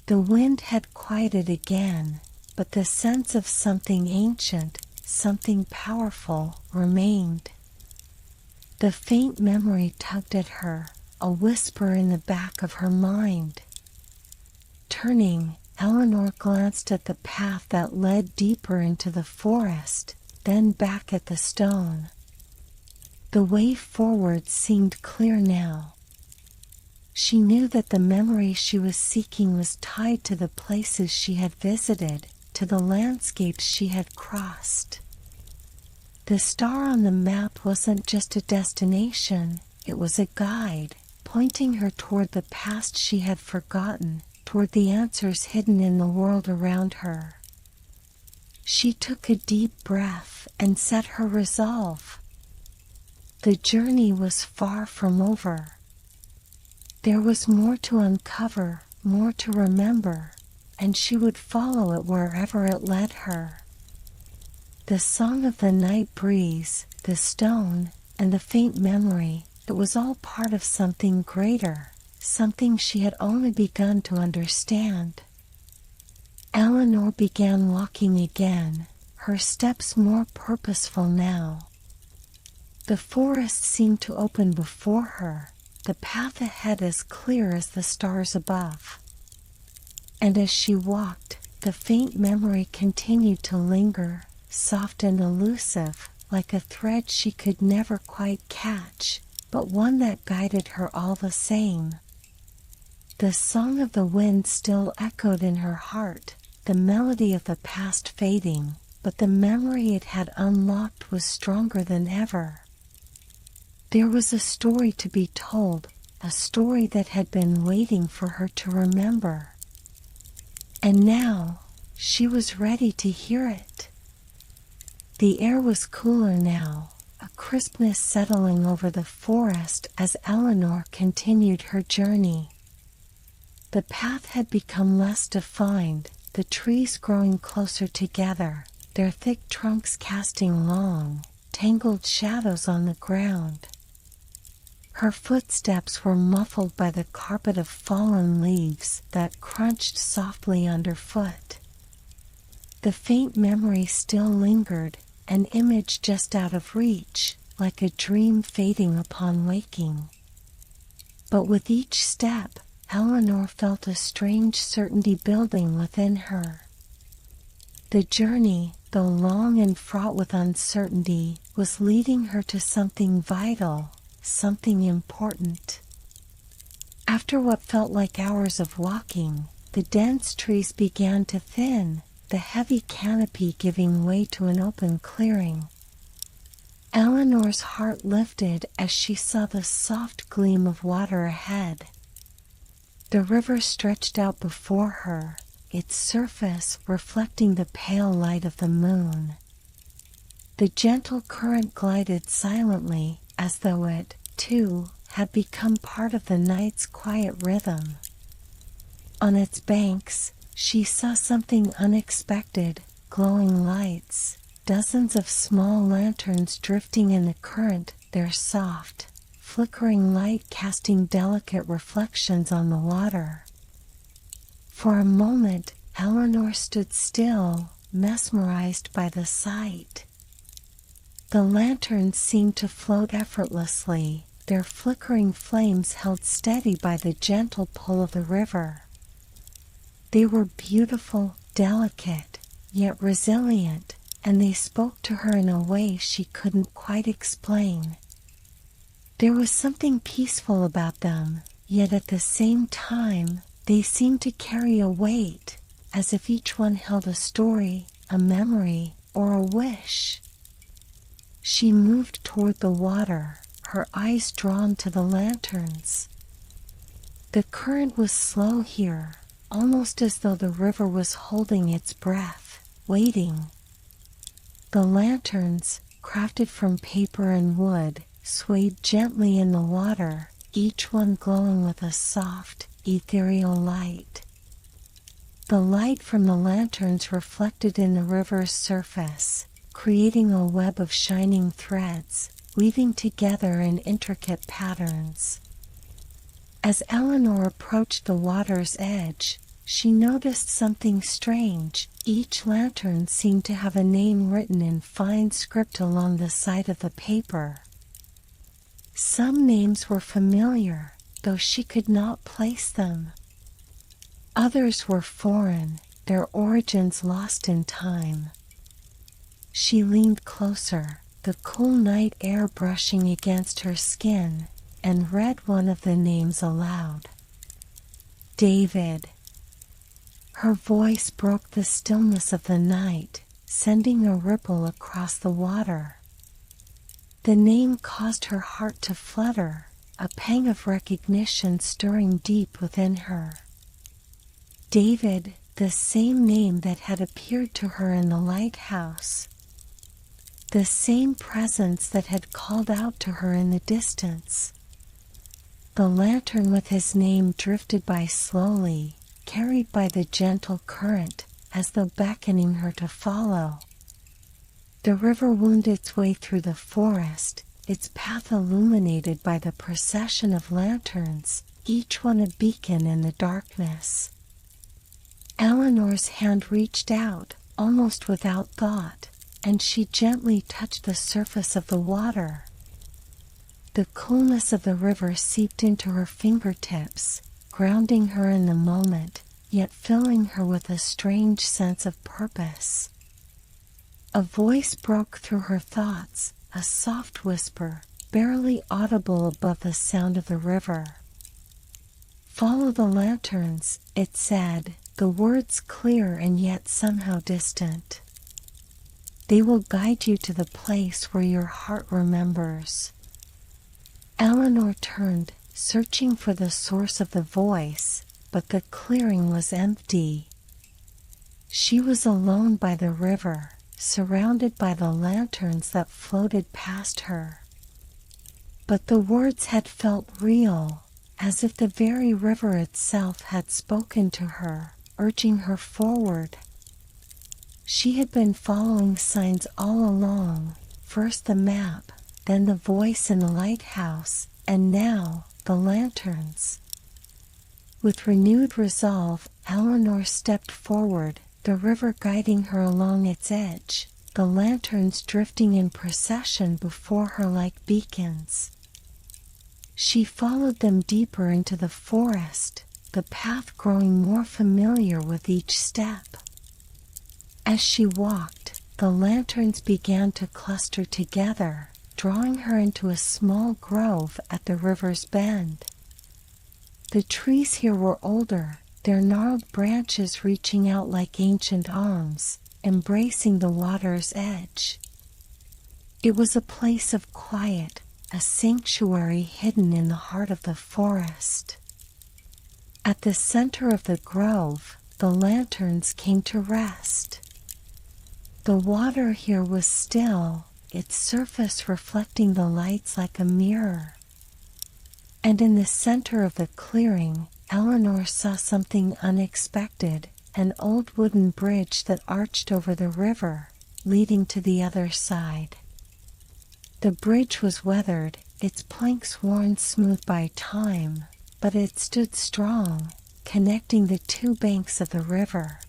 A: The wind had quieted again, but the sense of something ancient, something powerful, remained. The faint memory tugged at her, a whisper in the back of her mind. Turning, Eleanor glanced at the path that led deeper into the forest, then back at the stone. The way forward seemed clear now. She knew that the memory she was seeking was tied to the places she had visited, to the landscapes she had crossed. The star on the map wasn't just a destination, it was a guide, pointing her toward the past she had forgotten, toward the answers hidden in the world around her. She took a deep breath and set her resolve. The journey was far from over. There was more to uncover, more to remember, and she would follow it wherever it led her. The song of the night breeze, the stone, and the faint memory, it was all part of something greater, something she had only begun to understand. Eleanor began walking again, her steps more purposeful now. The forest seemed to open before her, the path ahead as clear as the stars above. And as she walked, the faint memory continued to linger, soft and elusive, like a thread she could never quite catch, but one that guided her all the same. The song of the wind still echoed in her heart, the melody of the past fading, but the memory it had unlocked was stronger than ever. There was a story to be told, a story that had been waiting for her to remember. And now, she was ready to hear it. The air was cooler now, a crispness settling over the forest as Eleanor continued her journey. The path had become less defined, the trees growing closer together, their thick trunks casting long, tangled shadows on the ground. Her footsteps were muffled by the carpet of fallen leaves that crunched softly underfoot. The faint memory still lingered, an image just out of reach, like a dream fading upon waking. But with each step, Eleanor felt a strange certainty building within her. The journey, though long and fraught with uncertainty, was leading her to something vital, something important. After what felt like hours of walking, the dense trees began to thin, the heavy canopy giving way to an open clearing. Eleanor's heart lifted as she saw the soft gleam of water ahead. The river stretched out before her, its surface reflecting the pale light of the moon. The gentle current glided silently, as though it, too, had become part of the night's quiet rhythm. On its banks, she saw something unexpected: glowing lights, dozens of small lanterns drifting in the current, their soft, flickering light casting delicate reflections on the water. For a moment, Eleanor stood still, mesmerized by the sight. The lanterns seemed to float effortlessly, their flickering flames held steady by the gentle pull of the river. They were beautiful, delicate, yet resilient, and they spoke to her in a way she couldn't quite explain. There was something peaceful about them, yet at the same time, they seemed to carry a weight, as if each one held a story, a memory, or a wish. She moved toward the water, her eyes drawn to the lanterns. The current was slow here, almost as though the river was holding its breath, waiting. The lanterns, crafted from paper and wood, swayed gently in the water, each one glowing with a soft, ethereal light. The light from the lanterns reflected in the river's surface, creating a web of shining threads, weaving together in intricate patterns. As Eleanor approached the water's edge, she noticed something strange. Each lantern seemed to have a name written in fine script along the side of the paper. Some names were familiar, though she could not place them. Others were foreign, their origins lost in time. She leaned closer, the cool night air brushing against her skin, and read one of the names aloud. David. Her voice broke the stillness of the night, sending a ripple across the water. The name caused her heart to flutter, a pang of recognition stirring deep within her. David, the same name that had appeared to her in the lighthouse. The same presence that had called out to her in the distance. The lantern with his name drifted by slowly, carried by the gentle current, as though beckoning her to follow. The river wound its way through the forest, its path illuminated by the procession of lanterns, each one a beacon in the darkness. Eleanor's hand reached out, almost without thought, and she gently touched the surface of the water. The coolness of the river seeped into her fingertips, grounding her in the moment, yet filling her with a strange sense of purpose. A voice broke through her thoughts, a soft whisper, barely audible above the sound of the river. "Follow the lanterns," it said, the words clear and yet somehow distant. "They will guide you to the place where your heart remembers." Eleanor turned, searching for the source of the voice, but the clearing was empty. She was alone by the river, surrounded by the lanterns that floated past her. But the words had felt real, as if the very river itself had spoken to her, urging her forward. She had been following signs all along, first the map, then the voice in the lighthouse, and now the lanterns. With renewed resolve, Eleanor stepped forward, the river guiding her along its edge, the lanterns drifting in procession before her like beacons. She followed them deeper into the forest, the path growing more familiar with each step. As she walked, the lanterns began to cluster together, drawing her into a small grove at the river's bend. The trees here were older, their gnarled branches reaching out like ancient arms, embracing the water's edge. It was a place of quiet, a sanctuary hidden in the heart of the forest. At the center of the grove, the lanterns came to rest. The water here was still, its surface reflecting the lights like a mirror. And in the center of the clearing, Eleanor saw something unexpected, an old wooden bridge that arched over the river, leading to the other side. The bridge was weathered, its planks worn smooth by time, but it stood strong, connecting the two banks of the river.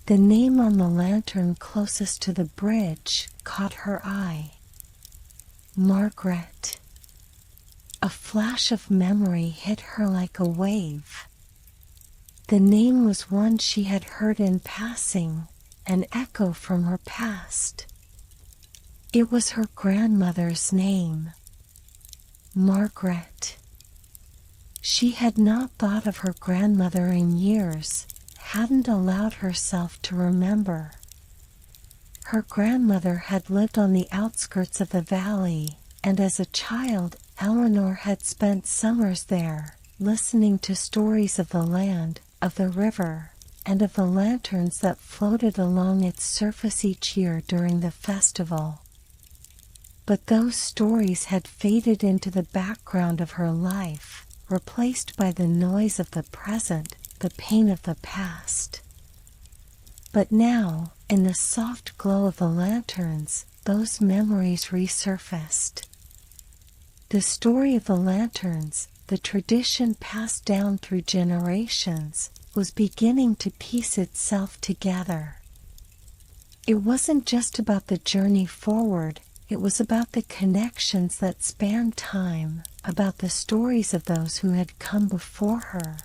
A: The name on the lantern closest to the bridge caught her eye. Margaret. A flash of memory hit her like a wave. The name was one she had heard in passing, an echo from her past. It was her grandmother's name. Margaret. She had not thought of her grandmother in years, hadn't allowed herself to remember. Her grandmother had lived on the outskirts of the valley, and as a child, Eleanor had spent summers there, listening to stories of the land, of the river, and of the lanterns that floated along its surface each year during the festival. But those stories had faded into the background of her life, replaced by the noise of the present, the pain of the past. But now, in the soft glow of the lanterns, those memories resurfaced. The story of the lanterns, the tradition passed down through generations, was beginning to piece itself together. It wasn't just about the journey forward, it was about the connections that spanned time, about the stories of those who had come before her.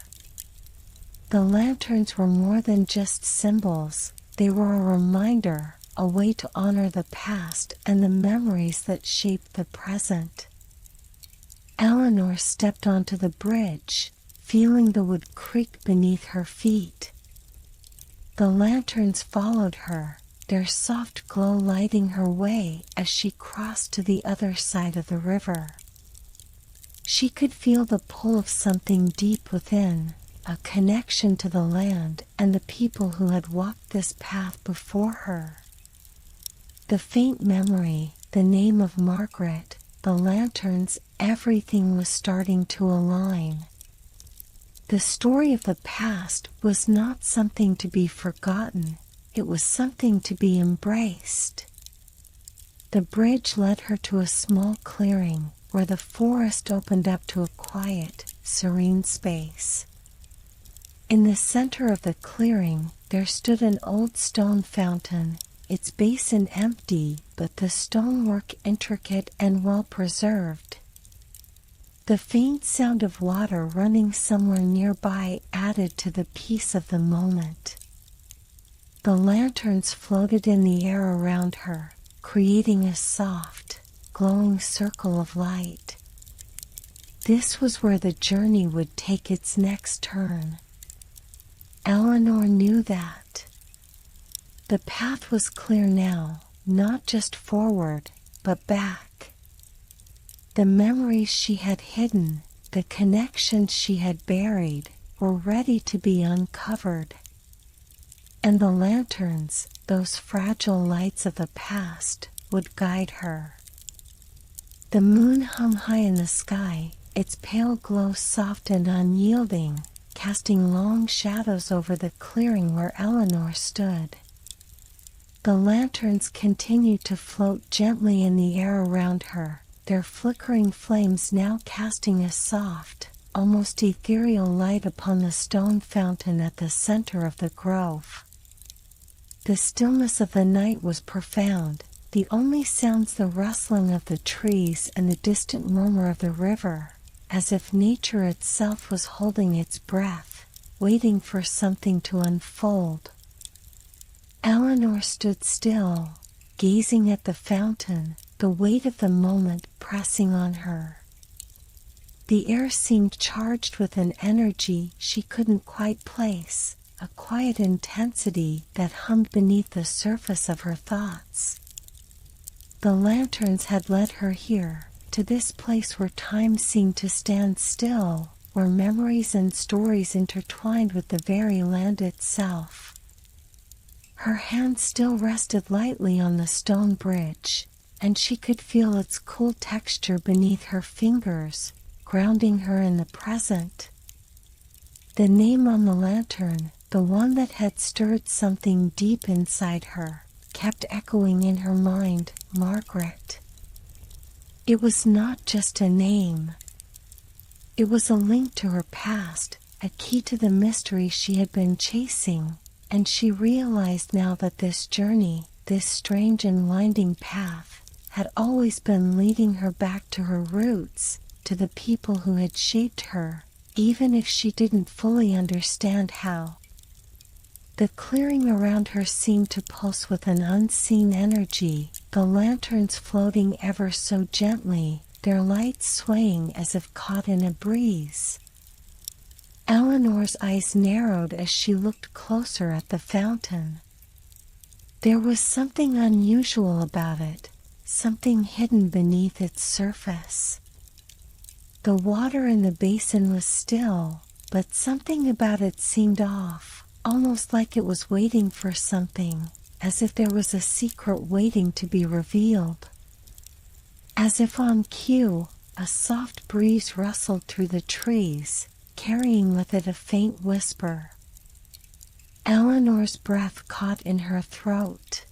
A: The lanterns were more than just symbols, they were a reminder, a way to honor the past and the memories that shaped the present. Eleanor stepped onto the bridge, feeling the wood creak beneath her feet. The lanterns followed her, their soft glow lighting her way as she crossed to the other side of the river. She could feel the pull of something deep within, a connection to the land and the people who had walked this path before her. The faint memory, the name of Margaret, the lanterns, everything was starting to align. The story of the past was not something to be forgotten, it was something to be embraced. The bridge led her to a small clearing, where the forest opened up to a quiet, serene space. In the center of the clearing, there stood an old stone fountain, its basin empty, but the stonework intricate and well preserved. The faint sound of water running somewhere nearby added to the peace of the moment. The lanterns floated in the air around her, creating a soft, glowing circle of light. This was where the journey would take its next turn. Eleanor knew that. The path was clear now, not just forward, but back. The memories she had hidden, the connections she had buried, were ready to be uncovered. And the lanterns, those fragile lights of the past, would guide her. The moon hung high in the sky, its pale glow soft and unyielding, casting long shadows over the clearing where Eleanor stood. The lanterns continued to float gently in the air around her, their flickering flames now casting a soft, almost ethereal light upon the stone fountain at the center of the grove. The stillness of the night was profound, the only sounds the rustling of the trees and the distant murmur of the river, as if nature itself was holding its breath, waiting for something to unfold. Eleanor stood still, gazing at the fountain, the weight of the moment pressing on her. The air seemed charged with an energy she couldn't quite place, a quiet intensity that hummed beneath the surface of her thoughts. The lanterns had led her here, to this place where time seemed to stand still, where memories and stories intertwined with the very land itself. Her hand still rested lightly on the stone bridge, and she could feel its cool texture beneath her fingers, grounding her in the present. The name on the lantern, the one that had stirred something deep inside her, kept echoing in her mind, Margaret. It was not just a name. It was a link to her past, a key to the mystery she had been chasing, and she realized now that this journey, this strange and winding path, had always been leading her back to her roots, to the people who had shaped her, even if she didn't fully understand how. The clearing around her seemed to pulse with an unseen energy, the lanterns floating ever so gently, their lights swaying as if caught in a breeze. Eleanor's eyes narrowed as she looked closer at the fountain. There was something unusual about it, something hidden beneath its surface. The water in the basin was still, but something about it seemed off, almost like it was waiting for something, as if there was a secret waiting to be revealed. As if on cue, a soft breeze rustled through the trees, carrying with it a faint whisper. Eleanor's breath caught in her throat.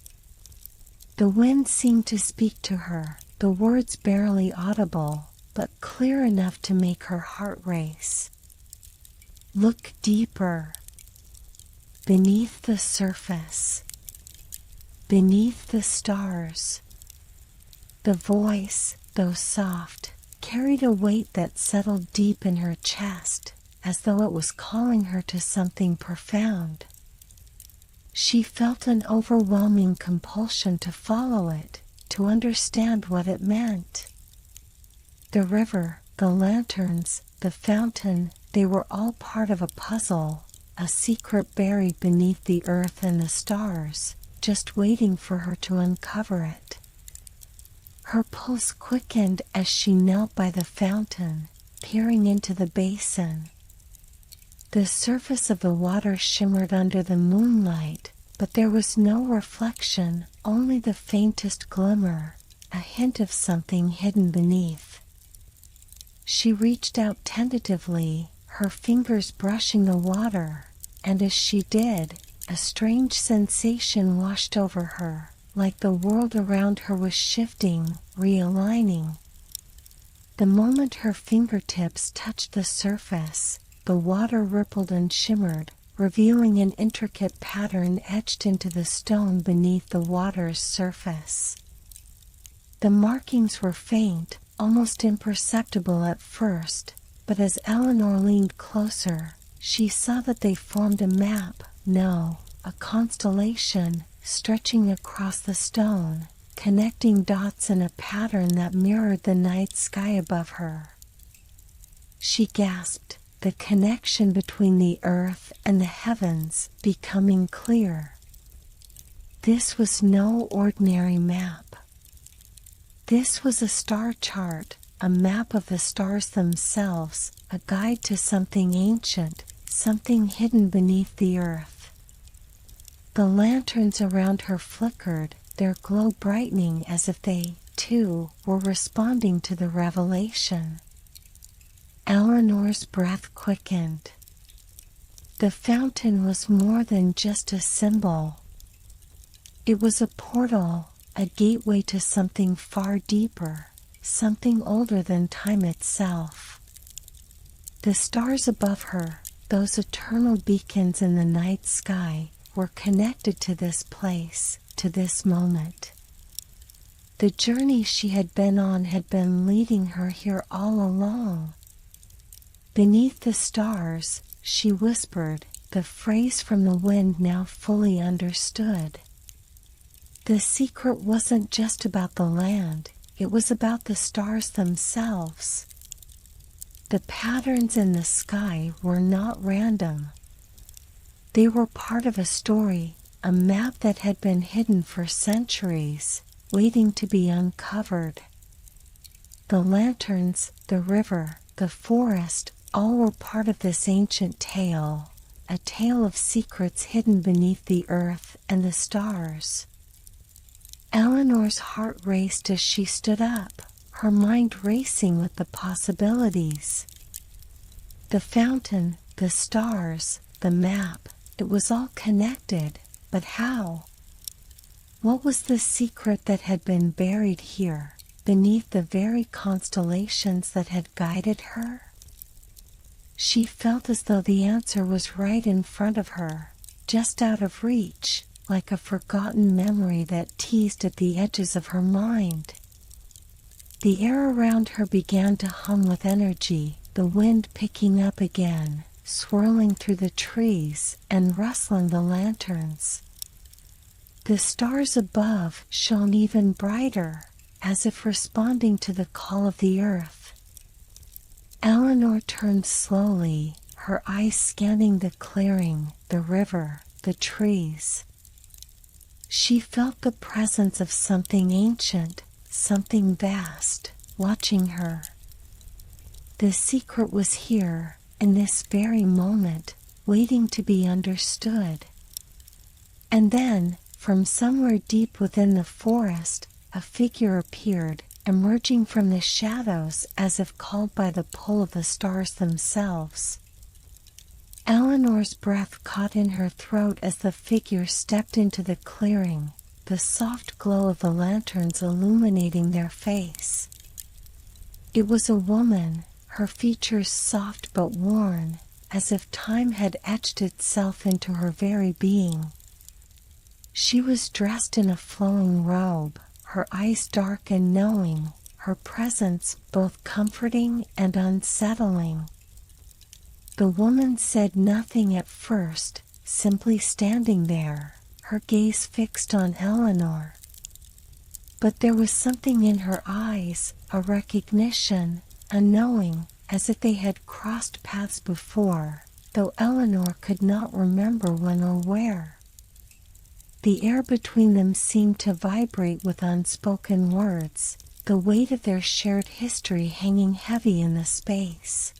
A: The wind seemed to speak to her, the words barely audible, but clear enough to make her heart race. Look deeper. Beneath the surface. Beneath the stars. The voice, though soft, carried a weight that settled deep in her chest, as though it was calling her to something profound. She felt an overwhelming compulsion to follow it, to understand what it meant. The river, the lanterns, the fountain, they were all part of a puzzle, a secret buried beneath the earth and the stars, just waiting for her to uncover it. Her pulse quickened as she knelt by the fountain, peering into the basin. The surface of the water shimmered under the moonlight, but there was no reflection, only the faintest glimmer, a hint of something hidden beneath. She reached out tentatively, her fingers brushing the water, and as she did, a strange sensation washed over her, like the world around her was shifting, realigning. The moment her fingertips touched the surface, the water rippled and shimmered, revealing an intricate pattern etched into the stone beneath the water's surface. The markings were faint, almost imperceptible at first, but as Eleanor leaned closer, she saw that they formed a map, no, a constellation, stretching across the stone, connecting dots in a pattern that mirrored the night sky above her. She gasped, the connection between the earth and the heavens becoming clear. This was no ordinary map. This was a star chart, a map of the stars themselves, a guide to something ancient, something hidden beneath the earth. The lanterns around her flickered, their glow brightening as if they, too, were responding to the revelation. Eleanor's breath quickened. The fountain was more than just a symbol. It was a portal, a gateway to something far deeper, something older than time itself. The stars above her, those eternal beacons in the night sky, were connected to this place, to this moment. The journey she had been on had been leading her here all along. Beneath the stars, she whispered, the phrase from the wind now fully understood. The secret wasn't just about the land, it was about the stars themselves. The patterns in the sky were not random. They were part of a story, a map that had been hidden for centuries, waiting to be uncovered. The lanterns, the river, the forest, all were part of this ancient tale, a tale of secrets hidden beneath the earth and the stars. Eleanor's heart raced as she stood up, her mind racing with the possibilities. The fountain, the stars, the map, it was all connected, but how? What was the secret that had been buried here, beneath the very constellations that had guided her? She felt as though the answer was right in front of her, just out of reach, like a forgotten memory that teased at the edges of her mind. The air around her began to hum with energy, the wind picking up again, swirling through the trees and rustling the lanterns. The stars above shone even brighter, as if responding to the call of the earth. Eleanor turned slowly, her eyes scanning the clearing, the river, the trees. She felt the presence of something ancient, something vast, watching her. The secret was here, in this very moment, waiting to be understood. And then, from somewhere deep within the forest, a figure appeared, emerging from the shadows as if called by the pull of the stars themselves. Eleanor's breath caught in her throat as the figure stepped into the clearing, the soft glow of the lanterns illuminating their face. It was a woman, her features soft but worn, as if time had etched itself into her very being. She was dressed in a flowing robe, her eyes dark and knowing, her presence both comforting and unsettling. The woman said nothing at first, simply standing there, her gaze fixed on Eleanor. But there was something in her eyes, a recognition, a knowing, as if they had crossed paths before, though Eleanor could not remember when or where. The air between them seemed to vibrate with unspoken words, the weight of their shared history hanging heavy in the space.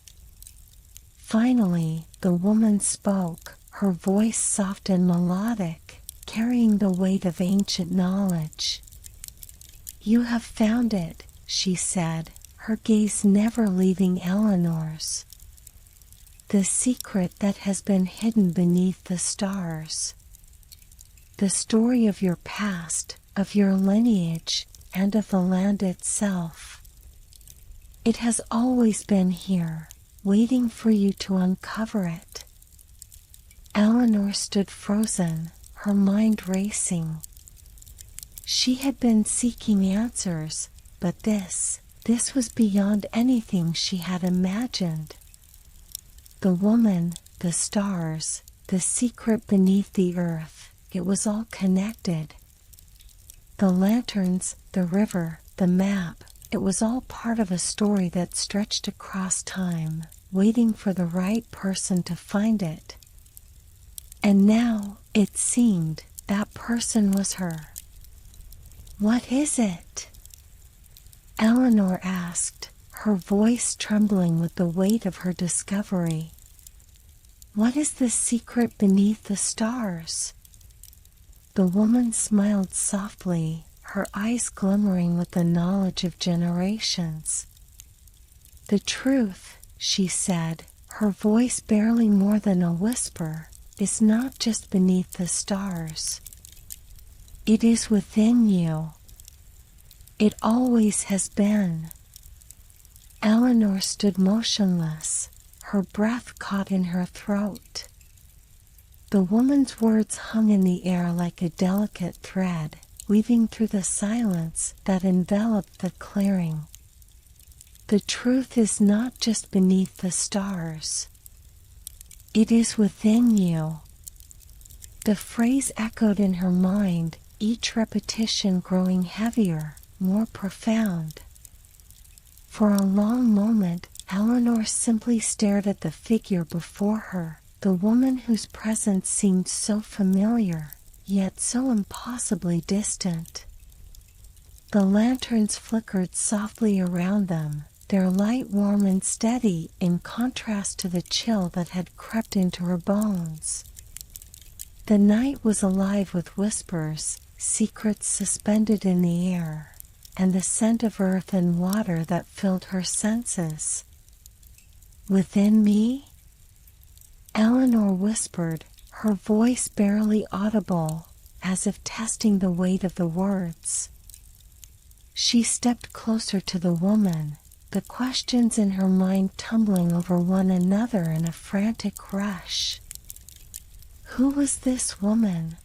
A: Finally, the woman spoke, her voice soft and melodic, carrying the weight of ancient knowledge. "You have found it," she said, her gaze never leaving Eleanor's. "The secret that has been hidden beneath the stars. The story of your past, of your lineage, and of the land itself. It has always been here, waiting for you to uncover it." Eleanor stood frozen, her mind racing. She had been seeking answers, but this was beyond anything she had imagined. The woman, the stars, the secret beneath the earth, it was all connected. The lanterns, the river, the map, it was all part of a story that stretched across time, waiting for the right person to find it. And now, it seemed, that person was her. "What is it?" Eleanor asked, her voice trembling with the weight of her discovery. "What is the secret beneath the stars?" The woman smiled softly, her eyes glimmering with the knowledge of generations. "The truth," she said, her voice barely more than a whisper, "is not just beneath the stars. It is within you. It always has been." Eleanor stood motionless, her breath caught in her throat. The woman's words hung in the air like a delicate thread, weaving through the silence that enveloped the clearing. The truth is not just beneath the stars. It is within you. The phrase echoed in her mind, each repetition growing heavier, more profound. For a long moment, Eleanor simply stared at the figure before her, the woman whose presence seemed so familiar, yet so impossibly distant. The lanterns flickered softly around them, their light warm and steady in contrast to the chill that had crept into her bones. The night was alive with whispers, secrets suspended in the air, and the scent of earth and water that filled her senses. "Within me?" Eleanor whispered, her voice barely audible, as if testing the weight of the words. She stepped closer to the woman, the questions in her mind tumbling over one another in a frantic rush. Who was this woman?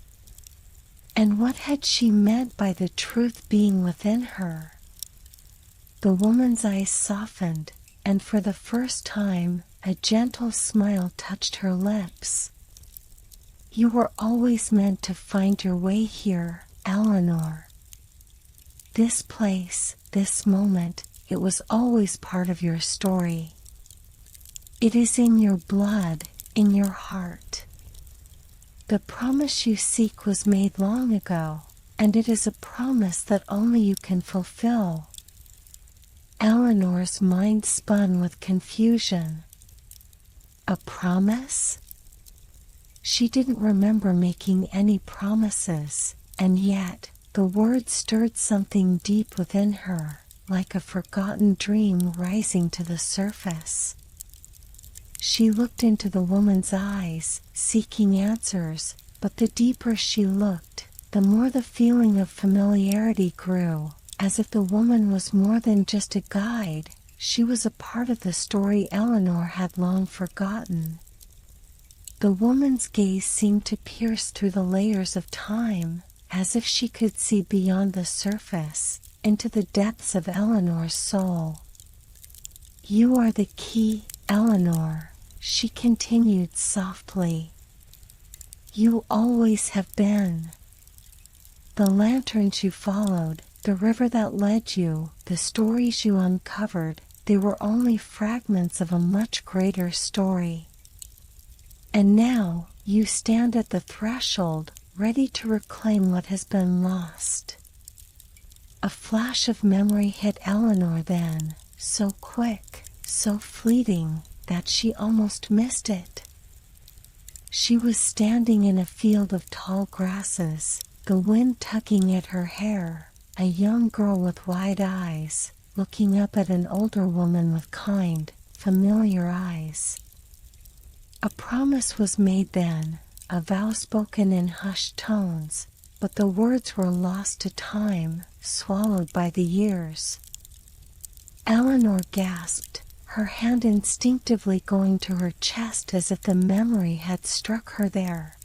A: And what had she meant by the truth being within her? The woman's eyes softened, and for the first time, a gentle smile touched her lips. "You were always meant to find your way here, Eleanor. This place, this moment, it was always part of your story. It is in your blood, in your heart. The promise you seek was made long ago, and it is a promise that only you can fulfill." Eleanor's mind spun with confusion. A promise? She didn't remember making any promises, and yet, the words stirred something deep within her, like a forgotten dream rising to the surface. She looked into the woman's eyes, seeking answers, but the deeper she looked, the more the feeling of familiarity grew, as if the woman was more than just a guide, she was a part of the story Eleanor had long forgotten. The woman's gaze seemed to pierce through the layers of time, as if she could see beyond the surface, into the depths of Eleanor's soul. "You are the key, Eleanor," she continued softly. "You always have been. The lanterns you followed, the river that led you, the stories you uncovered, they were only fragments of a much greater story. And now, you stand at the threshold, ready to reclaim what has been lost." A flash of memory hit Eleanor then, so quick, so fleeting, that she almost missed it. She was standing in a field of tall grasses, the wind tugging at her hair, a young girl with wide eyes, looking up at an older woman with kind, familiar eyes. A promise was made then, a vow spoken in hushed tones, but the words were lost to time, swallowed by the years. Eleanor gasped, her hand instinctively going to her chest as if the memory had struck her there.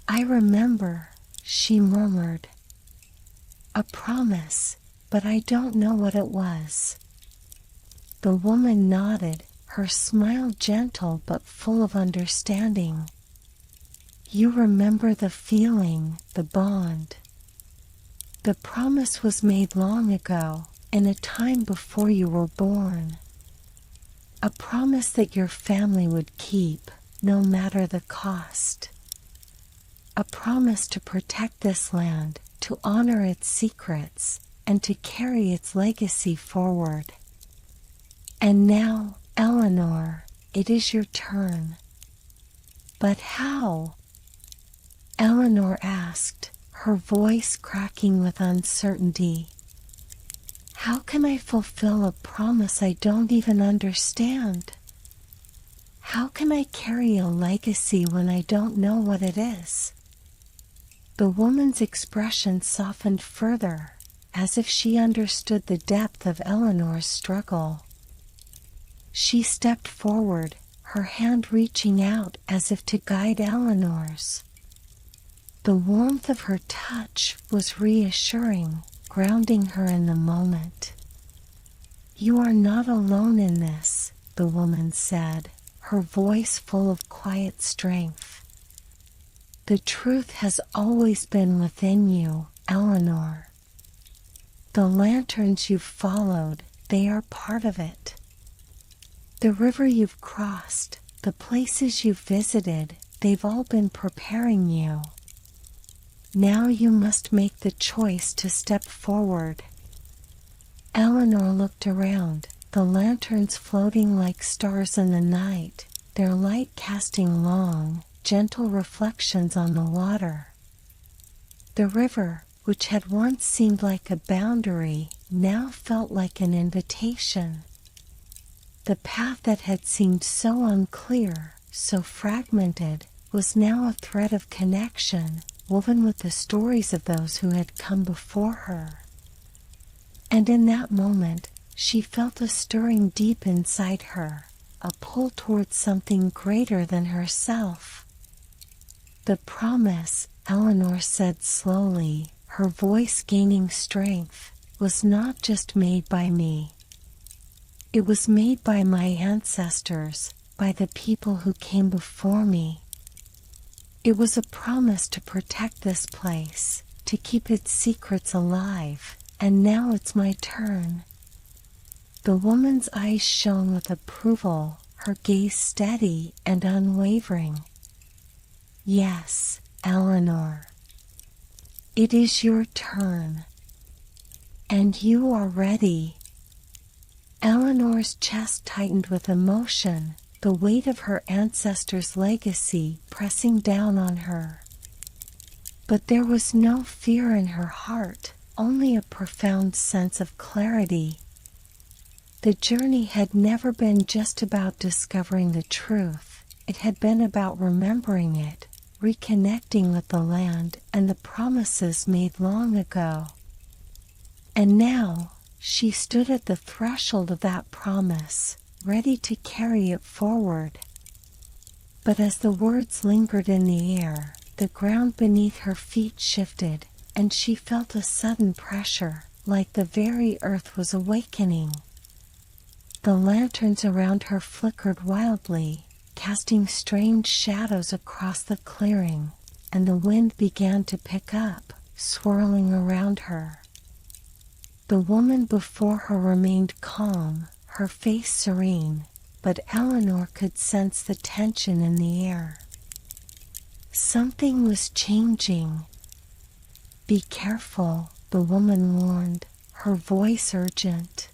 A: "I remember," she murmured. "A promise, but I don't know what it was." The woman nodded, her smile gentle but full of understanding. "You remember the feeling, the bond. The promise was made long ago, in a time before you were born. A promise that your family would keep, no matter the cost. A promise to protect this land, to honor its secrets, and to carry its legacy forward. And now, Eleanor, it is your turn." "But how?" Eleanor asked, her voice cracking with uncertainty. "How can I fulfill a promise I don't even understand? How can I carry a legacy when I don't know what it is?" The woman's expression softened further, as if she understood the depth of Eleanor's struggle. She stepped forward, her hand reaching out as if to guide Eleanor's. The warmth of her touch was reassuring, grounding her in the moment. "You are not alone in this," the woman said, her voice full of quiet strength. "The truth has always been within you, Eleanor. The lanterns you've followed, they are part of it. The river you've crossed, the places you've visited, they've all been preparing you. Now you must make the choice to step forward." Eleanor looked around, the lanterns floating like stars in the night, their light casting long, gentle reflections on the water. The river, which had once seemed like a boundary, now felt like an invitation. The path that had seemed so unclear, so fragmented, was now a thread of connection, woven with the stories of those who had come before her. And in that moment, she felt a stirring deep inside her, a pull towards something greater than herself. "The promise," Eleanor said slowly, her voice gaining strength, "was not just made by me. It was made by my ancestors, by the people who came before me. It was a promise to protect this place, to keep its secrets alive, and now it's my turn." The woman's eyes shone with approval, her gaze steady and unwavering. "Yes, Eleanor. It is your turn. And you are ready." Eleanor's chest tightened with emotion, the weight of her ancestors' legacy pressing down on her. But there was no fear in her heart, only a profound sense of clarity. The journey had never been just about discovering the truth, it had been about remembering it, reconnecting with the land and the promises made long ago. And now, she stood at the threshold of that promise, ready to carry it forward. But as the words lingered in the air, the ground beneath her feet shifted, and she felt a sudden pressure, like the very earth was awakening. The lanterns around her flickered wildly, casting strange shadows across the clearing, and the wind began to pick up, swirling around her. The woman before her remained calm, her face serene, but Eleanor could sense the tension in the air. Something was changing. "Be careful," the woman warned, her voice urgent.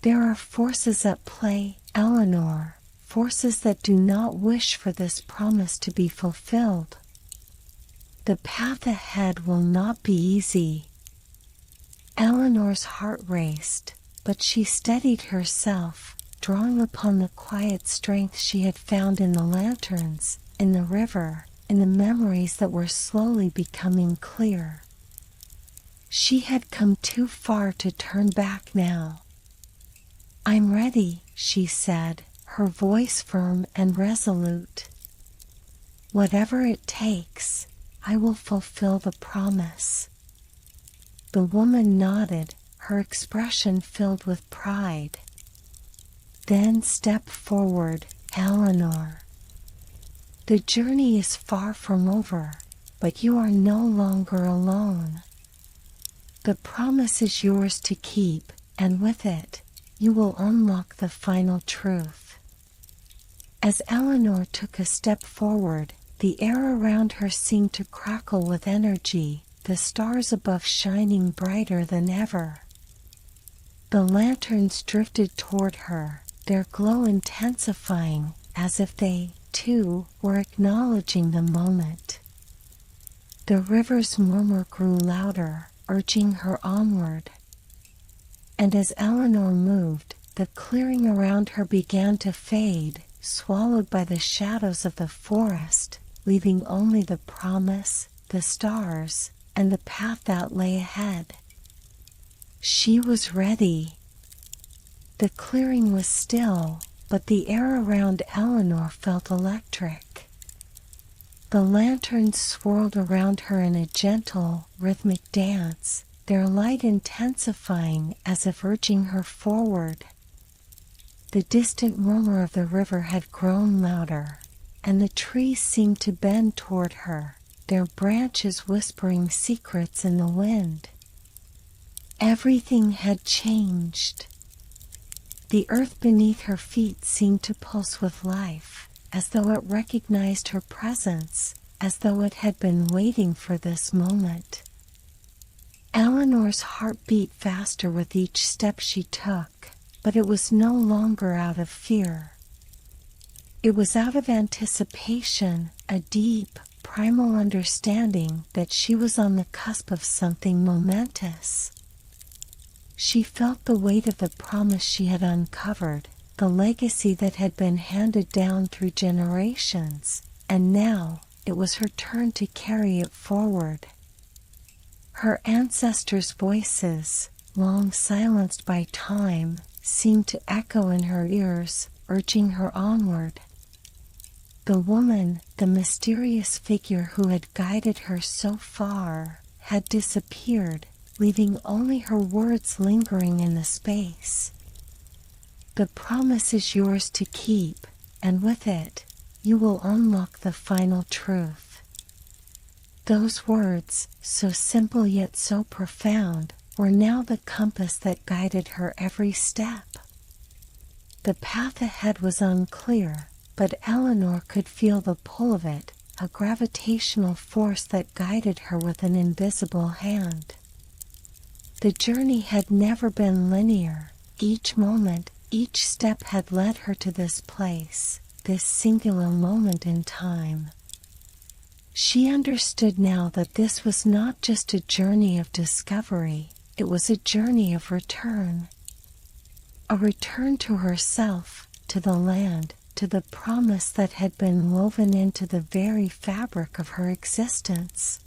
A: "There are forces at play, Eleanor, forces that do not wish for this promise to be fulfilled. The path ahead will not be easy." Eleanor's heart raced, but she steadied herself, drawing upon the quiet strength she had found in the lanterns, in the river, in the memories that were slowly becoming clear. She had come too far to turn back now. "I'm ready," she said, her voice firm and resolute. "Whatever it takes, I will fulfill the promise." The woman nodded, her expression filled with pride. "Then step forward, Eleanor. The journey is far from over, but you are no longer alone. The promise is yours to keep, and with it, you will unlock the final truth." As Eleanor took a step forward, the air around her seemed to crackle with energy, the stars above shining brighter than ever. The lanterns drifted toward her, their glow intensifying, as if they, too, were acknowledging the moment. The river's murmur grew louder, urging her onward. And as Eleanor moved, the clearing around her began to fade, swallowed by the shadows of the forest, leaving only the promise, the stars, and the path that lay ahead. She was ready. The clearing was still, but the air around Eleanor felt electric. The lanterns swirled around her in a gentle, rhythmic dance, their light intensifying as if urging her forward. The distant murmur of the river had grown louder, and the trees seemed to bend toward her, their branches whispering secrets in the wind. Everything had changed. The earth beneath her feet seemed to pulse with life, as though it recognized her presence, as though it had been waiting for this moment. Eleanor's heart beat faster with each step she took, but it was no longer out of fear. It was out of anticipation, a deep, primal understanding that she was on the cusp of something momentous. She felt the weight of the promise she had uncovered, the legacy that had been handed down through generations, and now it was her turn to carry it forward. Her ancestors' voices, long silenced by time, seemed to echo in her ears, urging her onward. The woman, the mysterious figure who had guided her so far, had disappeared, leaving only her words lingering in the space. The promise is yours to keep, and with it, you will unlock the final truth. Those words, so simple yet so profound, were now the compass that guided her every step. The path ahead was unclear, but Eleanor could feel the pull of it, a gravitational force that guided her with an invisible hand. The journey had never been linear. Each moment, each step had led her to this place, this singular moment in time. She understood now that this was not just a journey of discovery, it was a journey of return. A return to herself, to the land, to the promise that had been woven into the very fabric of her existence.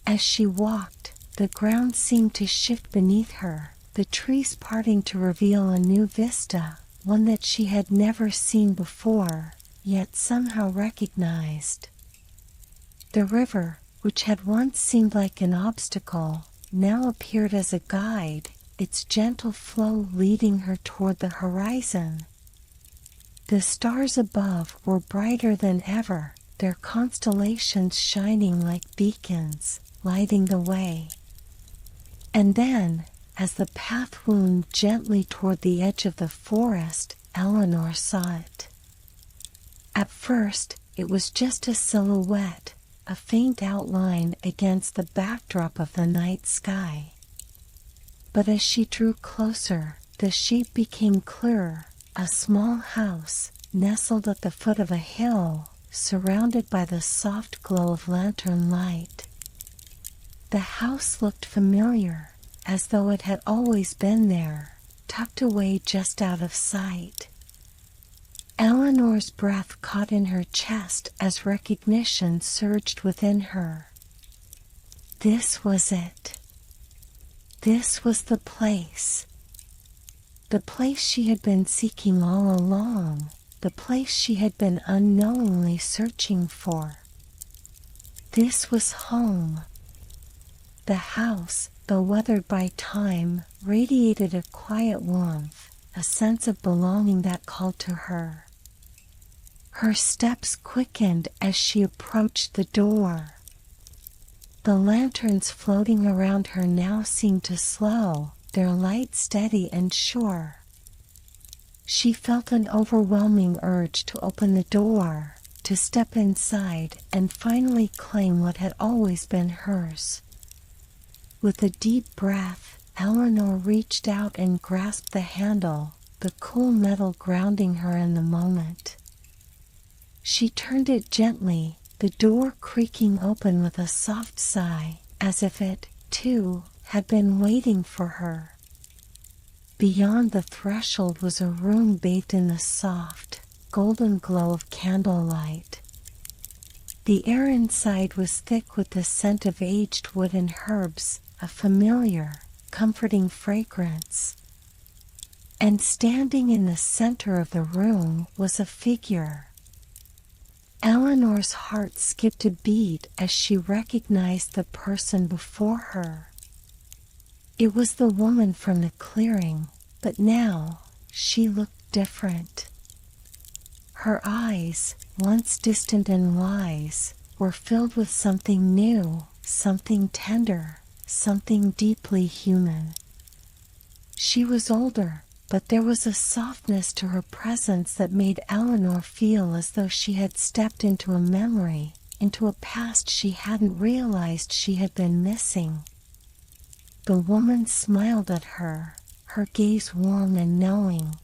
A: As she walked, the ground seemed to shift beneath her, the trees parting to reveal a new vista, one that she had never seen before, yet somehow recognized. The river, which had once seemed like an obstacle, now appeared as a guide, its gentle flow leading her toward the horizon. The stars above were brighter than ever, their constellations shining like beacons, lighting the way. And then, as the path wound gently toward the edge of the forest, Eleanor saw it. At first, it was just a silhouette, a faint outline against the backdrop of the night sky. But as she drew closer, the shape became clearer, a small house, nestled at the foot of a hill, surrounded by the soft glow of lantern light. The house looked familiar, as though it had always been there, tucked away just out of sight. Eleanor's breath caught in her chest as recognition surged within her. This was it. This was the place. The place she had been seeking all along, the place she had been unknowingly searching for. This was home. The house, though weathered by time, radiated a quiet warmth, a sense of belonging that called to her. Her steps quickened as she approached the door. The lanterns floating around her now seemed to slow, their light steady and sure. She felt an overwhelming urge to open the door, to step inside and finally claim what had always been hers. With a deep breath, Eleanor reached out and grasped the handle, the cool metal grounding her in the moment. She turned it gently, the door creaking open with a soft sigh, as if it, too, had been waiting for her. Beyond the threshold was a room bathed in the soft, golden glow of candlelight. The air inside was thick with the scent of aged wood and herbs, a familiar, comforting fragrance. And standing in the center of the room was a figure. Eleanor's heart skipped a beat as she recognized the person before her. It was the woman from the clearing, but now she looked different. Her eyes, once distant and wise, were filled with something new, something tender, something deeply human. She was older, but there was a softness to her presence that made Eleanor feel as though she had stepped into a memory, into a past she hadn't realized she had been missing. The woman smiled at her, her gaze warm and knowing.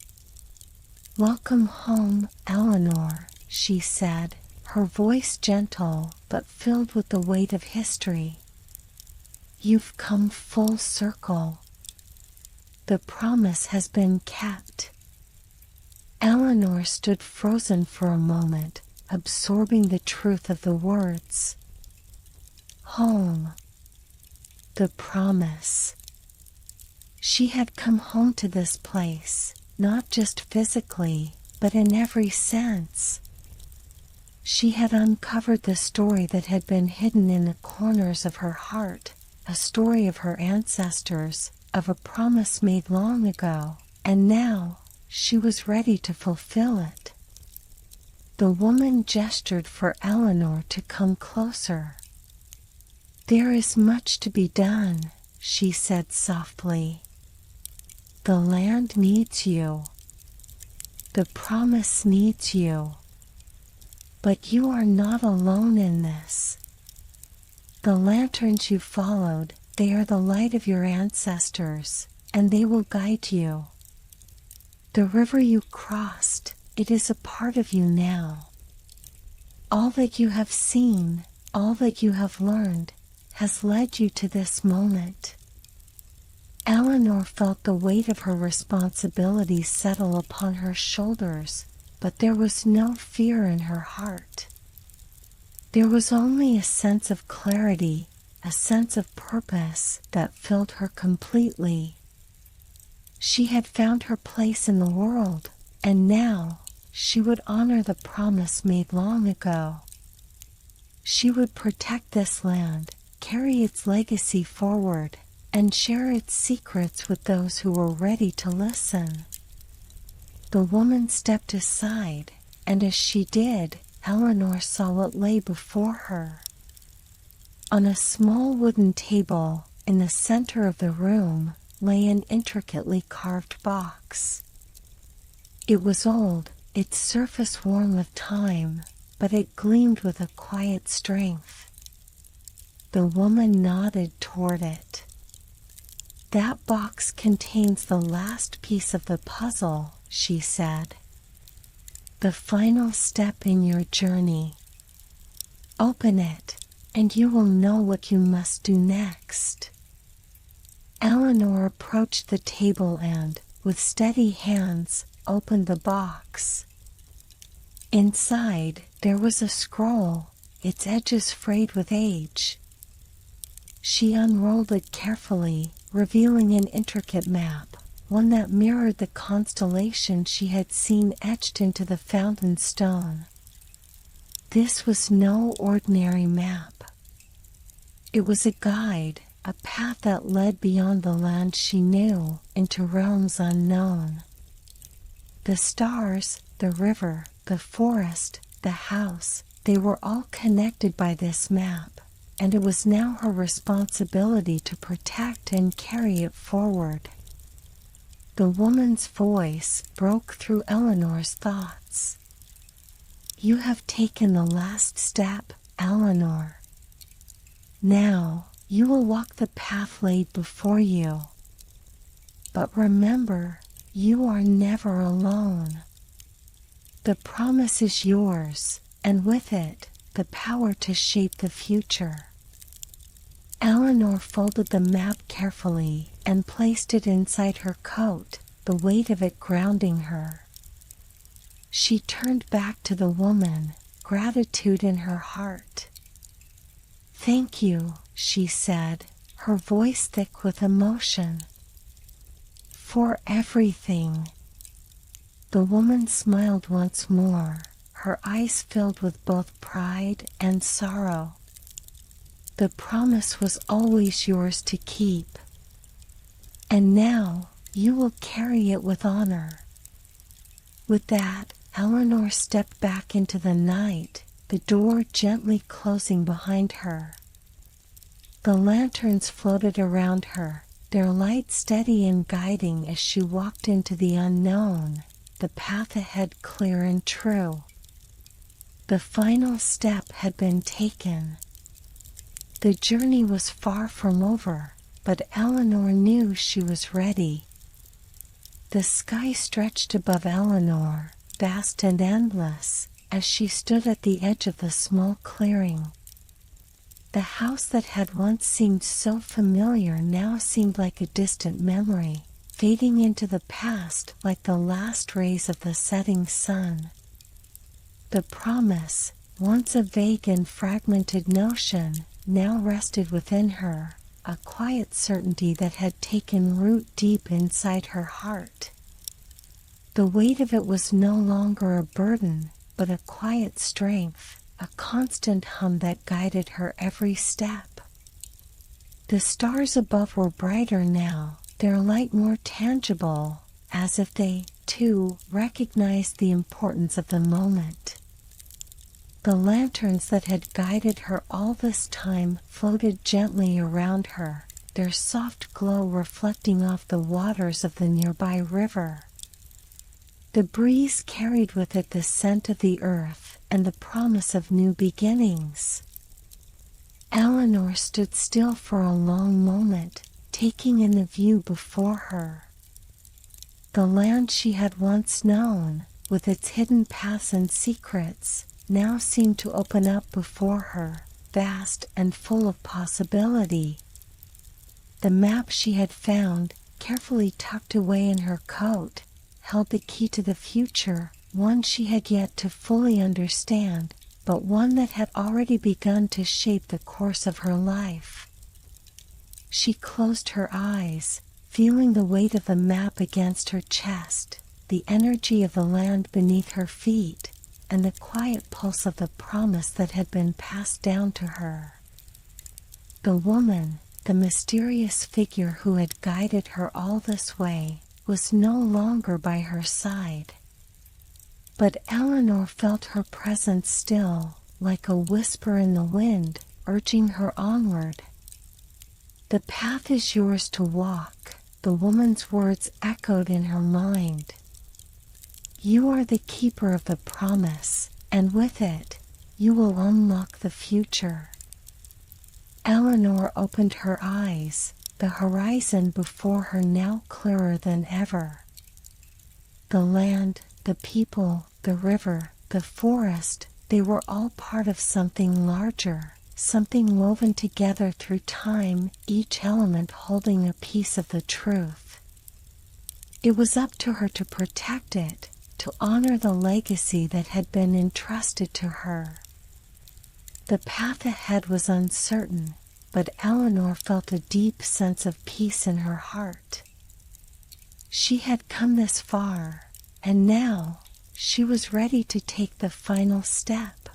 A: "Welcome home, Eleanor," she said, her voice gentle but filled with the weight of history. "You've come full circle. The promise has been kept." Eleanor stood frozen for a moment, absorbing the truth of the words. Home. The promise. She had come home to this place, not just physically, but in every sense. She had uncovered the story that had been hidden in the corners of her heart, a story of her ancestors, of a promise made long ago, and now she was ready to fulfill it. The woman gestured for Eleanor to come closer. "There is much to be done," she said softly. "The land needs you. The promise needs you. But you are not alone in this. The lanterns you followed, they are the light of your ancestors, and they will guide you. The river you crossed, it is a part of you now. All that you have seen, all that you have learned, has led you to this moment." Eleanor felt the weight of her responsibility settle upon her shoulders, but there was no fear in her heart. There was only a sense of clarity, a sense of purpose that filled her completely. She had found her place in the world, and now she would honor the promise made long ago. She would protect this land, carry its legacy forward, and share its secrets with those who were ready to listen. The woman stepped aside, and as she did, Eleanor saw what lay before her. On a small wooden table, in the center of the room, lay an intricately carved box. It was old, its surface worn with time, but it gleamed with a quiet strength. The woman nodded toward it. "That box contains the last piece of the puzzle," she said. "The final step in your journey. Open it, and you will know what you must do next." Eleanor approached the table and, with steady hands, opened the box. Inside, there was a scroll, its edges frayed with age. She unrolled it carefully, revealing an intricate map, one that mirrored the constellation she had seen etched into the fountain stone. This was no ordinary map. It was a guide, a path that led beyond the land she knew, into realms unknown. The stars, the river, the forest, the house, they were all connected by this map, and it was now her responsibility to protect and carry it forward. The woman's voice broke through Eleanor's thoughts. "You have taken the last step, Eleanor. Now, you will walk the path laid before you. But remember, you are never alone. The promise is yours, and with it, the power to shape the future." Eleanor folded the map carefully and placed it inside her coat, the weight of it grounding her. She turned back to the woman, gratitude in her heart. "Thank you," she said, her voice thick with emotion. "For everything." The woman smiled once more, her eyes filled with both pride and sorrow. The promise was always yours to keep, and now you will carry it with honor. With that, Eleanor stepped back into the night, the door gently closing behind her. The lanterns floated around her, their light steady and guiding as she walked into the unknown, the path ahead clear and true. The final step had been taken. The journey was far from over, but Eleanor knew she was ready. The sky stretched above Eleanor, vast and endless, as she stood at the edge of the small clearing. The house that had once seemed so familiar now seemed like a distant memory, fading into the past like the last rays of the setting sun. The promise, once a vague and fragmented notion, now rested within her, a quiet certainty that had taken root deep inside her heart. The weight of it was no longer a burden, but a quiet strength, a constant hum that guided her every step. The stars above were brighter now, their light more tangible, as if they, too, recognized the importance of the moment. The lanterns that had guided her all this time floated gently around her, their soft glow reflecting off the waters of the nearby river. The breeze carried with it the scent of the earth and the promise of new beginnings. Eleanor stood still for a long moment, taking in the view before her. The land she had once known, with its hidden paths and secrets, now seemed to open up before her, vast and full of possibility. The map she had found, carefully tucked away in her coat, held the key to the future, one she had yet to fully understand, but one that had already begun to shape the course of her life. She closed her eyes, feeling the weight of the map against her chest, the energy of the land beneath her feet, and the quiet pulse of the promise that had been passed down to her. The woman, the mysterious figure who had guided her all this way, was no longer by her side. But Eleanor felt her presence still, like a whisper in the wind, urging her onward. "The path is yours to walk," the woman's words echoed in her mind. "You are the keeper of the promise, and with it, you will unlock the future." Eleanor opened her eyes, the horizon before her now clearer than ever. The land, the people, the river, the forest, they were all part of something larger, something woven together through time, each element holding a piece of the truth. It was up to her to protect it, to honor the legacy that had been entrusted to her. The path ahead was uncertain, but Eleanor felt a deep sense of peace in her heart. She had come this far, and now she was ready to take the final step.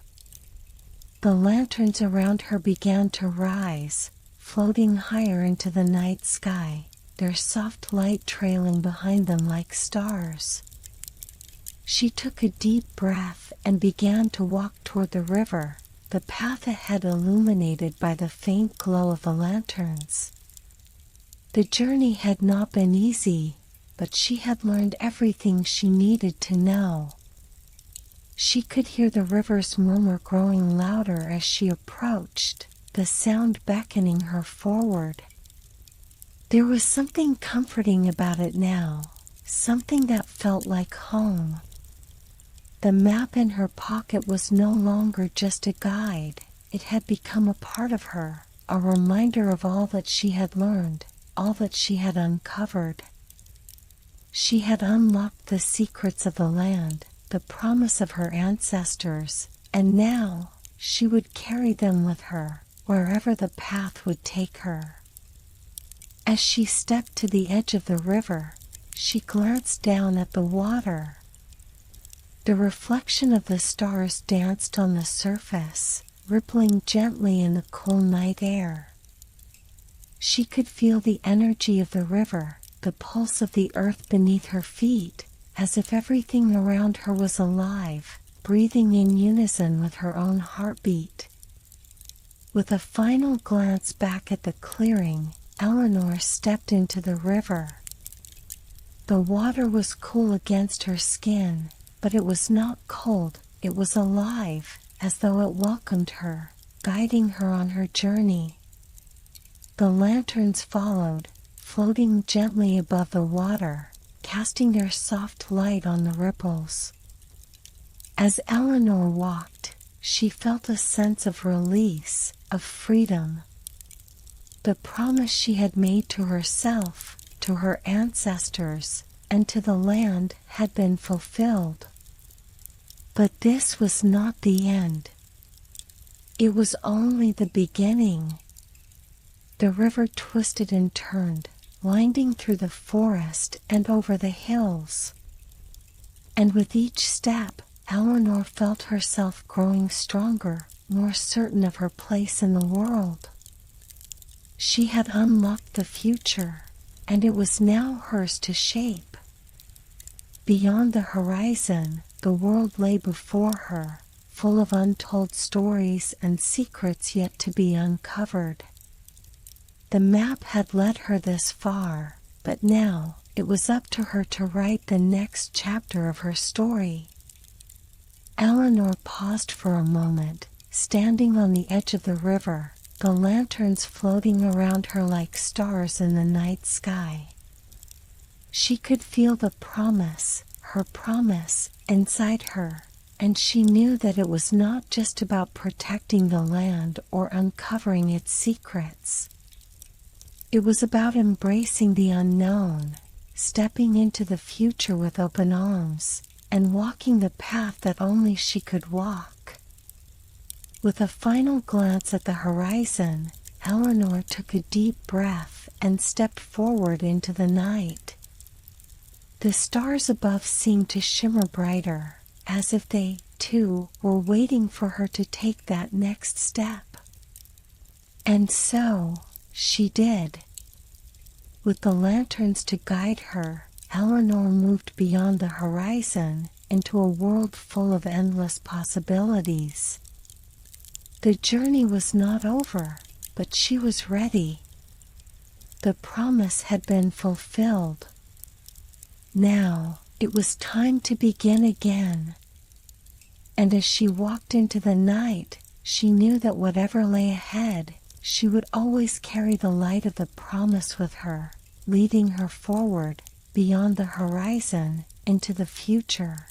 A: The lanterns around her began to rise, floating higher into the night sky, their soft light trailing behind them like stars. She took a deep breath and began to walk toward the river, the path ahead illuminated by the faint glow of the lanterns. The journey had not been easy, but she had learned everything she needed to know. She could hear the river's murmur growing louder as she approached, the sound beckoning her forward. There was something comforting about it now, something that felt like home. The map in her pocket was no longer just a guide, it had become a part of her, a reminder of all that she had learned, all that she had uncovered. She had unlocked the secrets of the land, the promise of her ancestors, and now she would carry them with her, wherever the path would take her. As she stepped to the edge of the river, she glanced down at the water. The reflection of the stars danced on the surface, rippling gently in the cool night air. She could feel the energy of the river, the pulse of the earth beneath her feet, as if everything around her was alive, breathing in unison with her own heartbeat. With a final glance back at the clearing, Eleanor stepped into the river. The water was cool against her skin, but it was not cold, it was alive, as though it welcomed her, guiding her on her journey. The lanterns followed, floating gently above the water, casting their soft light on the ripples. As Eleanor walked, she felt a sense of release, of freedom. The promise she had made to herself, to her ancestors, and to the land had been fulfilled. But this was not the end. It was only the beginning. The river twisted and turned, winding through the forest and over the hills. And with each step, Eleanor felt herself growing stronger, more certain of her place in the world. She had unlocked the future, and it was now hers to shape. Beyond the horizon, the world lay before her, full of untold stories and secrets yet to be uncovered. The map had led her this far, but now it was up to her to write the next chapter of her story. Eleanor paused for a moment, standing on the edge of the river, the lanterns floating around her like stars in the night sky. She could feel the promise, her promise, inside her, and she knew that it was not just about protecting the land or uncovering its secrets. It was about embracing the unknown, stepping into the future with open arms, and walking the path that only she could walk. With a final glance at the horizon, Eleanor took a deep breath and stepped forward into the night. The stars above seemed to shimmer brighter, as if they, too, were waiting for her to take that next step. And so, she did. With the lanterns to guide her, Eleanor moved beyond the horizon into a world full of endless possibilities. The journey was not over, but she was ready. The promise had been fulfilled. Now, it was time to begin again. And as she walked into the night, she knew that whatever lay ahead, she would always carry the light of the promise with her, leading her forward, beyond the horizon, into the future.